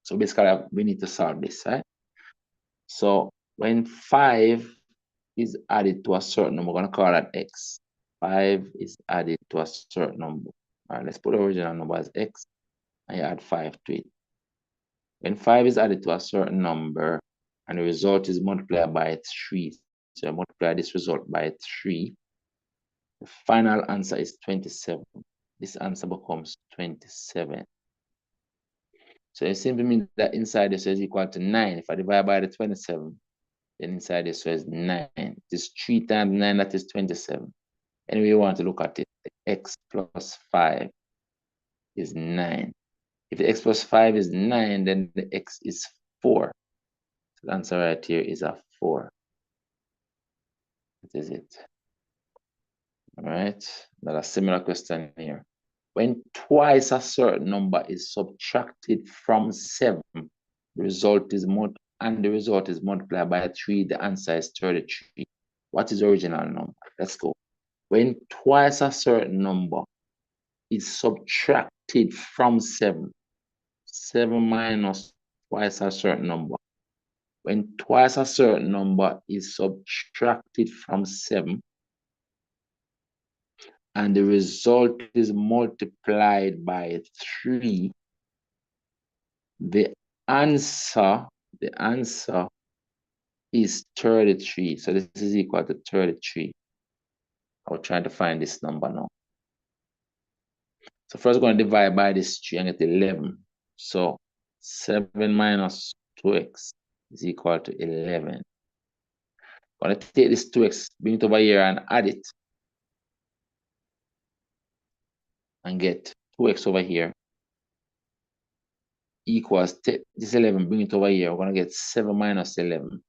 So basically, we need to solve this, right? So when 5 is added to a certain number, we're going to call that x. 5 is added to a certain number. All right, let's put the original number as x and you add 5 to it. When 5 is added to a certain number and the result is multiplied by 3, so I multiply this result by 3, the final answer is 27. This answer becomes 27. So it simply means that inside this is equal to 9. If I divide by the 27, then inside this is 9. This 3 times 9, that is 27. Anyway, you want to look at it, the x plus 5 is 9. If the x plus 5 is 9, then the x is 4. So the answer right here is a 4. That is it. All right, another similar question here. When twice a certain number is subtracted from 7, the result is multiplied by 3, the answer is 33. What is the original number? Let's go. When twice a certain number is subtracted from 7, 7 minus twice a certain number. When twice a certain number is subtracted from 7, and the result is multiplied by 3, the answer is 33. So this is equal to 33. I'll try to find this number now. So first, we're going to divide by this 3 and get 11. So 7 minus 2x is equal to 11. I'm going to take this 2x, bring it over here and add it. And get 2x over here equals, take this 11, bring it over here. We're going to get 7 minus 11.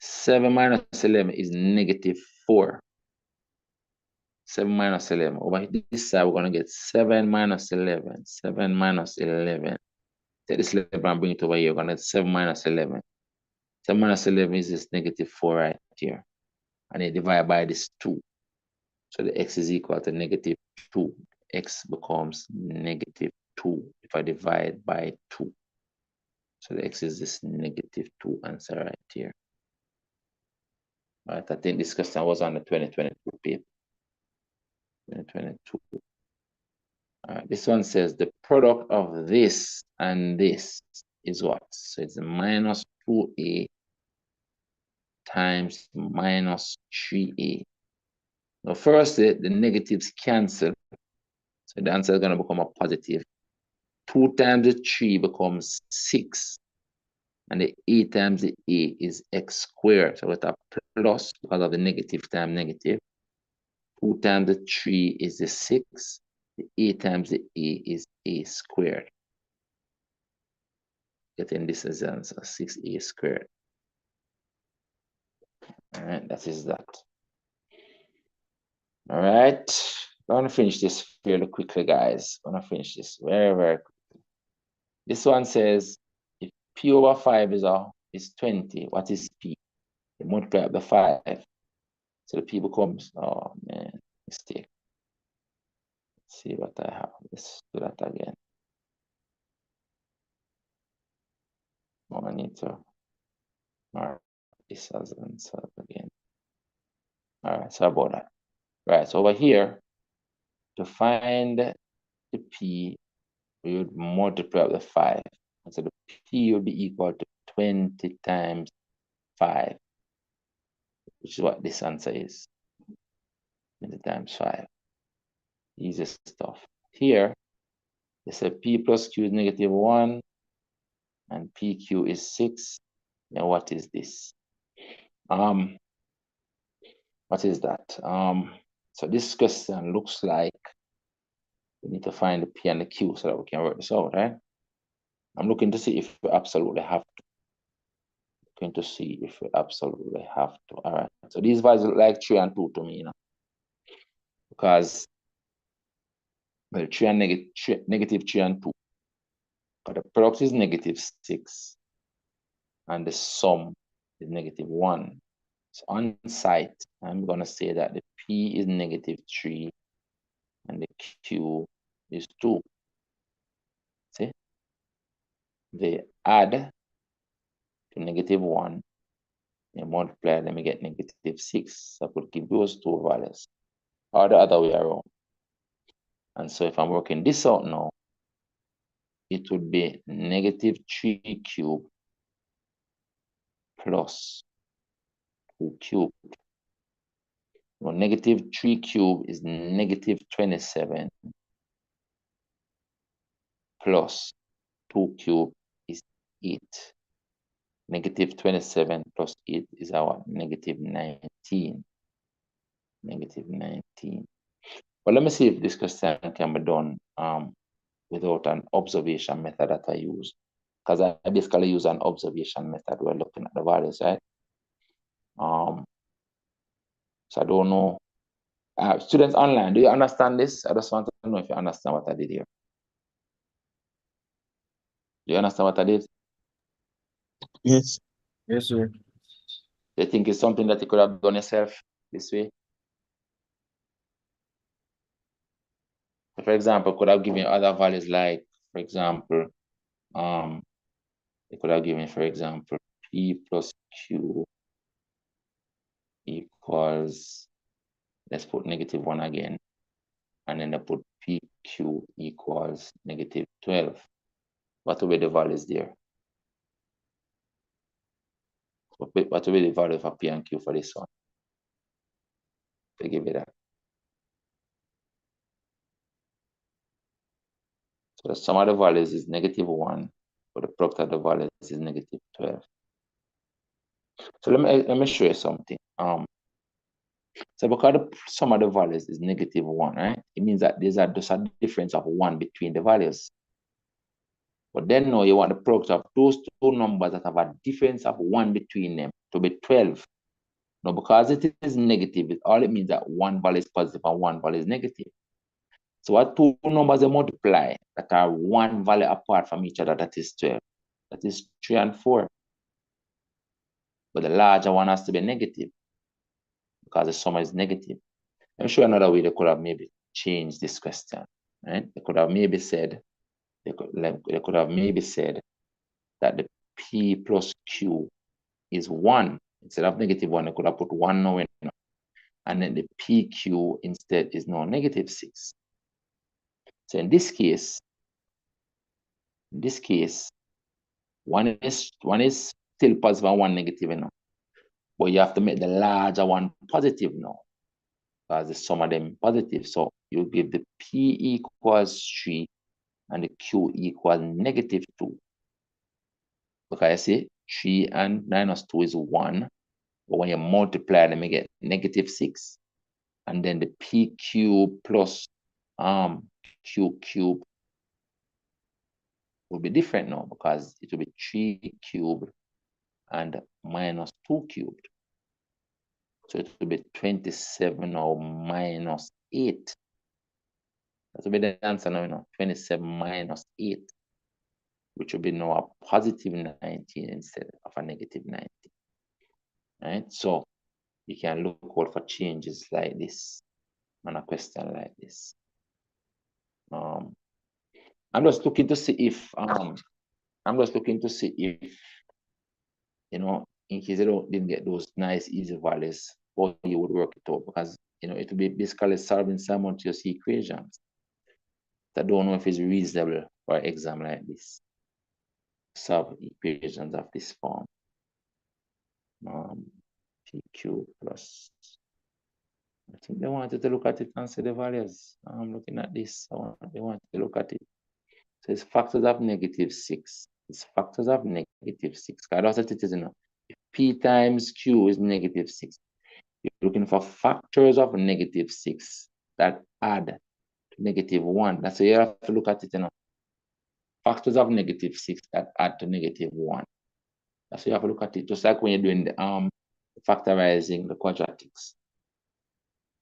7 minus 11 is negative 4. 7 minus 11. Over this side, we're going to get 7 minus 11. 7 minus 11. Take this 11 and bring it over here. We're going to get 7 minus 11. 7 minus 11 is this negative 4 right here. And then divide by this 2. So the x is equal to negative 2. X becomes negative 2 if I divide by 2. So the x is this negative 2 answer right here. All right, I think this question was on the 2022 paper. 2022. All right, this one says the product of this and this is what? So it's minus 2a times minus 3a. Now, firstly, the negatives cancel. So the answer is going to become a positive. 2 times the 3 becomes 6. And the a times the a is x squared. So with a plus because of the negative times negative. 2 times the 3 is the 6. The a times the a is a squared. Getting this as answer, 6a squared. All right, that is that. All right, I'm going to finish this fairly quickly, guys. I'm going to finish this very, very quickly. This one says, if p over 5 is 20, what is p? You multiply up the 5. So the p becomes, oh man, mistake. Let's see what I have. Let's do that again. Oh, I need to mark this as an answer again. All right, so about that. Right, so over here, to find the p, we would multiply up the 5. And so the p will be equal to 20 times 5, which is what this answer is. 20 times 5. Easy stuff. Here, they say p plus q is negative 1, and pq is 6. Now, what is this? What is that? So this question looks like we need to find the p and the q so that we can work this out, right? I'm looking to see if we absolutely have to. Looking to see if we absolutely have to. All right. So these values look like 3 and 2 to me, you know, because well, 3 and negative 3 and 2. But the product is negative 6, and the sum is negative 1. So on site, I'm gonna say that the p is negative 3 and the q is 2. See? They add to negative 1, and multiply them, we get negative 6. So I could keep those two values, or the other way around. And so if I'm working this out now, it would be negative 3 cubed plus 2 cubed. Well, negative 3 cubed is negative 27 plus 2 cubed is 8. Negative 27 plus 8 is our negative 19. Negative 19. But let me see if this question can be done without an observation method that I use. Because I basically use an observation method when looking at the values, right? So I don't know. Students online, do you understand this? I just want to know if you understand what I did here. Do you understand what I did? Yes. Yes, sir. Do you think it's something that you could have done yourself this way? So for example, could have given other values like, for example, it could have given, for example, p plus q equals let's put -1 again, and then I put PQ equals -12. What will be the values there? What will be the value for P and Q for this one? They give it that. So the sum of the values is -1, but the product of the values is -12. So let me show you something. So because the sum of the values is -1, right? It means that there's just a difference of 1 between the values. But then now you want the product of those two numbers that have a difference of 1 between them to be 12. Now, because it is negative, all it means that one value is positive and one value is negative. So what two numbers they multiply that are one value apart from each other, that is 12. That is 3 and 4. But the larger one has to be negative because the sum is negative. Let me show you another way they could have maybe changed this question. Right? They could have maybe said, they could have maybe said that the P plus Q is 1. Instead of -1, they could have put 1 now in. And then the PQ instead is now -6. So in this case, one is still positive and one negative now. But you have to make the larger one positive now, because the sum of them positive. So you give the P equals 3 and the Q equals -2. Because I see 3 and -2 is 1. But when you multiply them, you get -6. And then the PQ plus Q cubed will be different now, because it will be 3 cubed and -2 cubed. So it will be 27 or -8. That will be the answer now, 27 minus 8, which will be now a positive 19 instead of a negative 19. Right? So you can look out for changes like this on a question like this. I'm just looking to see if in case you didn't get those nice easy values, how you would work it out, because it will be basically solving simultaneous equations. I don't know if it's reasonable for an exam like this. Solve equations of this form. PQ plus. I think they wanted to look at it and see the values. I'm looking at this. They wanted to look at it. So it's factors of -6. It's factors of -6. That's what it is, If P times Q is -6, you're looking for factors of -6 that add to -1. That's how you have to look at it, Factors of -6 that add to -1. That's how you have to look at it. Just like when you're doing the factorizing the quadratics.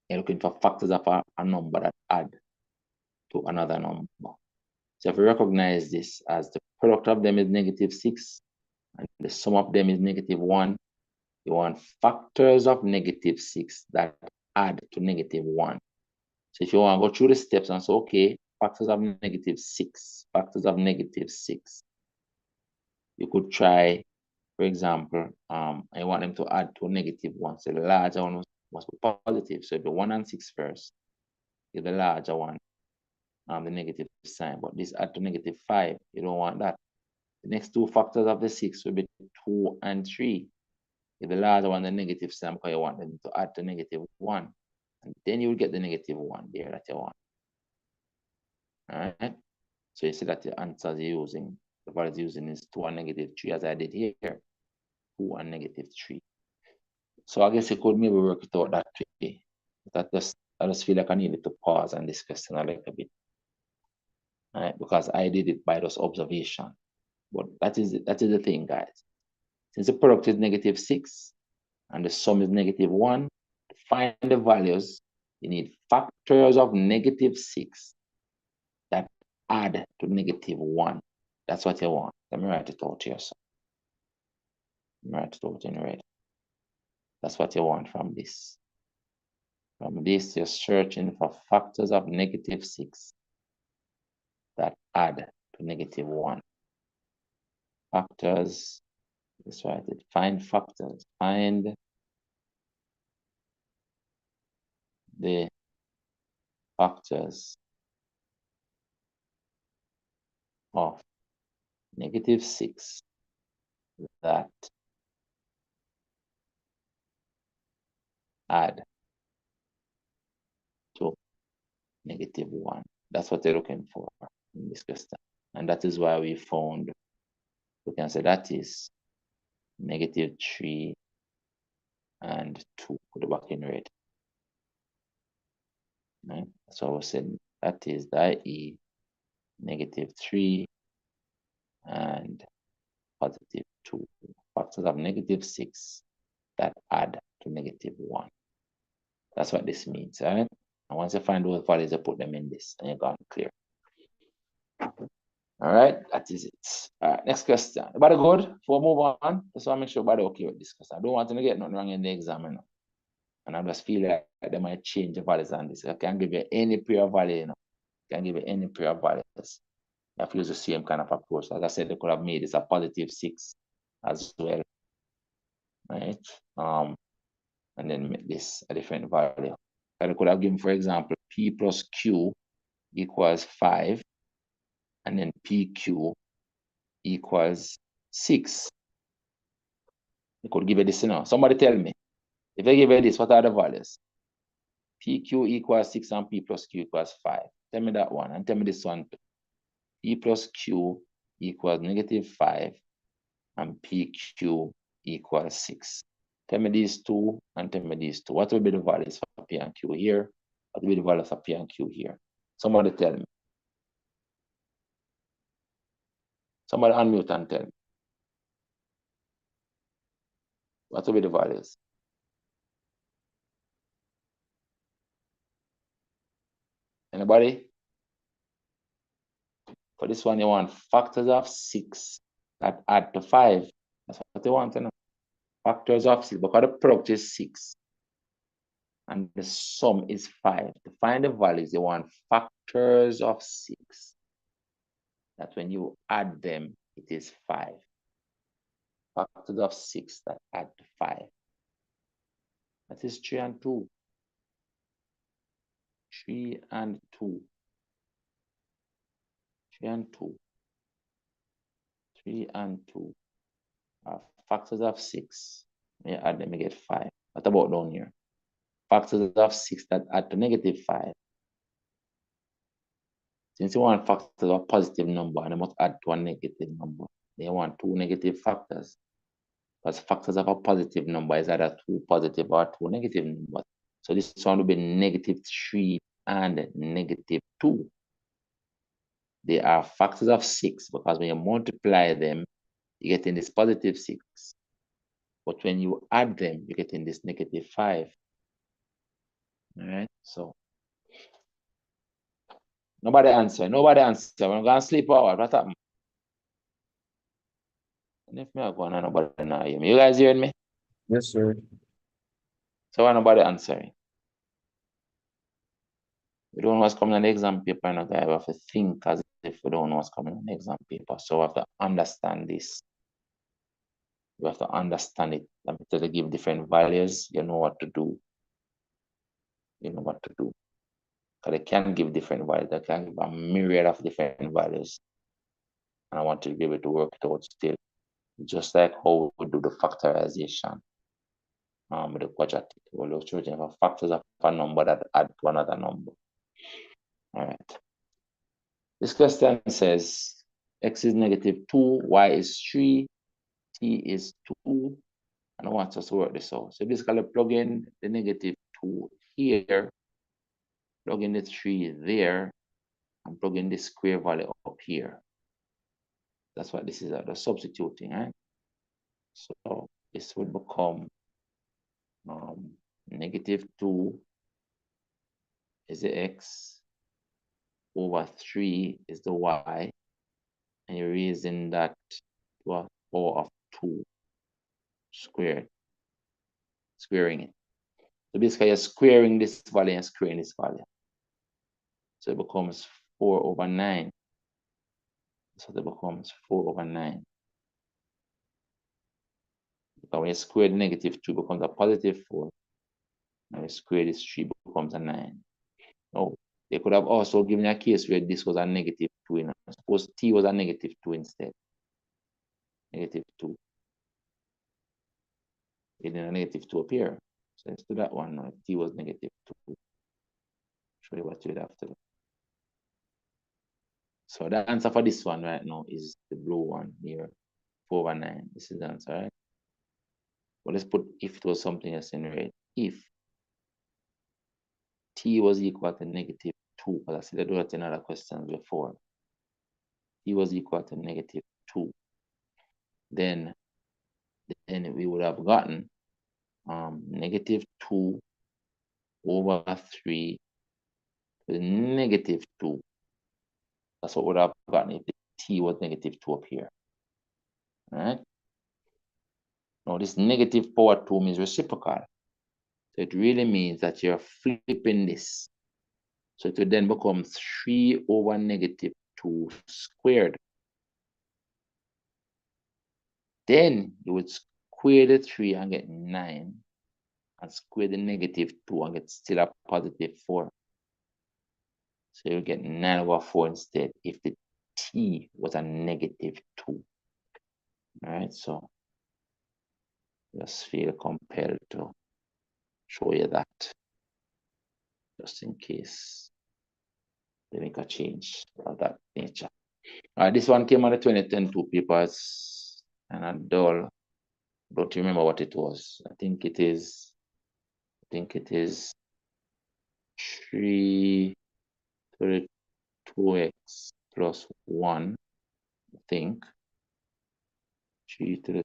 You're looking for factors of a number that add to another number. So if you recognize this as the product of them is -6 and the sum of them is -1, you want factors of -6 that add to -1. So if you want to go through the steps and say, okay, factors of -6, factors of -6, you could try, for example, I want them to add to -1. So the larger one must be positive. So the 1 and 6 first, give the larger one the negative sign, but this add to -5. You don't want that. The next two factors of the 6 will be 2 and 3. Give the larger one the negative sign because you want them to add to -1. And then you will get the -1 there that you want. All right. So you see that the answers you're using, the values using is 2 and -3, as I did here. 2 and -3. So I guess you could maybe work it out that way. But I just feel like I needed to pause on this question a little bit. Right? Because I did it by those observation. But that is the thing, guys. Since the product is -6 and the sum is -1, to find the values, you need factors of -6 that add to -1. That's what you want. Let me write it out here. So let me write it out in red. That's what you want from this. From this, you're searching for factors of -6 that add to -1. Factors, let's write it. Find factors. Find the factors of -6 that add to -1. That's what they're looking for in this question. And that is why we found, we can say that is -3 and 2, put it back in red. Right? So we said that is i.e. -3 and +2. Factors of -6 that add to -1. That's what this means, all right? And once you find those values, you put them in this, and you're gone clear. All right, that is it. All right, next question. Everybody good? Before we move on, just want to make sure everybody okay with this question. I don't want to get nothing wrong in the exam, you know? And I just feel like they might change the values on this. I can't give you any pair of value, you know? I can't give you any pair of values. You have to use the same kind of approach. As I said, they could have made this a +6 as well, right? And then make this a different value. And I could have given, for example, P plus Q equals 5, and then PQ equals 6. You could give it this, you know. Somebody tell me, if I give you this, what are the values? PQ equals 6 and P plus Q equals 5. Tell me that one, and tell me this one too. P plus Q equals -5, and PQ equals 6. Tell me these two, and tell me these two. What will be the values for P and Q here? What will be the values for P and Q here? Somebody tell me. Somebody unmute and tell me. What will be the values? Anybody? For this one, you want factors of 6 that add to 5. That's what they want to know. Factors of 6, because the product is 6 and the sum is 5. To find the values, you want factors of 6. That when you add them, it is 5. Factors of 6 that add to 5. That is 3 and 2. 3 and 2. 3 and 2. 3 and 2 are factors of 6. When you add them, you get 5. What about down here? Factors of 6 that add to -5. Since you want factors of a positive number and they must add to a negative number, they want 2 negative factors. Because factors of a positive number is either 2 positive or 2 negative numbers. So this one will be -3 and -2. They are factors of 6 because when you multiply them, you get in this +6. But when you add them, you get in this -5. All right, so nobody answer. Nobody answer. We're going to sleep out. What happened? And if me are going on, nobody now hear me. You guys hearing me? Yes, sir. So why nobody answering? We don't know what's coming on the exam paper, and we have to think as if we don't know what's coming on the exam paper. So we have to understand this. You have to understand it. After they give different values, you know what to do. You know what to do. Because they can give different values. They can give a myriad of different values. And I want to be able to work it out still. Just like how we do the factorization with the quadratic. We'll look through the factors of a number that add to another number. All right. This question says x is -2, y is 3, t is 2, and I want us to work this out. So basically plug in the -2 here, plug in the 3 there, and plug in the square value up here. That's what this is, the substituting, right? So this will become -2 is the x, over 3 is the y, and you're raising that to a power of 2 squared, squaring it. So basically you're squaring this value and squaring this value. So it becomes 4/9. So it becomes 4/9. Because when you square the -2, it becomes a +4. Now you square this 3 becomes a 9. Now, they could have also given a case where this was a negative 2. You know? Suppose t was a negative 2 instead. Negative 2. It didn't a negative 2 appear. So let's do that one now. If t was negative 2. Show you what you would have to do. So the answer for this one right now is the blue one here, 4/9. This is the answer, right? Well, let's put if it was something else in red. If t was equal to negative 2, because I said I do that in other questions before. T was equal to negative 2. Then we would have gotten negative 2 over 3 to the negative 2. That's what we would have gotten if the t was negative 2 up here. All right? Now, this negative power 2 means reciprocal. So it really means that you're flipping this. So it would then become 3 over negative 2 squared. Then you would square the 3 and get 9. And square the negative 2 and get still a positive 4. So you get 9 over 4 instead if the t was a negative 2. All right, so just feel compelled to show you that just in case they make a change of that nature. All right, this one came on the 2010 papers and a dull. Don't remember what it was. I think it is 3 to the 2x plus 1, I think. 3 to the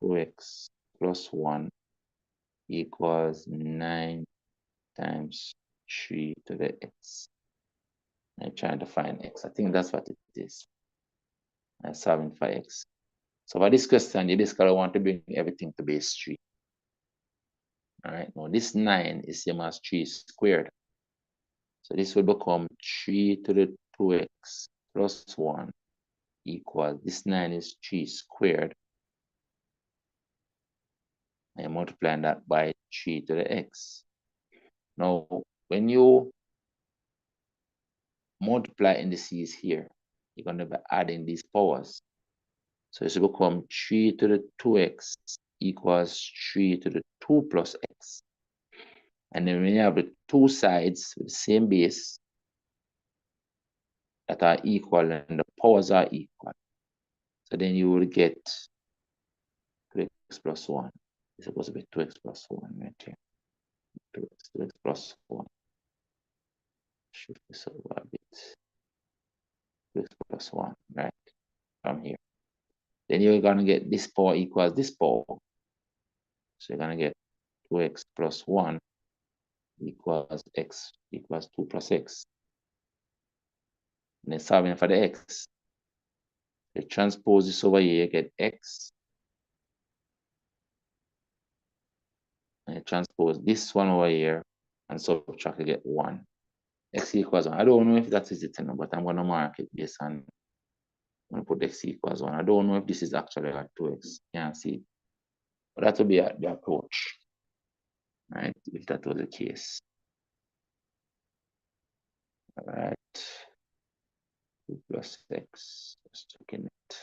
2x plus 1 equals 9 times 3 to the x. I'm trying to find x. I think that's what it is. I'm solving for x. So for this question, you basically want to bring everything to base 3. All right, now this 9 is same as 3 squared. So this will become 3 to the 2x plus 1 equals, this 9 is 3 squared. And multiplying that by 3 to the x. Now, when you multiply indices here, you're going to be adding these powers. So it will become 3 to the 2x equals 3 to the 2 plus x. And then when you have the two sides with the same base that are equal and the powers are equal, so then you will get 2x plus 1. It's supposed to be 2x plus 1 right here. 2x plus 1. Shift this over a bit. 2x plus 1, right? From here. Then you're going to get this power equals this power. So you're going to get 2x plus 1 equals x equals 2 plus x. And then solving for the x. You transpose this over here, you get x. And you transpose this one over here and subtract, you get 1. X equals 1. I don't know if that is it, but I'm going to mark it based on, I'm going to put x equals 1. I don't know if this is actually at 2x. Can't see it. But that will be the approach, right? If that was the case. All right. 2 plus x, just checking it,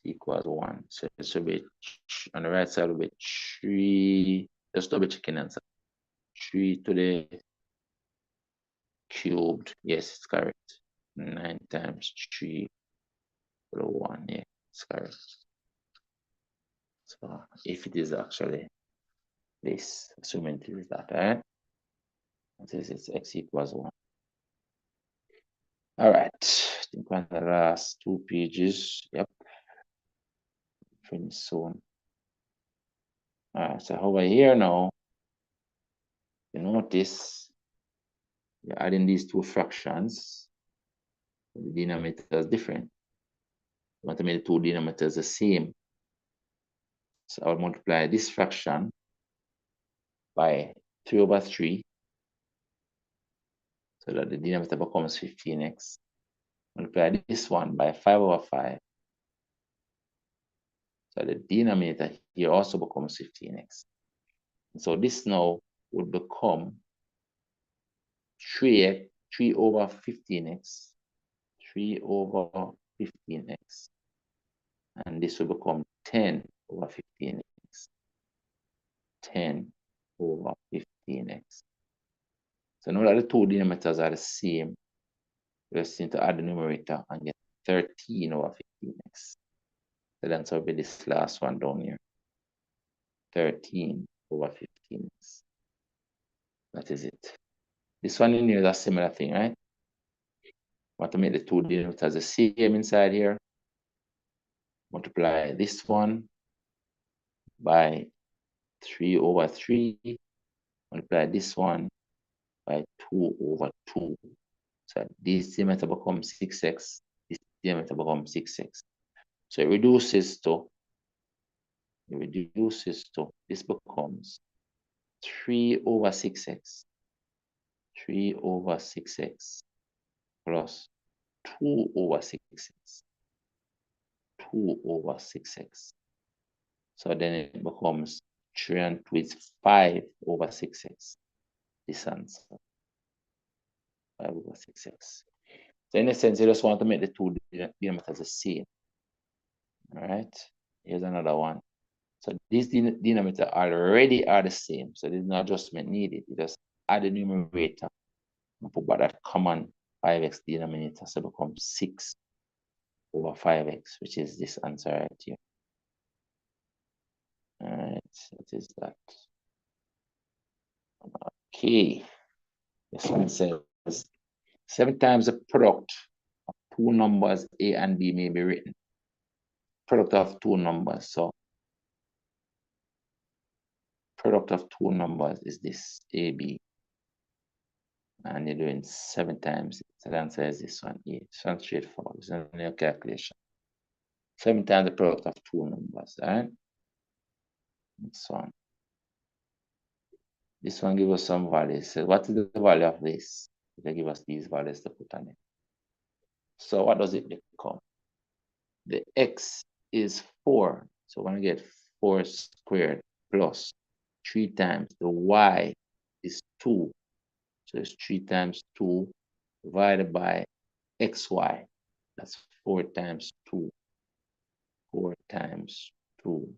equals 1. So it should be, on the right side will be 3, just double checking answer. 3 to the cubed, yes, it's correct. 9 times 3 to the 1, yeah, it's correct. So if it is actually this, assuming it is that, right? This is x equals 1. All right, I think on the last 2 pages, yep, finish soon. All right, so over here now, you notice you're adding these two fractions. The denominator is different. You want to make the two denominators the same. So I'll multiply this fraction by 3 over 3 so that the denominator becomes 15x. Multiply this one by 5 over 5. So the denominator here also becomes 15x. And so this now would become 3 over 15x. 3 over 15x. And this will become 10 over 15x. 10 over 15x. So now that the two denominators are the same, we just need to add the numerator and get 13 over 15x. So that's will be this last one down here. 13 over 15x. That is it. This one in here is a similar thing, right? Want to make the two denominators the same inside here. Multiply this one by 3 over 3. Multiply this one by 2 over 2. So this denominator becomes 6x. This denominator becomes 6x. So it reduces to, this becomes 3 over 6x. 3 over 6x plus 2 over 6x. 2 over 6x. So then it becomes 3 and 2 is 5 over 6x. This answer. 5 over 6x. So in a sense, you just want to make the two denominators the same. All right. Here's another one. So these denominators already are the same. So there's no adjustment needed. You just add the numerator and put back that common 5x denominator. So it becomes 6 over 5x, which is this answer right here. All right. That is that. Okay. This one says 7 times the product of two numbers A and B may be written. Product of two numbers. So product of two numbers is this AB. And you're doing 7 times. So the answer is this one here. It's not straightforward. It's only a calculation. 7 times the product of two numbers. All right. This one. This one gives us some values. So what is the value of this? They give us these values to put on it. So what does it become? The x is 4. So we're going to get 4 squared plus 3 times the y is 2. So it's 3 times 2 divided by xy. That's 4 times 2. 4 times 2.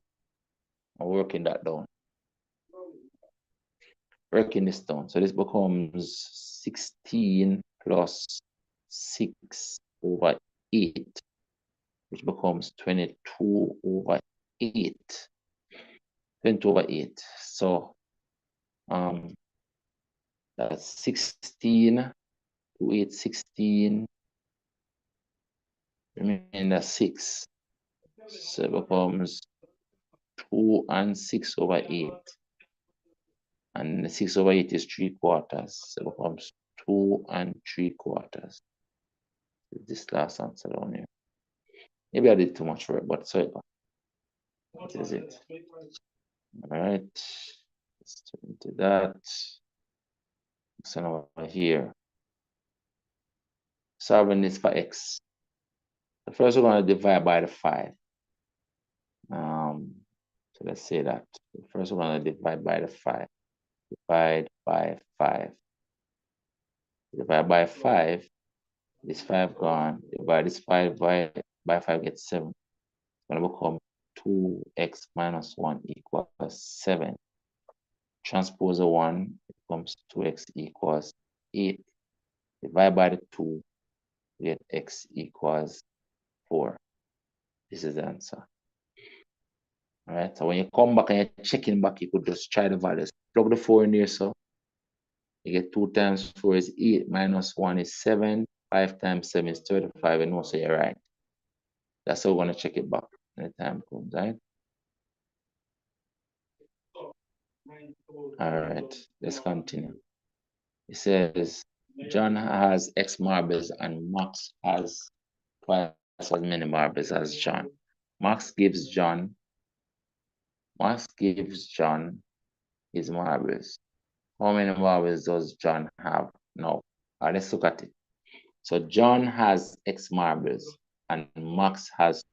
I'm working that down. Working this down. So this becomes 16 plus 6 over 8, which becomes 22 over 8. 22 over 8. So that's 16 to 8, 16. Remainder 6. So it becomes 2 and 6 over 8. And the 6 over 8 is 3/4. So it becomes 2 and 3/4. This last answer down here. Maybe I did too much work, but so that is it. All right. Let's turn into that. So over here. Solving this for x. The first we're going to divide by the 5. So let's say that. First we're going to divide by the 5. Divide by 5. Divide by 5. This 5 gone. Divide this 5 by 5 gets 7. It's going to become 2x minus 1 equals 7. Transpose the 1, it becomes 2x equals 8. Divide by the 2, we get x equals 4. This is the answer. All right, so when you come back and you're checking back, you could just try the values. Plug the 4 in there, so you get 2 times 4 is 8, minus 1 is 7, 5 times 7 is 35, and also you're right. That's how we're going to check it back when the time comes, right? All right, let's continue. It says, John has X marbles and Max has twice as many marbles as John. Max gives John his marbles. How many marbles does John have now? Let's look at it. So John has X marbles and Max has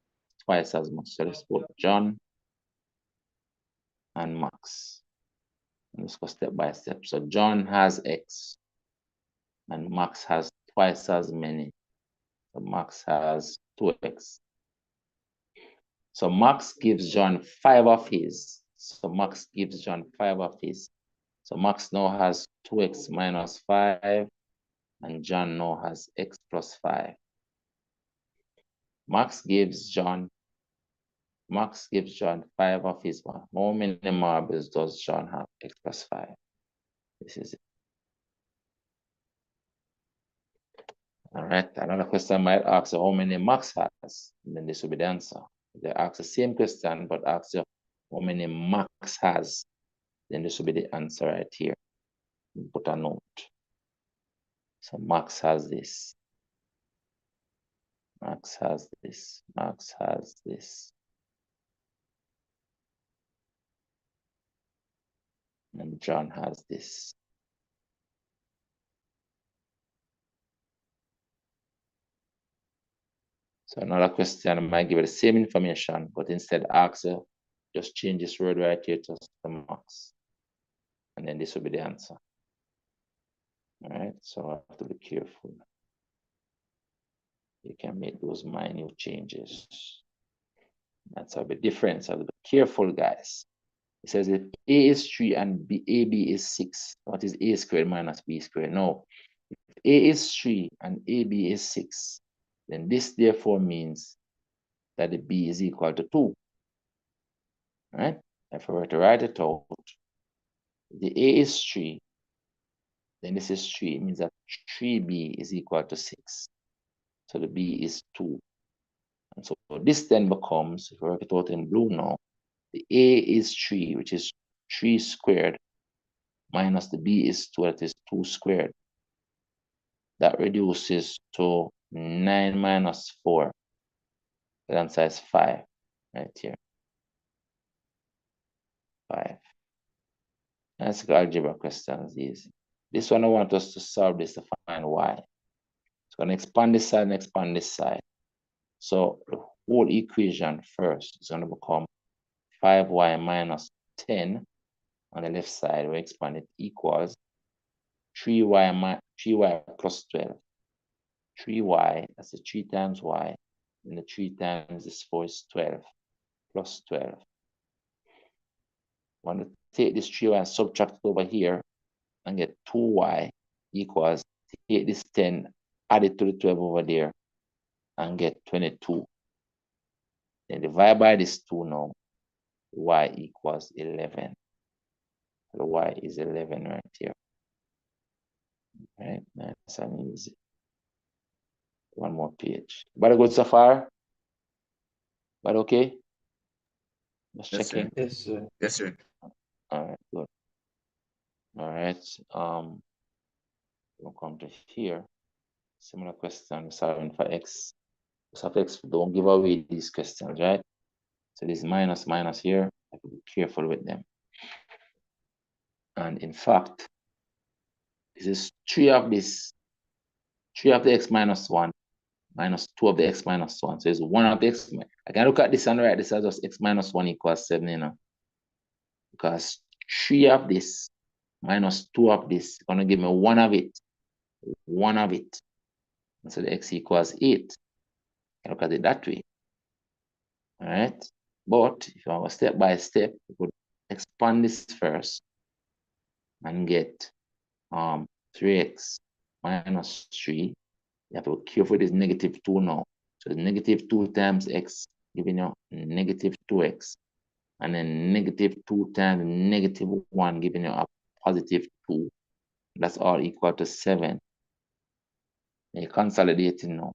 twice as much. So let's put John and Max. Let's go step by step. So John has X and Max has twice as many. So Max has 2X. So Max gives John 5 of his. So Max gives John 5 of his. So Max now has 2X minus 5 and John now has X plus 5. Max gives John 5 of his one. How many marbles does John have? X plus 5. This is it. All right. Another question might ask you how many Max has. And then this will be the answer. If they ask the same question, but ask you how many Max has, then this will be the answer right here. Put a note. So Max has this. Max has this. Max has this. And John has this. So another question might give you the same information, but instead ask you, just change this word right here to the Max. And then this will be the answer. All right, so I have to be careful. You can make those minute changes. That's a bit different. So I have to be careful, guys. It says if A is 3 and AB is 6, what is A squared minus B squared? No. If A is 3 and AB is 6, then this therefore means that the B is equal to 2. Right? If I were to write it out, the A is 3, then this is 3. It means that 3B is equal to 6. So the B is 2. And so this then becomes, if I write it out in blue now, the A is 3, which is 3 squared, minus the B is 2, that is 2 squared. That reduces to 9 minus 4. The answer is 5, right here. 5. Let's go algebra questions, easy. This one I want us to solve this to find y. So I'm going to expand this side and expand this side. So the whole equation first is going to become 5y minus 10 on the left side. We expand it equals 3y plus 12. 3y, that's the 3 times y, and the 3 times this 4 is 12, plus 12. I want to take this 3y and subtract it over here and get 2y equals, take this 10, add it to the 12 over there, and get 22. Then divide by this 2 now, y equals 11. So y is 11 right here. Right, nice and easy. One more page. But good so far? But okay? Just Yes, checking. sir. Yes, sir. Yes, sir. All right, good. All right. We'll come to here. Similar question solving for x. So x, don't give away these questions, right? So this minus here. I have to be careful with them. And in fact, this is 3 of this, 3 of the x minus 1, minus 2 of the x minus 1. So it's 1 of the x. I can look at this and write this as just x minus 1 equals 7, you know. Because 3 of this minus 2 of this is going to give me 1 of it. 1 of it. And so the x equals 8. I look at it that way. All right. But if you want to step by step, you could expand this first and get 3x minus 3. You have to be careful with this negative 2 now. So negative 2 times x giving you negative 2x. And then negative 2 times negative 1 giving you a positive 2. That's all equal to 7. And you're consolidating now.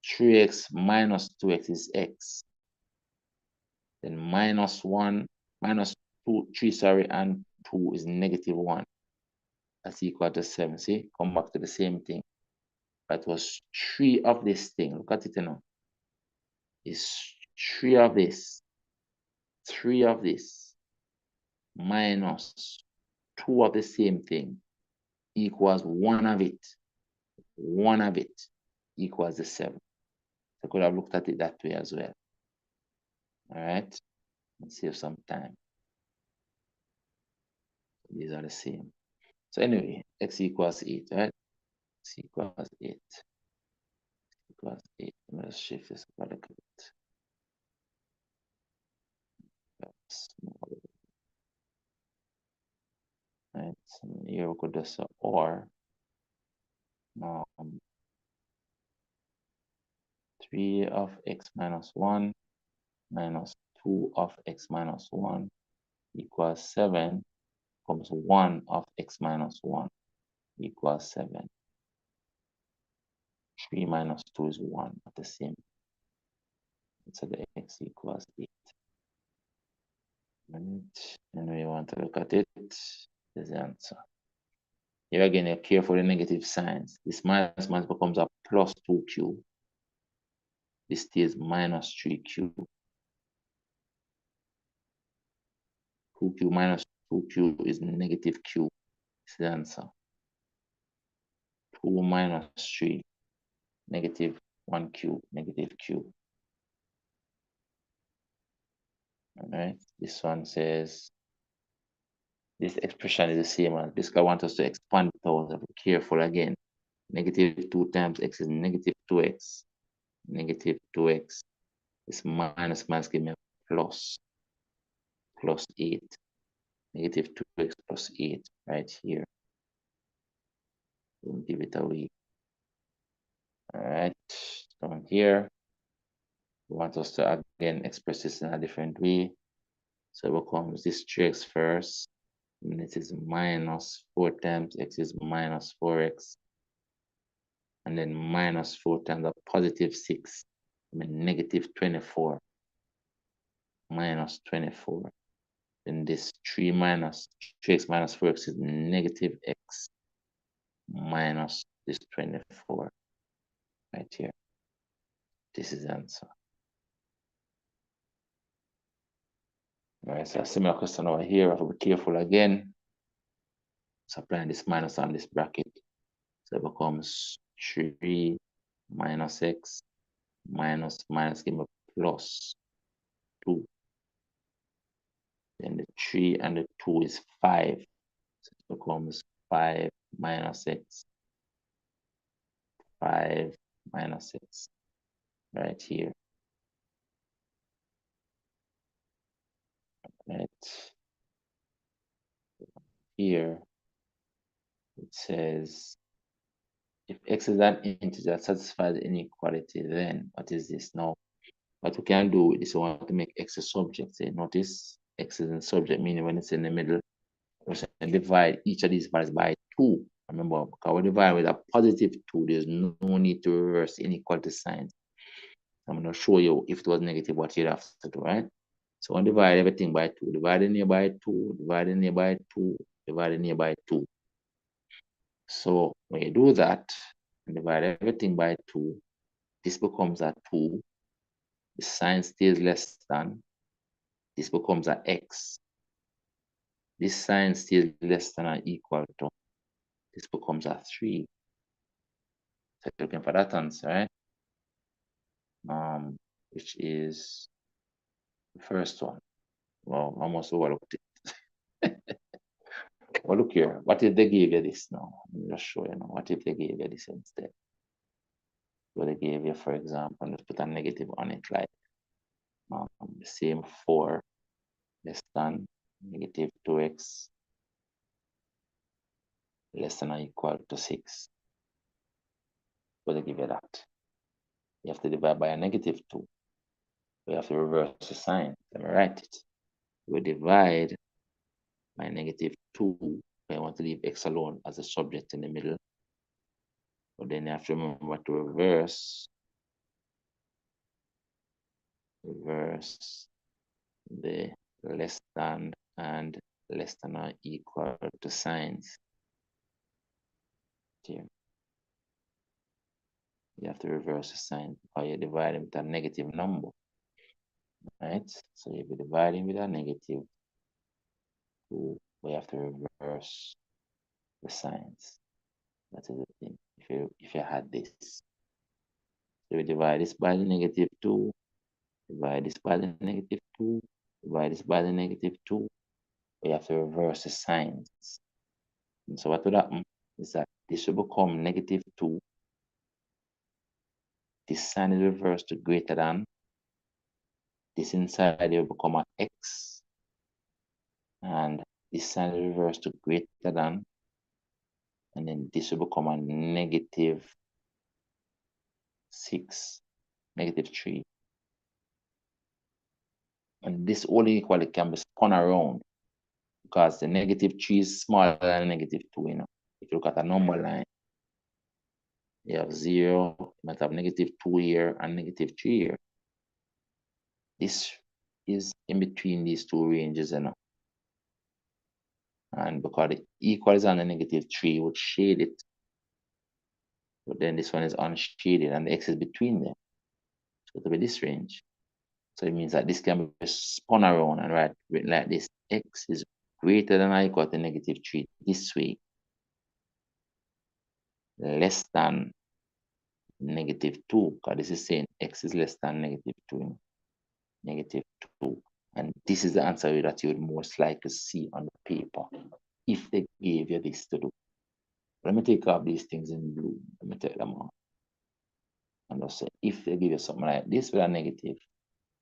3x minus 2x is x. Then minus 1, minus 2, 3, sorry, and 2 is negative 1. That's equal to 7. See, come back to the same thing. That was 3 of this thing. Look at it now. It's 3 of this. 3 of this. Minus 2 of the same thing. Equals 1 of it. 1 of it equals the 7. So I could have looked at it that way as well. All right. Let's save some time. These are the same. So anyway, x equals 8, right? X equals 8. X equals 8. I'm going to shift this up a little bit. Small. Right, so here we could just say or 3 of x minus 1 minus 2 of x minus 1 equals 7 comes 1 of x minus 1 equals 7. 3 minus 2 is 1 at the same. So the x equals 8. And we want to look at it. There's the answer. Here again, you care for the negative signs. This minus becomes a plus 2q. This stays minus 3q. 2q minus 2q is negative q. This is the answer. 2 minus 3, negative 1q, negative q. All right, this one says this expression is the same as this guy wants us to expand it out. Be careful again. Negative 2 times x is negative 2x. Negative 2x is minus give me a plus 8. Negative 2x plus 8 right here. Don't give it away. All right, down here, we want us to again express this in a different way. So it becomes this 3x first, and it is minus 4 times x is minus 4x, and then minus 4 times a positive 6, I mean negative 24, minus 24. Then this 3x minus 4x is negative x minus this 24 right here. This is the answer. All right, so a similar question over here. I have to be careful again. So applying this minus on this bracket. So it becomes 3 minus x minus give me plus 2. Then the 3 and the 2 is 5. So it becomes 5 minus x. 5 minus x right here. Right here, it says if x is an integer that satisfies the inequality, then what is this now? What we can do is we want to make x a subject. Say, notice x is in subject, meaning when it's in the middle, we can divide each of these values by 2. Remember, because we divide with a positive 2, there's no need to reverse inequality signs. I'm going to show you if it was negative what you'd have to do, right? So I divide everything by 2, divide in here by 2, divide in here by 2, divide in here by 2. So when you do that, and divide everything by 2, this becomes a 2. The sign stays less than. This becomes a x. This sign stays less than or equal to. This becomes a 3. So you're looking for that answer, right? Which is the first one. Well, I almost overlooked it. Well, look here. What if they gave you this now? Let me just show you now. What if they gave you this instead? So they gave you, for example, let's put a negative on it, like the same 4 less than negative 2x less than or equal to 6. So they give you that. You have to divide by a negative 2. We have to reverse the sign. Let me write it. We divide by negative 2. I want to leave x alone as a subject in the middle. But then you have to remember to reverse the less than and less than or equal to signs. Here. You have to reverse the sign, or you're dividing with a negative number. Right? So you'll be dividing with a negative 2. We have to reverse the signs. That is the thing. If you had this. So we divide this by the negative 2, divide this by the negative 2, divide this by the negative 2. we have to reverse the signs. And so what would happen is that this will become -2. This sign is reversed to greater than. This inside will become an x. And this sign is reversed to greater than. And then this will become a -6, -3. And this whole inequality can be spun around because the -3 is smaller than -2, you know. If you look at a number line, you have 0, you might have -2 here and -3 here. This is in between these two ranges, you know. And because the equal is on the -3, would shade it. But then this one is unshaded and the x is between them. So it'll be this range. So it means that this can be spun around and written like this. X is greater than or equal to -3 this way, less than -2, because this is saying x is less than -2, -2. And this is the answer that you would most likely see on the paper if they gave you this to do. Let me take off these things in blue. Let me take them off. And I'll say if they give you something like this with a negative,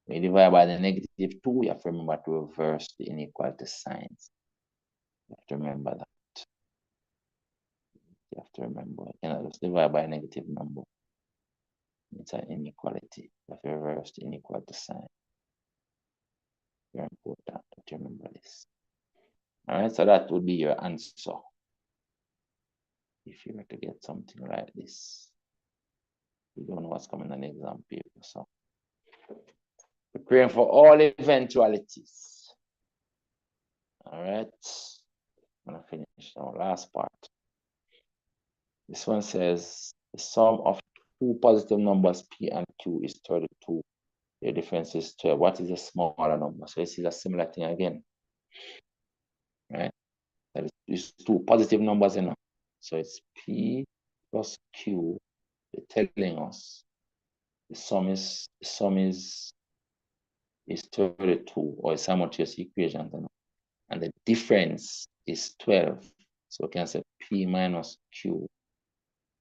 when you divide by the -2, you have to remember to reverse the inequality signs. You have to remember that. You have to remember. You cannot just divide by a negative number. It's an inequality. You have to reverse the inequality sign. Very important that you remember this. All right, so that would be your answer if you were to get something like this. You don't know what's coming on the exam paper, so preparing for all eventualities. All right, I'm gonna finish our last part. This one says the sum of two positive numbers p and q is 32. The difference is 12. What is a smaller number? So this is a similar thing again, right? That is two positive numbers, you know. So it's p plus q. They're telling us the sum is 32, or a simultaneous equation, you know, and the difference is 12. So we can say p minus q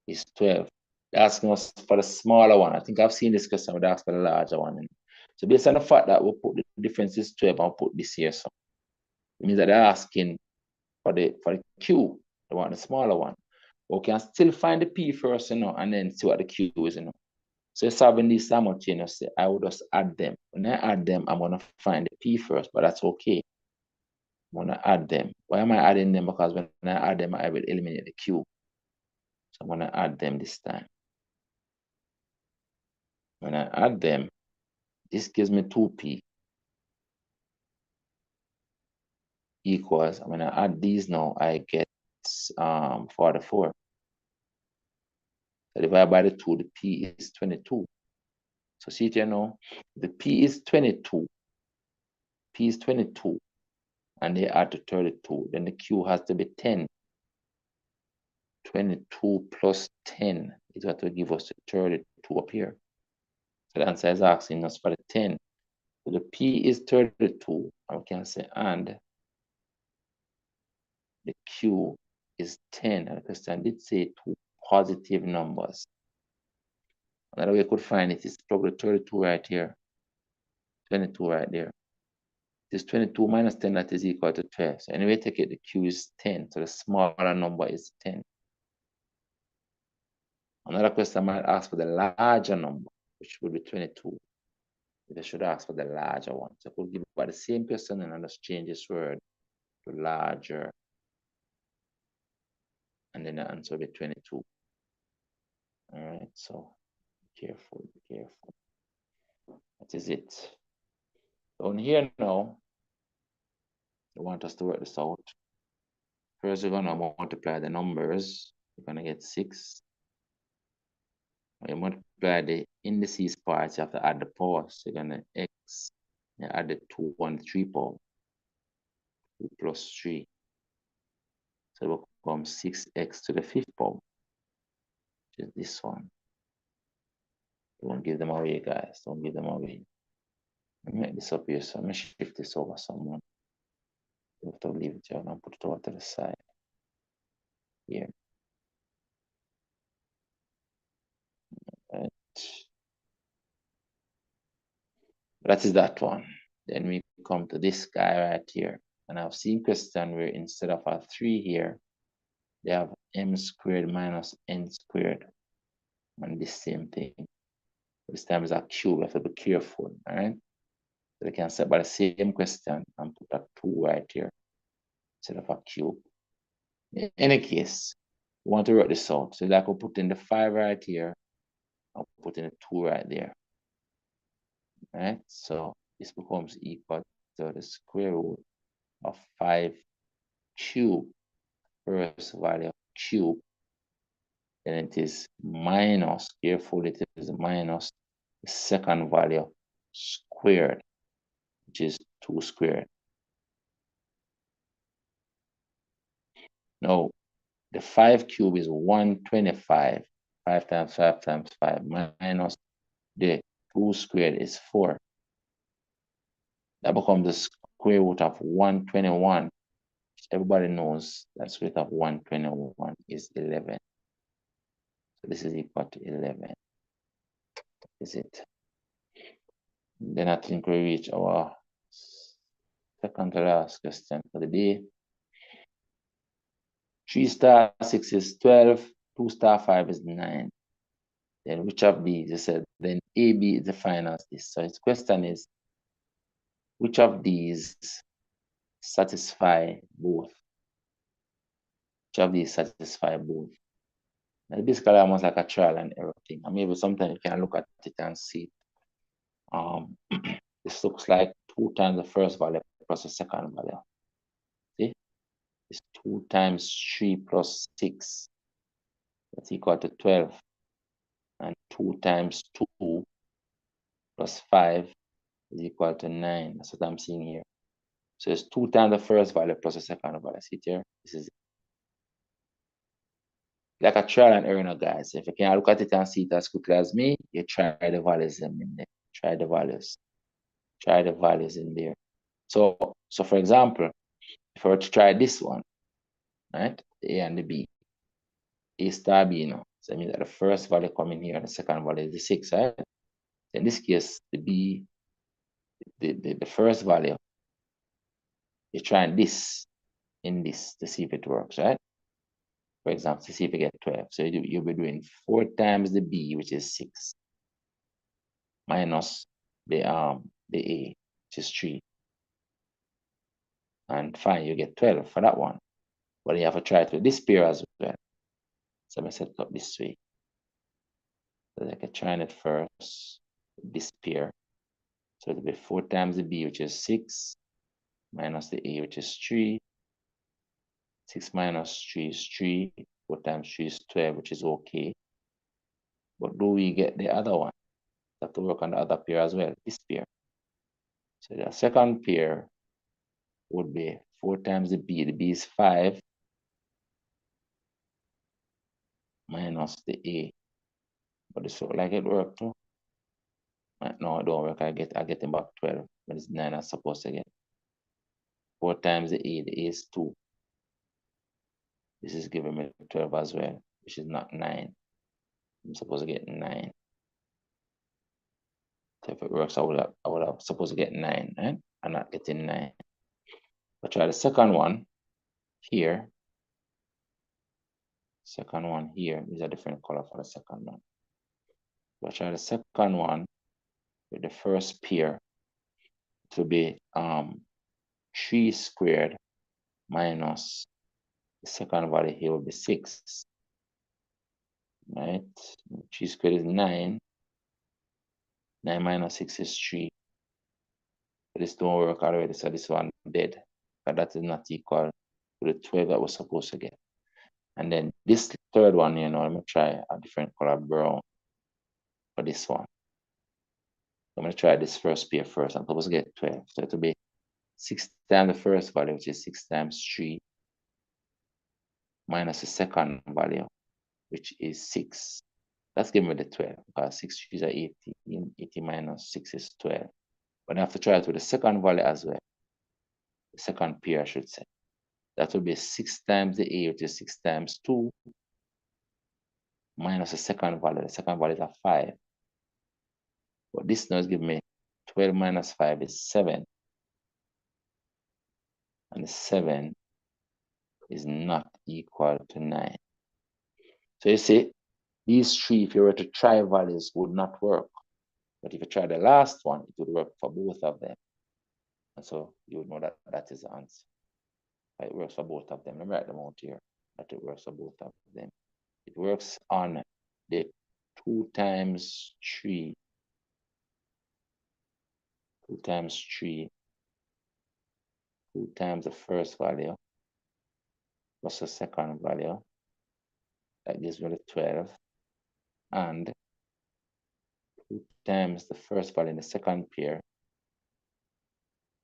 is 12. They're asking us for the smaller one. I think I've seen this question, but they ask for the larger one. So based on the fact that we put the difference is 12, I'll put this here. So it means that they're asking for the q, they want the smaller one. But we can still find the p first, you know, and then see what the q is, you know. So solving these simultaneously, I will just add them. When I add them, I'm gonna find the p first, but that's okay. I'm gonna add them. Why am I adding them? Because when I add them, I will eliminate the q. So I'm gonna add them this time. When I add them, this gives me 2p equals, when I add these now, I get 44. So divided by the 2, the p is 22. So see it here now, the p is 22. P is 22, and they add to 32. Then the q has to be 10. 22 plus 10 is what will give us the 32 up here. So the answer is asking us for the 10. So the p is 32, and we can say, and the q is 10. And the question did say two positive numbers. Another way I could find it is probably 32 right here. 22 right there. This 22 minus 10, that is equal to 12. So anyway, take it, the q is 10. So the smaller number is 10. Another question might ask for the larger number, which would be 22. They should ask for the larger one. So I could give it by the same person and just change this word to larger. And then the answer will be 22. All right, so be careful, be careful. That is it. Down here now, they want us to work this out. First, we're gonna multiply the numbers. We're gonna get 6. When you multiply the indices parts, you have to add the powers. So you're gonna x, you add the 2 on the 3 power. 2 plus 3. So it will become 6x to the 5th power, which is this one. Don't give them away, guys. Don't give them away. Let me make this up here. So I'm gonna shift this over someone. The have to leave it here and put it over to the side here. Right. That is that one. Then we come to this guy right here. And I've seen question where instead of a 3 here, they have m squared minus n squared. And the same thing. This time is a cube. We have to be careful. All right. So they can set by the same question and put a 2 right here instead of a cube. In any case, we want to work this out. So like we'll put in the 5 right here. I'll put in a 2 right there. All right. So this becomes equal to the square root of 5 cube. First value of cube. Then it is minus, careful, it is minus the second value squared, which is 2 squared. Now, the 5 cube is 125. 5 times 5 times 5 minus the 2 squared is 4. That becomes the square root of 121. Everybody knows that square root of 121 is 11. So this is equal to 11. Is it? Then I think we reach our second to last question for the day. 3 star 6 is 12, 2 star 5 is 9. Then which of these? You said then AB is defined as this. So its question is, which of these satisfy both? Which of these satisfy both? Now, basically almost like a trial and error thing. And maybe sometimes you can look at it and see. This looks like 2 times the first value plus the second value. See? It's 2 times 3 plus 6. That's equal to 12. And 2 times 2 plus 5 is equal to 9. That's what I'm seeing here. So it's 2 times the first value plus the second value. See it here? This is like a trial and error, guys. If you can look at it and see it as quickly as me, you try the values in there. Try the values. Try the values in there. So for example, if I were to try this one, right? The A and the B. A star B, So I mean that the first value coming here and the second value is the 6, right? In this case, the B, the first value, you're trying this in this to see if it works, right? For example, to see if you get 12. So you'll be doing 4 times the B, which is 6, minus the A, which is 3. And fine, you get 12 for that one. But you have to try it with this pair as well. So I'm going to set it up this way. So I can try it first, this pair. So it'll be 4 times the B, which is 6, minus the A, which is 3. 6 minus 3 is 3. 4 times 3 is 12, which is okay. But do we get the other one? We have to work on the other pair as well, this pair. So the second pair would be 4 times the B. The B is 5, minus the A. But this look like it worked too. No, it don't work. I get them back 12. But it's 9 I'm supposed to get. 4 times the A is 2. This is giving me 12 as well, which is not 9. I'm supposed to get 9. So if it works, I would have supposed to get 9, right? I'm not getting 9. But try the second one here. Second one here is a different color for the second one. But try the second one with the first pair to be 3 squared minus the second value here will be 6. Right? 3 squared is 9. 9 minus 6 is 3. But this don't work already, so this one dead. But that is not equal to the 12 that we're supposed to get. And then this third one, I'm going to try a different color brown for this one. I'm going to try this first pair first. I'm supposed to get 12. So it will be 6 times the first value, which is 6 times 3, minus the second value, which is 6. That's giving me the 12, because 6 3s are 80. 80 minus 6 is 12. But I have to try it with the second value as well. the second pair, I should say. That will be 6 times the A, which is 6 times 2, minus the second value. The second value is a 5. But this now is giving me 12 minus 5 is 7. And the 7 is not equal to 9. So you see, these three, if you were to try values, would not work. But if you try the last one, it would work for both of them. And so you would know that that is the answer. It works for both of them. Let me write them out here. That it works for both of them. It works on the 2 times 3. 2 times 3. 2 times the first value plus the second value. That gives me the 12. And 2 times the first value in the second pair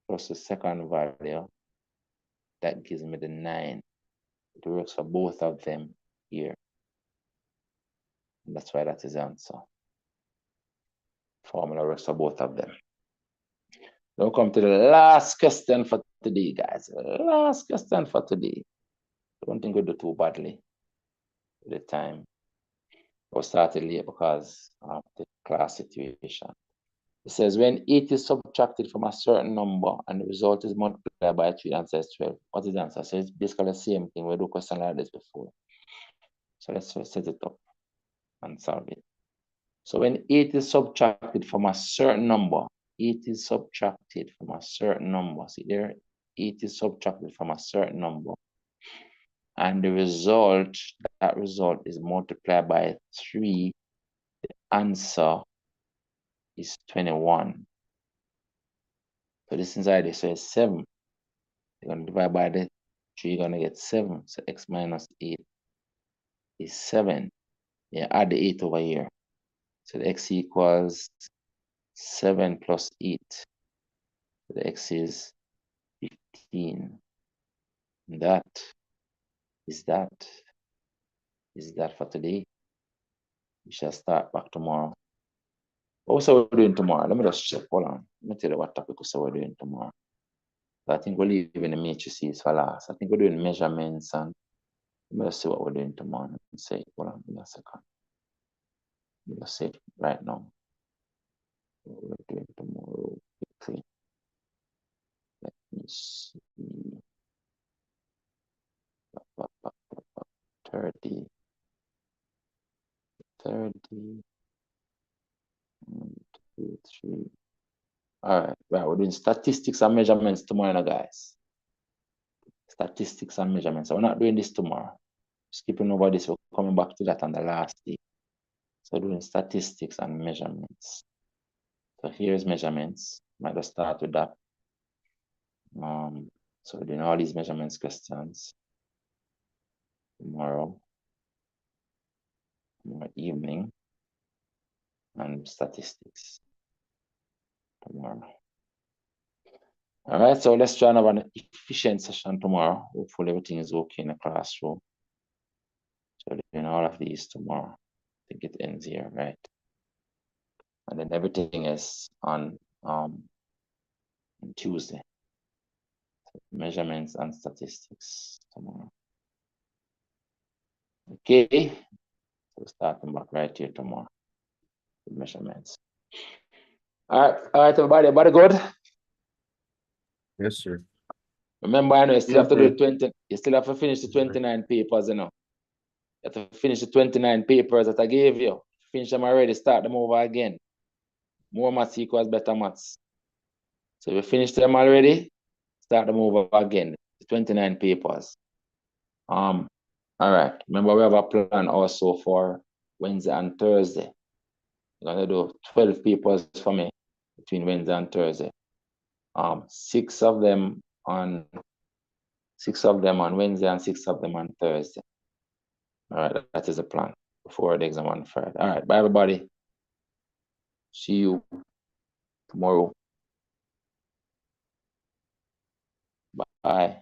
plus the second value. That gives me the 9. It works for both of them here. And that's why that is the answer. Formula works for both of them. Now come to the last question for today, guys. Last question for today. I don't think we do too badly with the time. I started late because of the class situation. It says when 8 is subtracted from a certain number and the result is multiplied by 3, the answer is 12. What is the answer? So it's basically the same thing. We do a question like this before. So let's set it up and solve it. So when 8 is subtracted from a certain number, 8 is subtracted from a certain number. See there, 8 is subtracted from a certain number. And the result, that result is multiplied by 3. The answer is 21. So this inside this, so it's 7. You're going to divide by the 3, you're going to get 7. So x minus 8 is 7. You add the 8 over here. So the x equals 7 plus 8. So the x is 15. And that is that for today. We shall start back tomorrow. What we're doing tomorrow? Let me just check. Hold on. Let me tell you what topic we're doing tomorrow. So I think we're leaving the matrices for last. I think we're doing measurements, and let me just see what we're doing tomorrow. Let me say, hold on, give me a second. Let me just say it right now. What we're doing tomorrow quickly. Let me see. 30. 1, 2, 3. All right, we're doing statistics and measurements tomorrow, guys. Statistics and measurements. So we're not doing this tomorrow. Skipping over this, we're coming back to that on the last day. So doing statistics and measurements. So here's measurements. Might just start with that. So we're doing all these measurements questions tomorrow evening, and statistics tomorrow. All right, so let's try and have an efficient session tomorrow. Hopefully everything is okay in the classroom. So doing all of these tomorrow. I think it ends here, right? And then everything is on Tuesday. So measurements and statistics tomorrow. Okay, so starting back right here tomorrow with measurements. All right, everybody good? Yes, sir. Remember, I know you still Yes, have to do sir. 20. You still have to finish the 29 papers, you know. You have to finish the 29 papers that I gave you. Finish them already, start them over again. More maths equals better maths. So if you finish them already, start them over again. The 29 papers. All right. Remember, we have a plan also for Wednesday and Thursday. You're gonna do 12 papers for me between Wednesday and Thursday. 6 of them on Wednesday and 6 of them on Thursday. All right, that is the plan before the exam on Friday. All right, bye everybody. See you tomorrow. Bye.